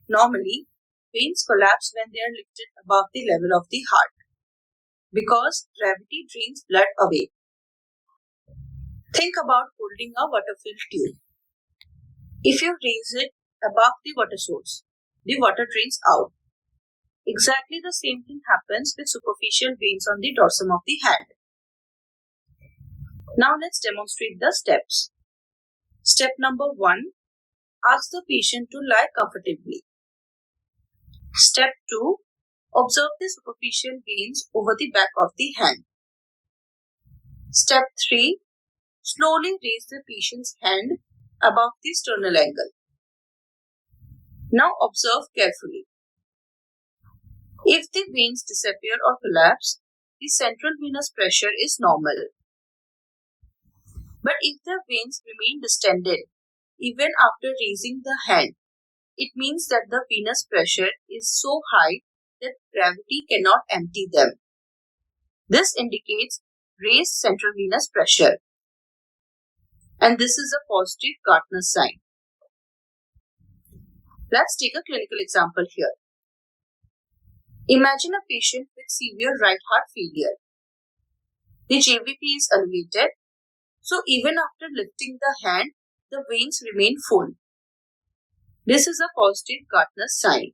Normally, veins collapse when they are lifted above the level of the heart because gravity drains blood away. Think about holding a water-filled tube. If you raise it above the water source, the water drains out. Exactly the same thing happens with superficial veins on the dorsum of the hand. Now let's demonstrate the steps. Step number 1. Ask the patient to lie comfortably. Step 2. Observe the superficial veins over the back of the hand. Step 3. Slowly raise the patient's hand above the sternal angle. Now observe carefully. If the veins disappear or collapse, the central venous pressure is normal. But if the veins remain distended, even after raising the hand, it means that the venous pressure is so high that gravity cannot empty them. This indicates raised central venous pressure. And this is a positive Gartner's sign. Let's take a clinical example here. Imagine a patient with severe right heart failure. The JVP is elevated, so even after lifting the hand, the veins remain full. This is a positive Gartner's sign.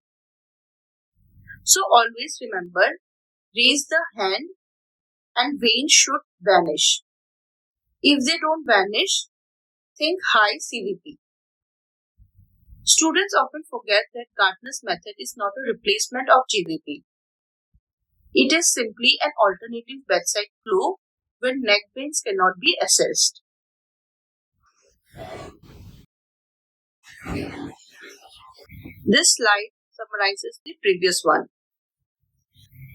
So always remember, raise the hand and veins should vanish. If they don't vanish, think high CVP. Students often forget that Gartner's method is not a replacement of JVP. It is simply an alternative bedside clue when neck veins cannot be assessed. This slide summarizes the previous one.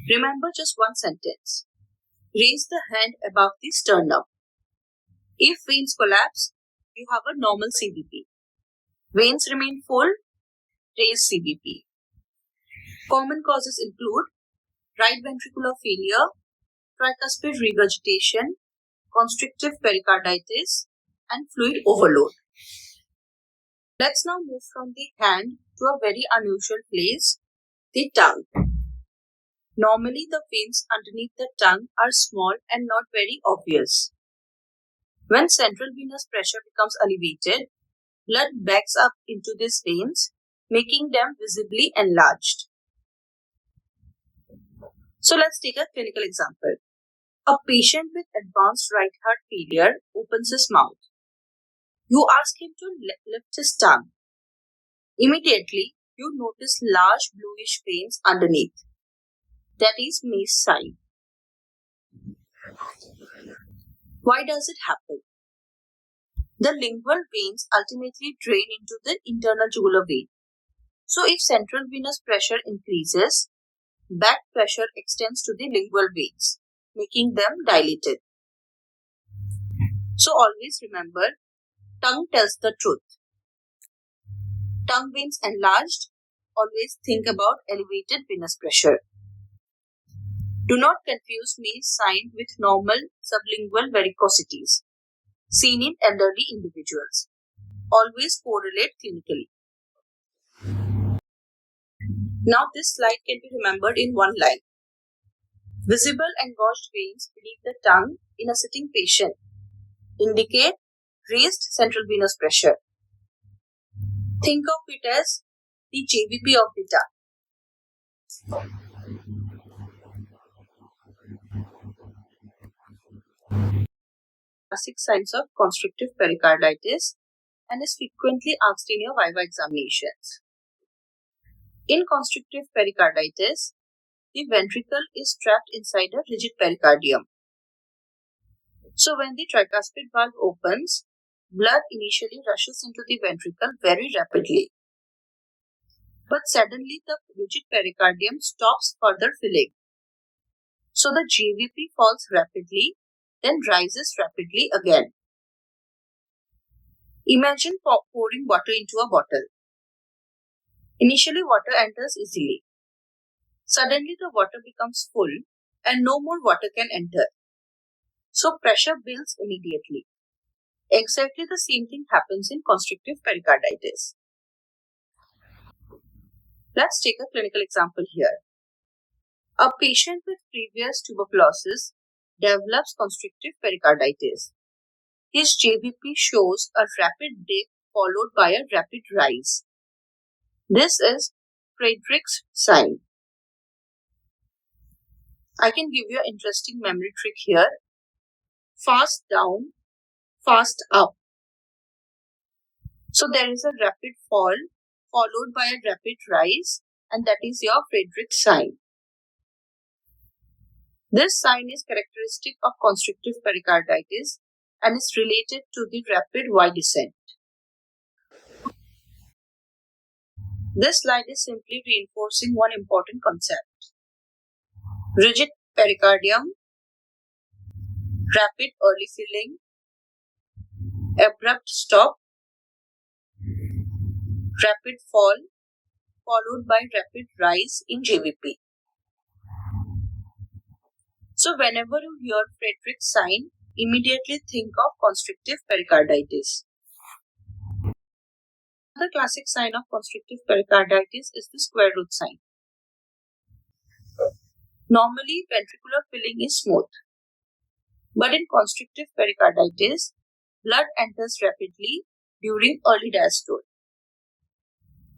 Remember just one sentence. Raise the hand above the sternum. If veins collapse, you have a normal CVP. Veins remain full, raise CVP. Common causes include right ventricular failure, tricuspid regurgitation, constrictive pericarditis, and fluid overload. Let's now move from the hand to a very unusual place, the tongue. Normally, the veins underneath the tongue are small and not very obvious. When central venous pressure becomes elevated, blood backs up into these veins, making them visibly enlarged. So let's take a clinical example. A patient with advanced right heart failure opens his mouth. You ask him to lift his tongue. Immediately, you notice large bluish veins underneath. That is May's sign. Why does it happen? The lingual veins ultimately drain into the internal jugular vein. So if central venous pressure increases, back pressure extends to the lingual veins, making them dilated. So always remember, tongue tells the truth. Tongue veins enlarged, always think about elevated venous pressure. Do not confuse May's sign with normal sublingual varicosities seen in elderly individuals. Always correlate clinically. Now this slide can be remembered in one line. Visible engorged veins beneath the tongue in a sitting patient indicate raised central venous pressure. Think of it as the JVP of the tongue. Classic signs of constrictive pericarditis and is frequently asked in your viva examinations. In constrictive pericarditis, the ventricle is trapped inside a rigid pericardium. So when the tricuspid valve opens, blood initially rushes into the ventricle very rapidly. But suddenly the rigid pericardium stops further filling. So the JVP falls rapidly, then rises rapidly again. Imagine pouring water into a bottle. Initially, water enters easily. Suddenly, the water becomes full and no more water can enter. So pressure builds immediately. Exactly the same thing happens in constrictive pericarditis. Let's take a clinical example here. A patient with previous tuberculosis develops constrictive pericarditis. His JVP shows a rapid dip followed by a rapid rise. This is Friedrich's sign. I can give you an interesting memory trick here. Fast down, fast up. So there is a rapid fall followed by a rapid rise, and that is your Friedrich's sign. This sign is characteristic of constrictive pericarditis and is related to the rapid Y descent. This slide is simply reinforcing one important concept. Rigid pericardium, rapid early filling, abrupt stop, rapid fall, followed by rapid rise in JVP. So whenever you hear Friedrich's sign, immediately think of constrictive pericarditis. Another classic sign of constrictive pericarditis is the square root sign. Normally, ventricular filling is smooth. But in constrictive pericarditis, blood enters rapidly during early diastole,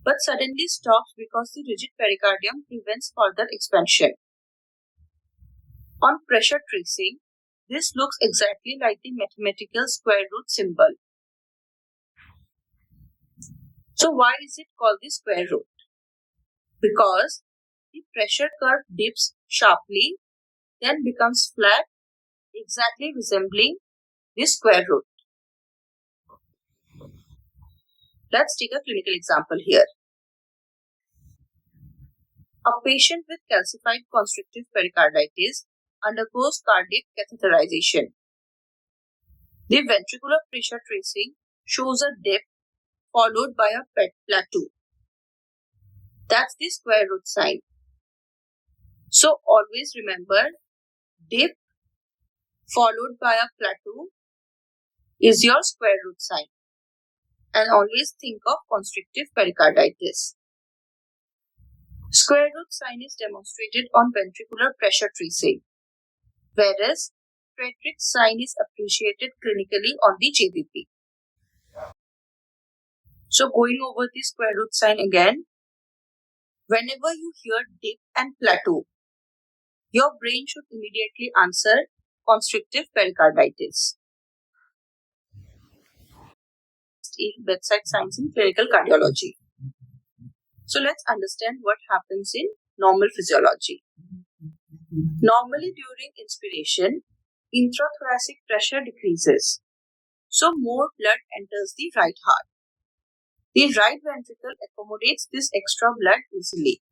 but suddenly stops because the rigid pericardium prevents further expansion. On pressure tracing, this looks exactly like the mathematical square root symbol. So why is it called the square root? Because the pressure curve dips sharply, then becomes flat, exactly resembling the square root. Let's take a clinical example here. A patient with calcified constrictive pericarditis undergoes cardiac catheterization. The ventricular pressure tracing shows a dip followed by a plateau. That's the square root sign. So always remember, dip followed by a plateau is your square root sign. And always think of constrictive pericarditis. Square root sign is demonstrated on ventricular pressure tracing, whereas Frederick's sign is appreciated clinically on the JVP. So going over the square root sign again, whenever you hear dip and plateau, your brain should immediately answer constrictive pericarditis. Bedside signs in clinical cardiology. So let's understand what happens in normal physiology. Normally during inspiration, intrathoracic pressure decreases, so more blood enters the right heart. The right ventricle accommodates this extra blood easily.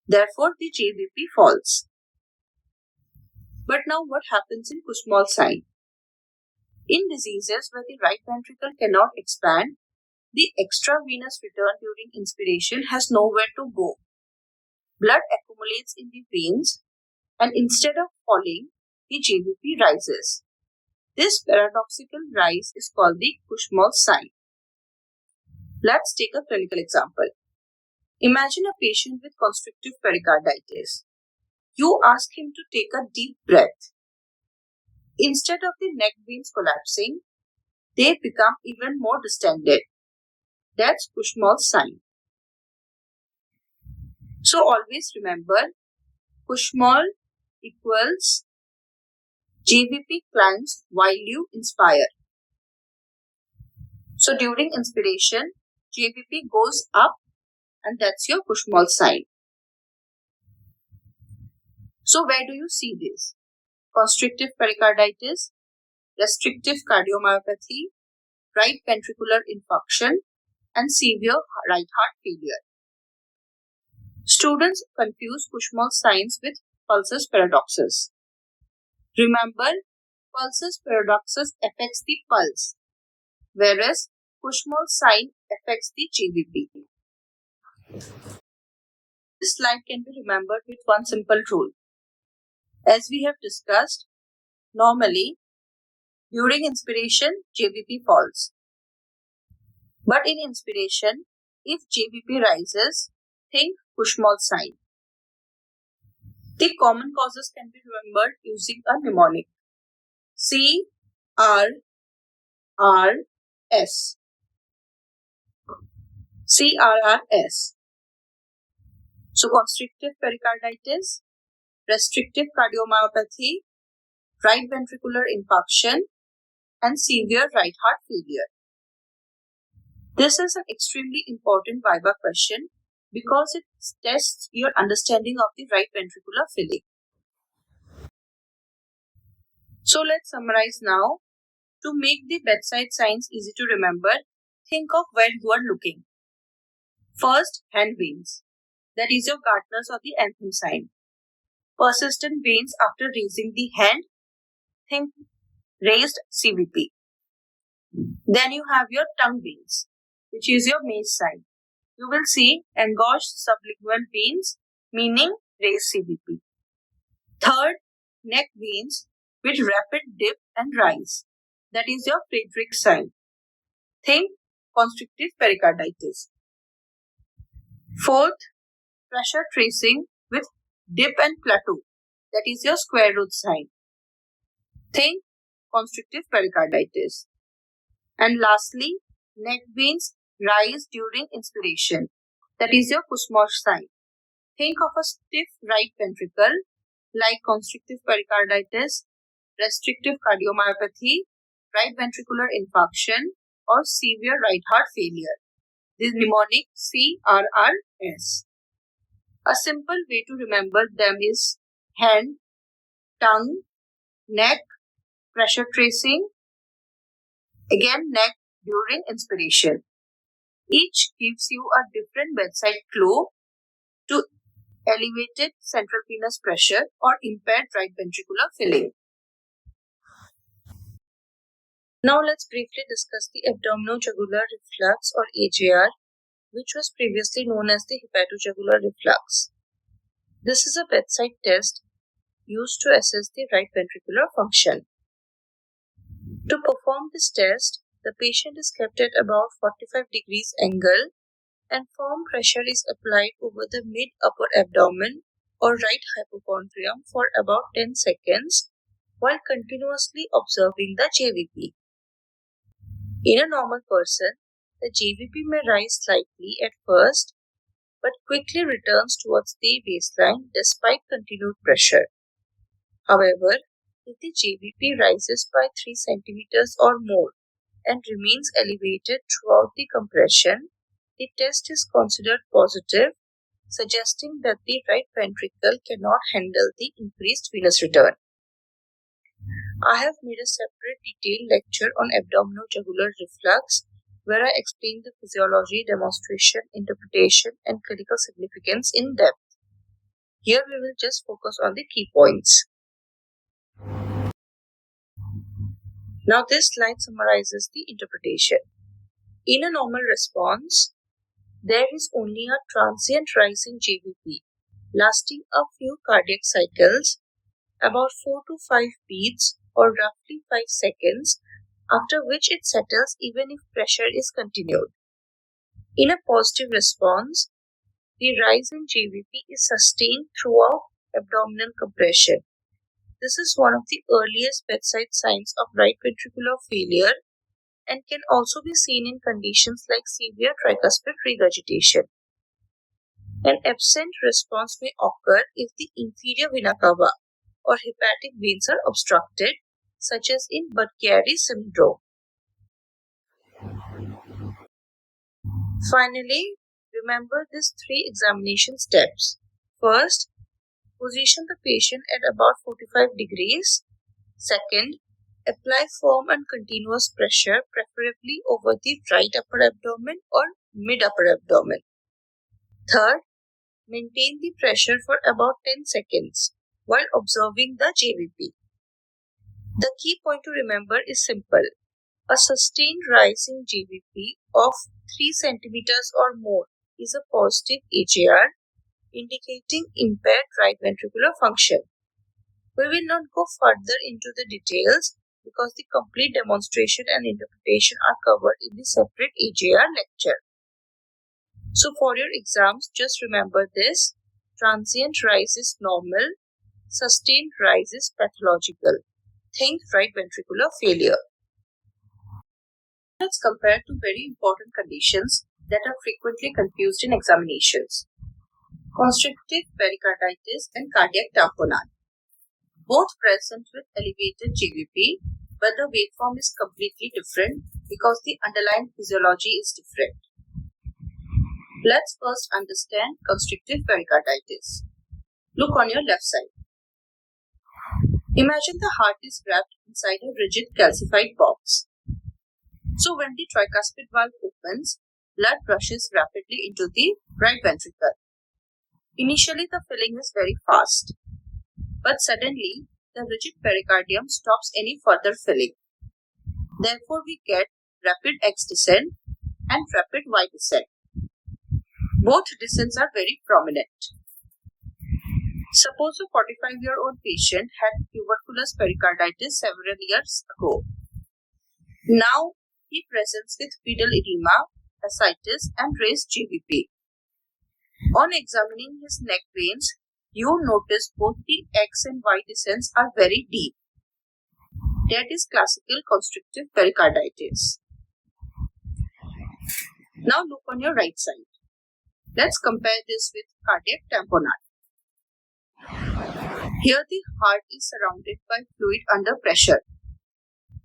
Therefore, the JVP falls. But now what happens in Kussmaul sign? In diseases where the right ventricle cannot expand, the extra venous return during inspiration has nowhere to go. Blood accumulates in the veins, and instead of falling, the JVP rises. This paradoxical rise is called the Kussmaul sign. Let's take a clinical example. Imagine a patient with constrictive pericarditis. You ask him to take a deep breath. Instead of the neck veins collapsing, they become even more distended. That's Kussmaul sign. So always remember, Kussmaul equals JVP climbs while you inspire. So during inspiration, JVP goes up, and that's your Kussmaul sign. So where do you see this? Constrictive pericarditis, restrictive cardiomyopathy, right ventricular infarction, and severe right heart failure. Students confuse Kussmaul signs with pulsus paradoxus. Remember, pulsus paradoxus affects the pulse, whereas Kussmaul sign affects the JVP. This slide can be remembered with one simple rule. As we have discussed, normally during inspiration, JVP falls. But in inspiration, if JVP rises, think Kussmaul sign. The common causes can be remembered using a mnemonic. CRRS. CRRS. So constrictive pericarditis, restrictive cardiomyopathy, right ventricular infarction, and severe right heart failure. This is an extremely important Viva question because it tests your understanding of the right ventricular filling. So let's summarize now. To make the bedside signs easy to remember, think of where you are looking. First, hand veins. That is your Gartner's or the anthem sign. Persistent veins after raising the hand. Think raised CVP. Then you have your tongue veins, which is your Mace sign. You will see engorged sublingual veins, meaning raised CVP. Third, neck veins with rapid dip and rise. That is your Frederick sign. Think constrictive pericarditis. Fourth, pressure tracing with dip and plateau. That is your square root sign. Think constrictive pericarditis. And lastly, neck veins rise during inspiration. That is your Kussmaul sign. Think of a stiff right ventricle like constrictive pericarditis, restrictive cardiomyopathy, right ventricular infarction, or severe right heart failure. The mnemonic CRRS. A simple way to remember them is hand, tongue, neck, pressure tracing, again neck during inspiration. Each gives you a different bedside clue to elevated central venous pressure or impaired right ventricular filling. Now let's briefly discuss the abdominojugular reflux or AJR, which was previously known as the hepatojugular reflux. This is a bedside test used to assess the right ventricular function. To perform this test, the patient is kept at about 45 degrees angle and firm pressure is applied over the mid-upper abdomen or right hypochondrium for about 10 seconds while continuously observing the JVP. In a normal person, the JVP may rise slightly at first but quickly returns towards the baseline despite continued pressure. However, if the JVP rises by 3 centimeters or more and remains elevated throughout the compression, the test is considered positive, suggesting that the right ventricle cannot handle the increased venous return. I have made a separate detailed lecture on abdominojugular reflux where I explain the physiology, demonstration, interpretation, and clinical significance in depth. Here we will just focus on the key points. Now this slide summarizes the interpretation. In a normal response, there is only a transient rise in JVP lasting a few cardiac cycles, about 4 to 5 beats or roughly 5 seconds, after which it settles even if pressure is continued. In a positive response, the rise in JVP is sustained throughout abdominal compression. This is one of the earliest bedside signs of right ventricular failure and can also be seen in conditions like severe tricuspid regurgitation. An absent response may occur if the inferior vena cava or hepatic veins are obstructed, such as in Budd-Chiari syndrome. Finally, remember these 3 examination steps. First, position the patient at about 45 degrees. Second, apply firm and continuous pressure, preferably over the right upper abdomen or mid-upper abdomen. Third, maintain the pressure for about 10 seconds while observing the JVP. The key point to remember is simple. A sustained rise in JVP of 3 centimeters or more is a positive AJR, indicating impaired right ventricular function. We will not go further into the details because the complete demonstration and interpretation are covered in the separate AJR lecture. So for your exams, just remember this: transient rise is normal, sustained rise is pathological. Think right ventricular failure. Let's compare 2 very important conditions that are frequently confused in examinations: constrictive pericarditis and cardiac tamponade. Both present with elevated JVP, but the waveform is completely different because the underlying physiology is different. Let's first understand constrictive pericarditis. Look on your left side. Imagine the heart is wrapped inside a rigid calcified box. So when the tricuspid valve opens, blood rushes rapidly into the right ventricle. Initially, the filling is very fast, but suddenly the rigid pericardium stops any further filling. Therefore, we get rapid X descent and rapid Y descent. Both descents are very prominent. Suppose a 45-year-old patient had tuberculous pericarditis several years ago. Now he presents with pedal edema, ascites, and raised JVP. On examining his neck veins, you notice both the X and Y descents are very deep. That is classical constrictive pericarditis. Now look on your right side. Let's compare this with cardiac tamponade. Here the heart is surrounded by fluid under pressure.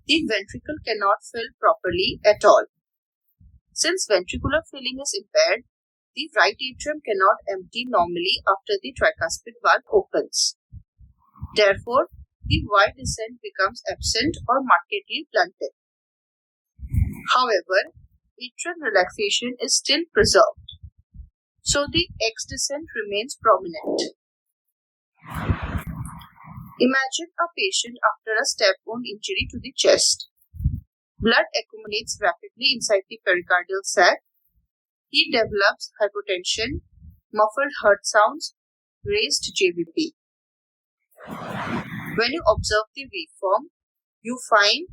The ventricle cannot fill properly at all. Since ventricular filling is impaired, the right atrium cannot empty normally after the tricuspid valve opens. Therefore, the Y descent becomes absent or markedly blunted. However, atrial relaxation is still preserved, so the X descent remains prominent. Imagine a patient after a stab wound injury to the chest. Blood accumulates rapidly inside the pericardial sac. He develops hypotension, muffled heart sounds, raised JVP. When you observe the waveform, you find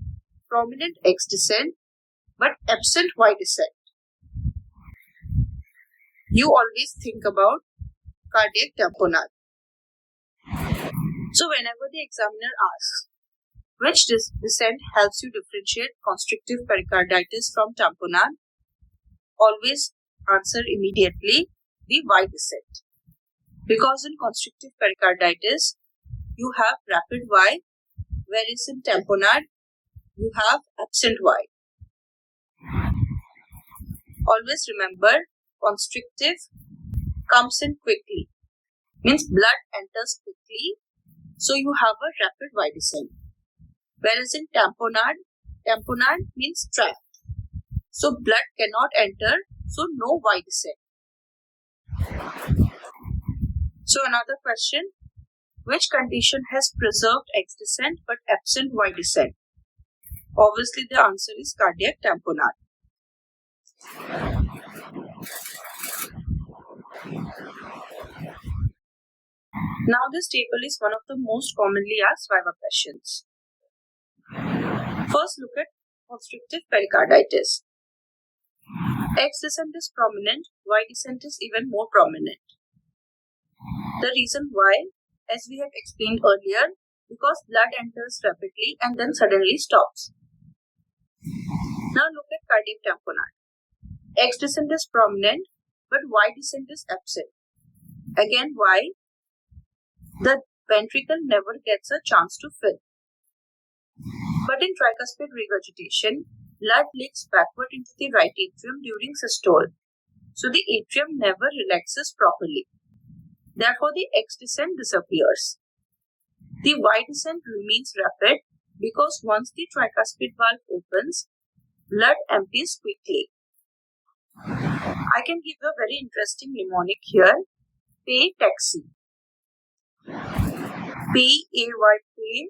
prominent X descent but absent Y descent. You always think about cardiac tamponade. So whenever the examiner asks, which descent helps you differentiate constrictive pericarditis from tamponade, always answer immediately the Y descent. Because in constrictive pericarditis, you have rapid Y, whereas in tamponade, you have absent Y. Always remember, constrictive comes in quickly, means blood enters quickly, so you have a rapid Y descent. Whereas in tamponade means trapped, so blood cannot enter, so no Y descent. So another question, which condition has preserved X descent but absent Y descent? Obviously the answer is cardiac tamponade. Now this table is one of the most commonly asked Viva questions. First look at constrictive pericarditis. X descent is prominent, Y descent is even more prominent. The reason why, as we have explained earlier, because blood enters rapidly and then suddenly stops. Now look at cardiac tamponade. X descent is prominent, but Y descent is absent. Again, why? The ventricle never gets a chance to fill. But in tricuspid regurgitation, blood leaks backward into the right atrium during systole, so the atrium never relaxes properly. Therefore, the X descent disappears. The Y descent remains rapid because once the tricuspid valve opens, blood empties quickly. I can give you a very interesting mnemonic here. Pay taxi. P-A-Y-P,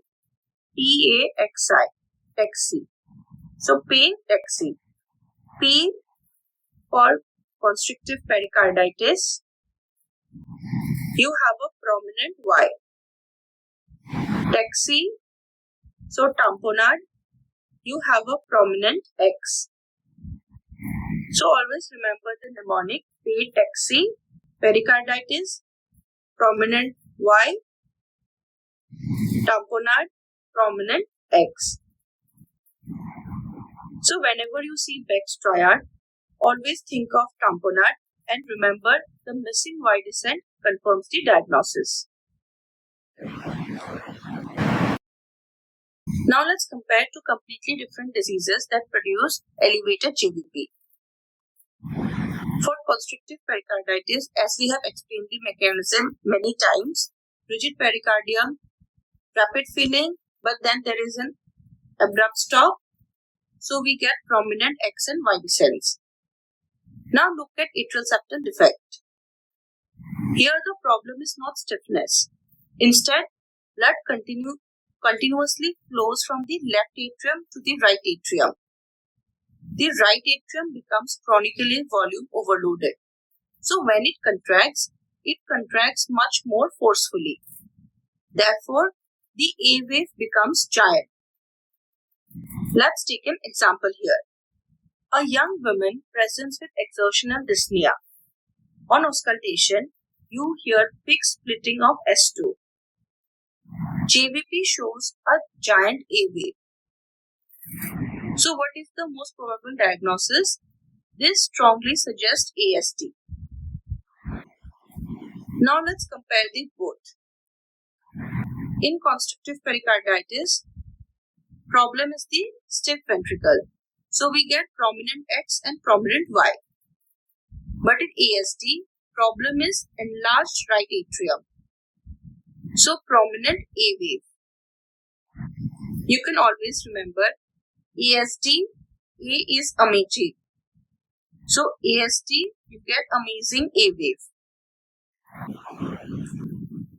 T-A-X-I. Taxi. So pay taxi. P for constrictive pericarditis. You have a prominent Y. Taxi. So tamponade. You have a prominent X. So always remember the mnemonic. Pay taxi. Pericarditis. Prominent Y. Tamponade. Prominent X. So whenever you see Beck's triad, always think of tamponade and remember the missing Y descent confirms the diagnosis. Now let's compare two completely different diseases that produce elevated JVP. For constrictive pericarditis, as we have explained the mechanism many times, rigid pericardium, rapid filling, but then there is an abrupt stop, so we get prominent X and Y descents. Now look at atrial septal defect. Here the problem is not stiffness. Instead, blood continuously flows from the left atrium to the right atrium. The right atrium becomes chronically volume overloaded. So when it contracts much more forcefully. Therefore, the A wave becomes giant. Let's take an example here. A young woman presents with exertional dyspnea. On auscultation, you hear big splitting of S2. JVP shows a giant A wave. So what is the most probable diagnosis? This strongly suggests ASD. Now let's compare the both. In constrictive pericarditis, problem is the stiff ventricle. So we get prominent X and prominent Y. But in ASD, problem is enlarged right atrium. So prominent A wave. You can always remember ASD, A is amazing. So ASD, you get amazing A wave.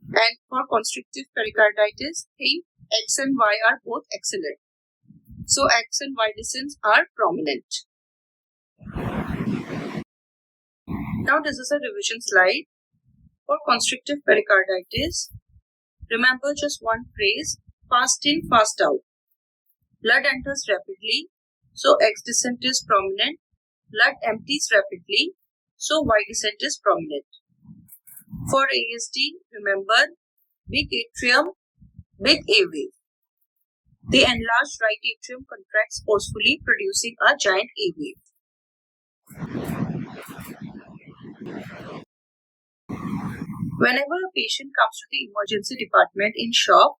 And for constrictive pericarditis, think X and Y are both excellent. So X and Y descents are prominent. Now this is a revision slide. For constrictive pericarditis, remember just one phrase, fast in, fast out. Blood enters rapidly, so X descent is prominent. Blood empties rapidly, so Y descent is prominent. For ASD, remember, big atrium, big A wave. The enlarged right atrium contracts forcefully, producing a giant A wave. Whenever a patient comes to the emergency department in shock,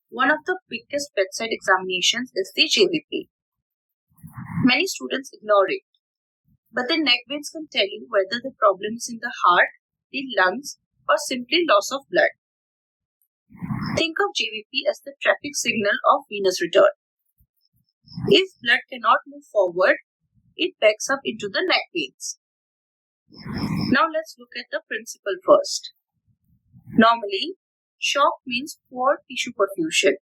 one of the biggest bedside examinations is the JVP. Many students ignore it, but the neck veins can tell you whether the problem is in the heart, the lungs, or simply loss of blood. Think of JVP as the traffic signal of venous return. If blood cannot move forward, it backs up into the neck veins. Now let's look at the principle first. Normally, shock means poor tissue perfusion.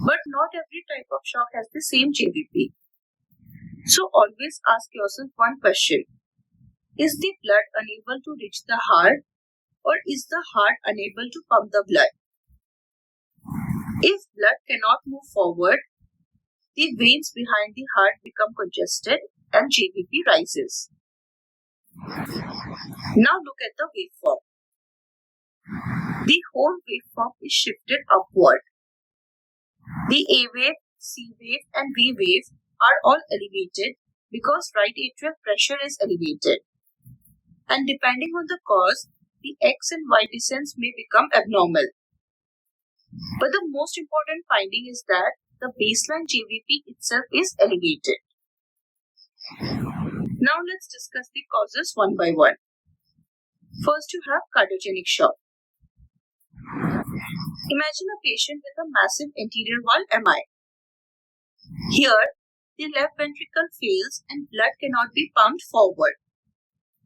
But not every type of shock has the same JVP. So always ask yourself one question. Is the blood unable to reach the heart, or is the heart unable to pump the blood? If blood cannot move forward, the veins behind the heart become congested and JVP rises. Now look at the waveform. The whole waveform is shifted upward. The A wave, C wave and V wave are all elevated because right atrial pressure is elevated. And depending on the cause, the X and Y descents may become abnormal. But the most important finding is that the baseline JVP itself is elevated. Now let's discuss the causes one by one. First, you have cardiogenic shock. Imagine a patient with a massive anterior wall MI. Here, the left ventricle fails and blood cannot be pumped forward.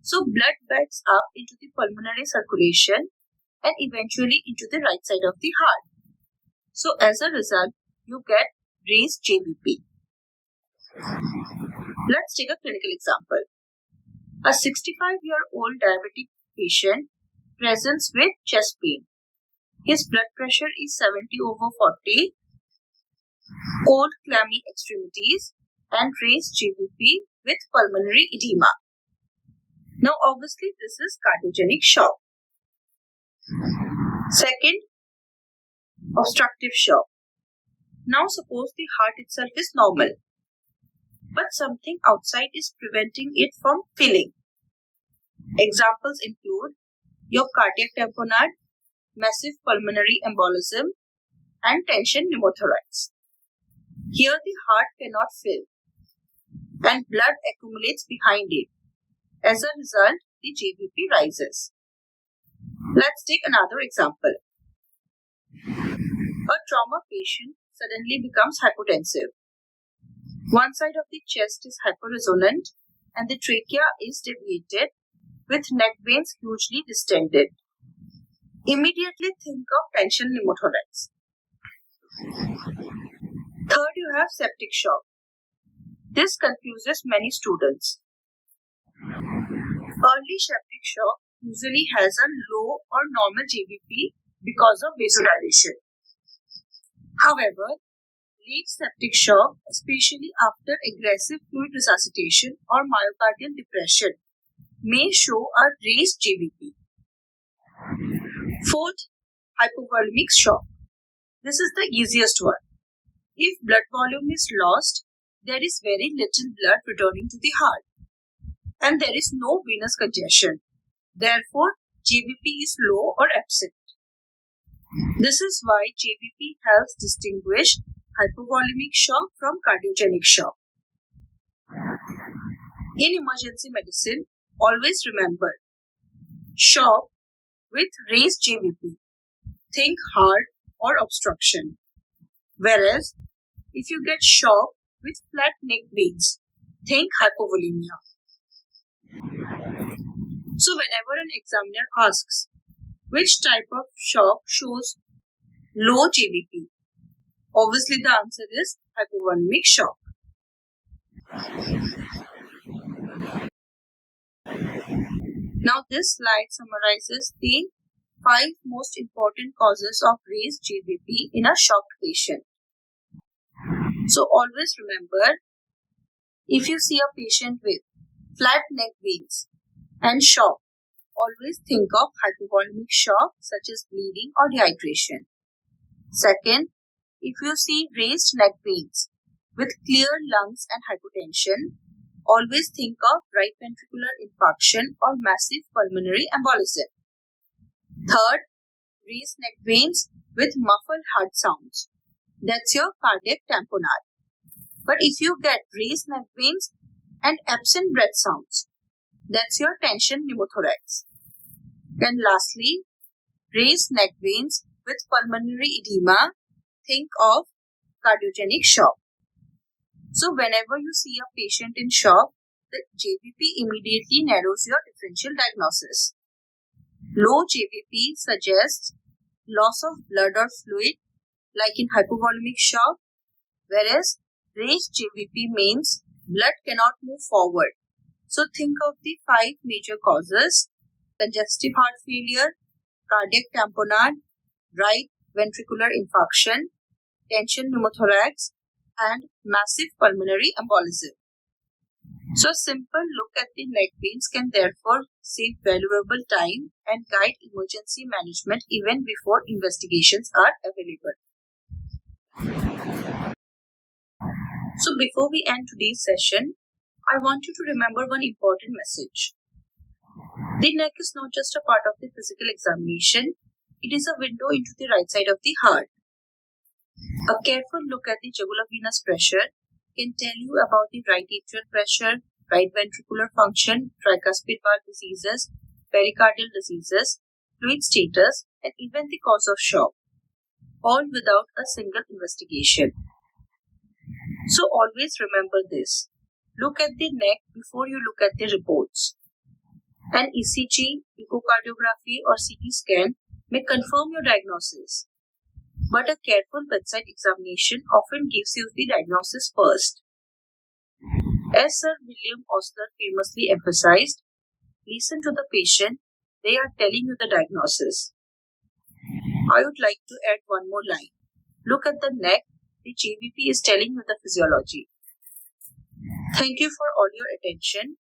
So blood backs up into the pulmonary circulation and eventually into the right side of the heart. So as a result, you get raised JVP. Let's take a clinical example. A 65-year-old diabetic patient presents with chest pain. His blood pressure is 70/40, cold clammy extremities and raised JVP with pulmonary edema. Now obviously this is cardiogenic shock. Second, obstructive shock. Now suppose the heart itself is normal, but something outside is preventing it from filling. Examples include your cardiac tamponade, massive pulmonary embolism, and tension pneumothorax. Here the heart cannot fill and blood accumulates behind it. As a result, the JVP rises. Let's take another example. A trauma patient suddenly becomes hypotensive. One side of the chest is hyperresonant and the trachea is deviated with neck veins hugely distended. Immediately think of tension pneumothorax. Third, you have septic shock. This confuses many students. Early septic shock usually has a low or normal JVP because of vasodilation. However, late septic shock, especially after aggressive fluid resuscitation or myocardial depression, may show a raised JVP. Fourth, hypovolemic shock. This is the easiest one. If blood volume is lost, there is very little blood returning to the heart and there is no venous congestion. Therefore, JVP is low or absent. This is why JVP helps distinguish hypovolemic shock from cardiogenic shock. In emergency medicine, always remember, shock with raised JVP, think heart or obstruction. Whereas, if you get shock with flat neck veins, think hypovolemia. So whenever an examiner asks, which type of shock shows low JVP? Obviously the answer is hypovolemic shock. Now this slide summarizes the 5 most important causes of raised JVP in a shocked patient. So always remember, if you see a patient with flat neck veins and shock, always think of hypovolemic shock such as bleeding or dehydration. Second, if you see raised neck veins with clear lungs and hypotension, always think of right ventricular infarction or massive pulmonary embolism. Third, raised neck veins with muffled heart sounds. That's your cardiac tamponade. But if you get raised neck veins and absent breath sounds, that's your tension pneumothorax. And lastly, raised neck veins with pulmonary edema, think of cardiogenic shock. So whenever you see a patient in shock, the JVP immediately narrows your differential diagnosis. Low JVP suggests loss of blood or fluid, like in hypovolemic shock, whereas raised JVP means blood cannot move forward. So think of the 5 major causes: congestive heart failure, cardiac tamponade, right ventricular infarction, tension pneumothorax, and massive pulmonary embolism. So simple look at the neck veins can therefore save valuable time and guide emergency management even before investigations are available. So before we end today's session, I want you to remember one important message. The neck is not just a part of the physical examination, it is a window into the right side of the heart. A careful look at the jugular venous pressure can tell you about the right atrial pressure, right ventricular function, tricuspid valve diseases, pericardial diseases, fluid status, and even the cause of shock, all without a single investigation. So always remember this. Look at the neck before you look at the reports. An ECG, echocardiography, or CT scan may confirm your diagnosis, but a careful bedside examination often gives you the diagnosis first. As Sir William Osler famously emphasized, listen to the patient, they are telling you the diagnosis. I would like to add one more line. Look at the neck, the JVP is telling you the physiology. Thank you for all your attention.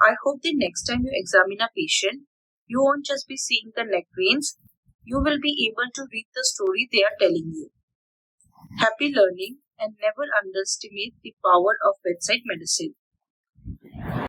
I hope the next time you examine a patient, you won't just be seeing the neck veins, you will be able to read the story they are telling you. Happy learning, and never underestimate the power of bedside medicine.